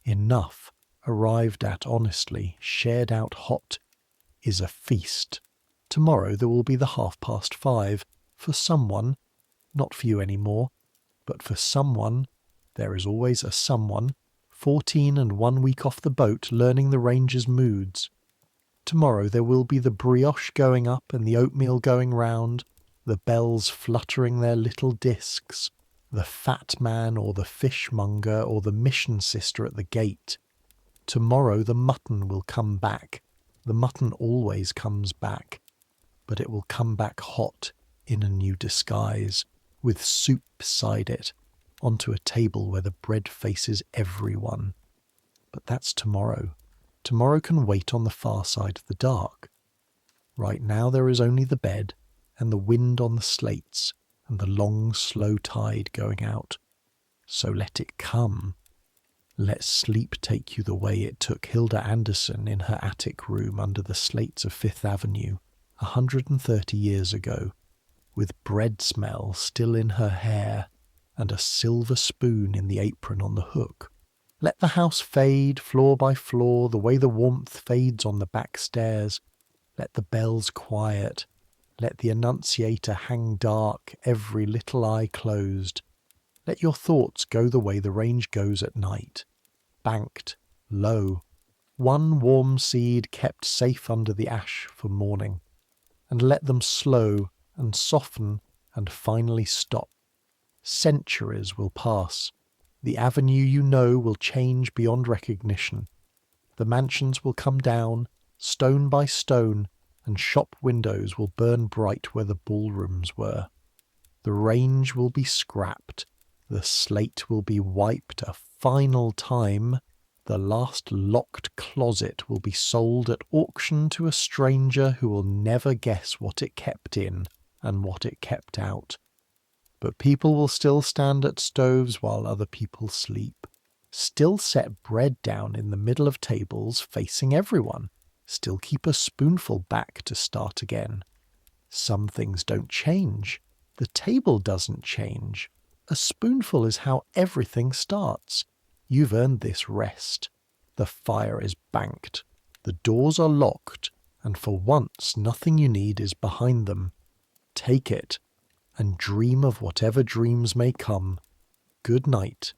Enough, arrived at honestly, shared out hot, is a feast. Tomorrow there will be the 5:30. For someone, not for you anymore, but for someone, there is always a someone, 14 and 1 week off the boat learning the ranger's moods. Tomorrow there will be the brioche going up and the oatmeal going round, the bells fluttering their little discs, the fat man or the fishmonger or the mission sister at the gate. Tomorrow the mutton will come back. The mutton always comes back, but it will come back hot in a new disguise, with soup beside it, onto a table where the bread faces everyone. But that's tomorrow. Tomorrow can wait on the far side of the dark. Right now there is only the bed, and the wind on the slates, and the long slow tide going out. So let it come. Let sleep take you the way it took Hilda Anderson in her attic room under the slates of Fifth Avenue 130 years ago, with bread smell still in her hair and a silver spoon in the apron on the hook. Let the house fade floor by floor the way the warmth fades on the back stairs. Let the bells quiet. Let the Annunciator hang dark, every little eye closed. Let your thoughts go the way the range goes at night, banked, low, one warm seed kept safe under the ash for morning, and let them slow and soften and finally stop. Centuries will pass. The avenue you know will change beyond recognition. The mansions will come down, stone by stone, and shop windows will burn bright where the ballrooms were. The range will be scrapped. The slate will be wiped a final time. The last locked closet will be sold at auction to a stranger who will never guess what it kept in and what it kept out. But people will still stand at stoves while other people sleep, still set bread down in the middle of tables facing everyone, still keep a spoonful back to start again. Some things don't change. The table doesn't change. A spoonful is how everything starts. You've earned this rest. The fire is banked. The doors are locked, and for once nothing you need is behind them. Take it, and dream of whatever dreams may come. Good night.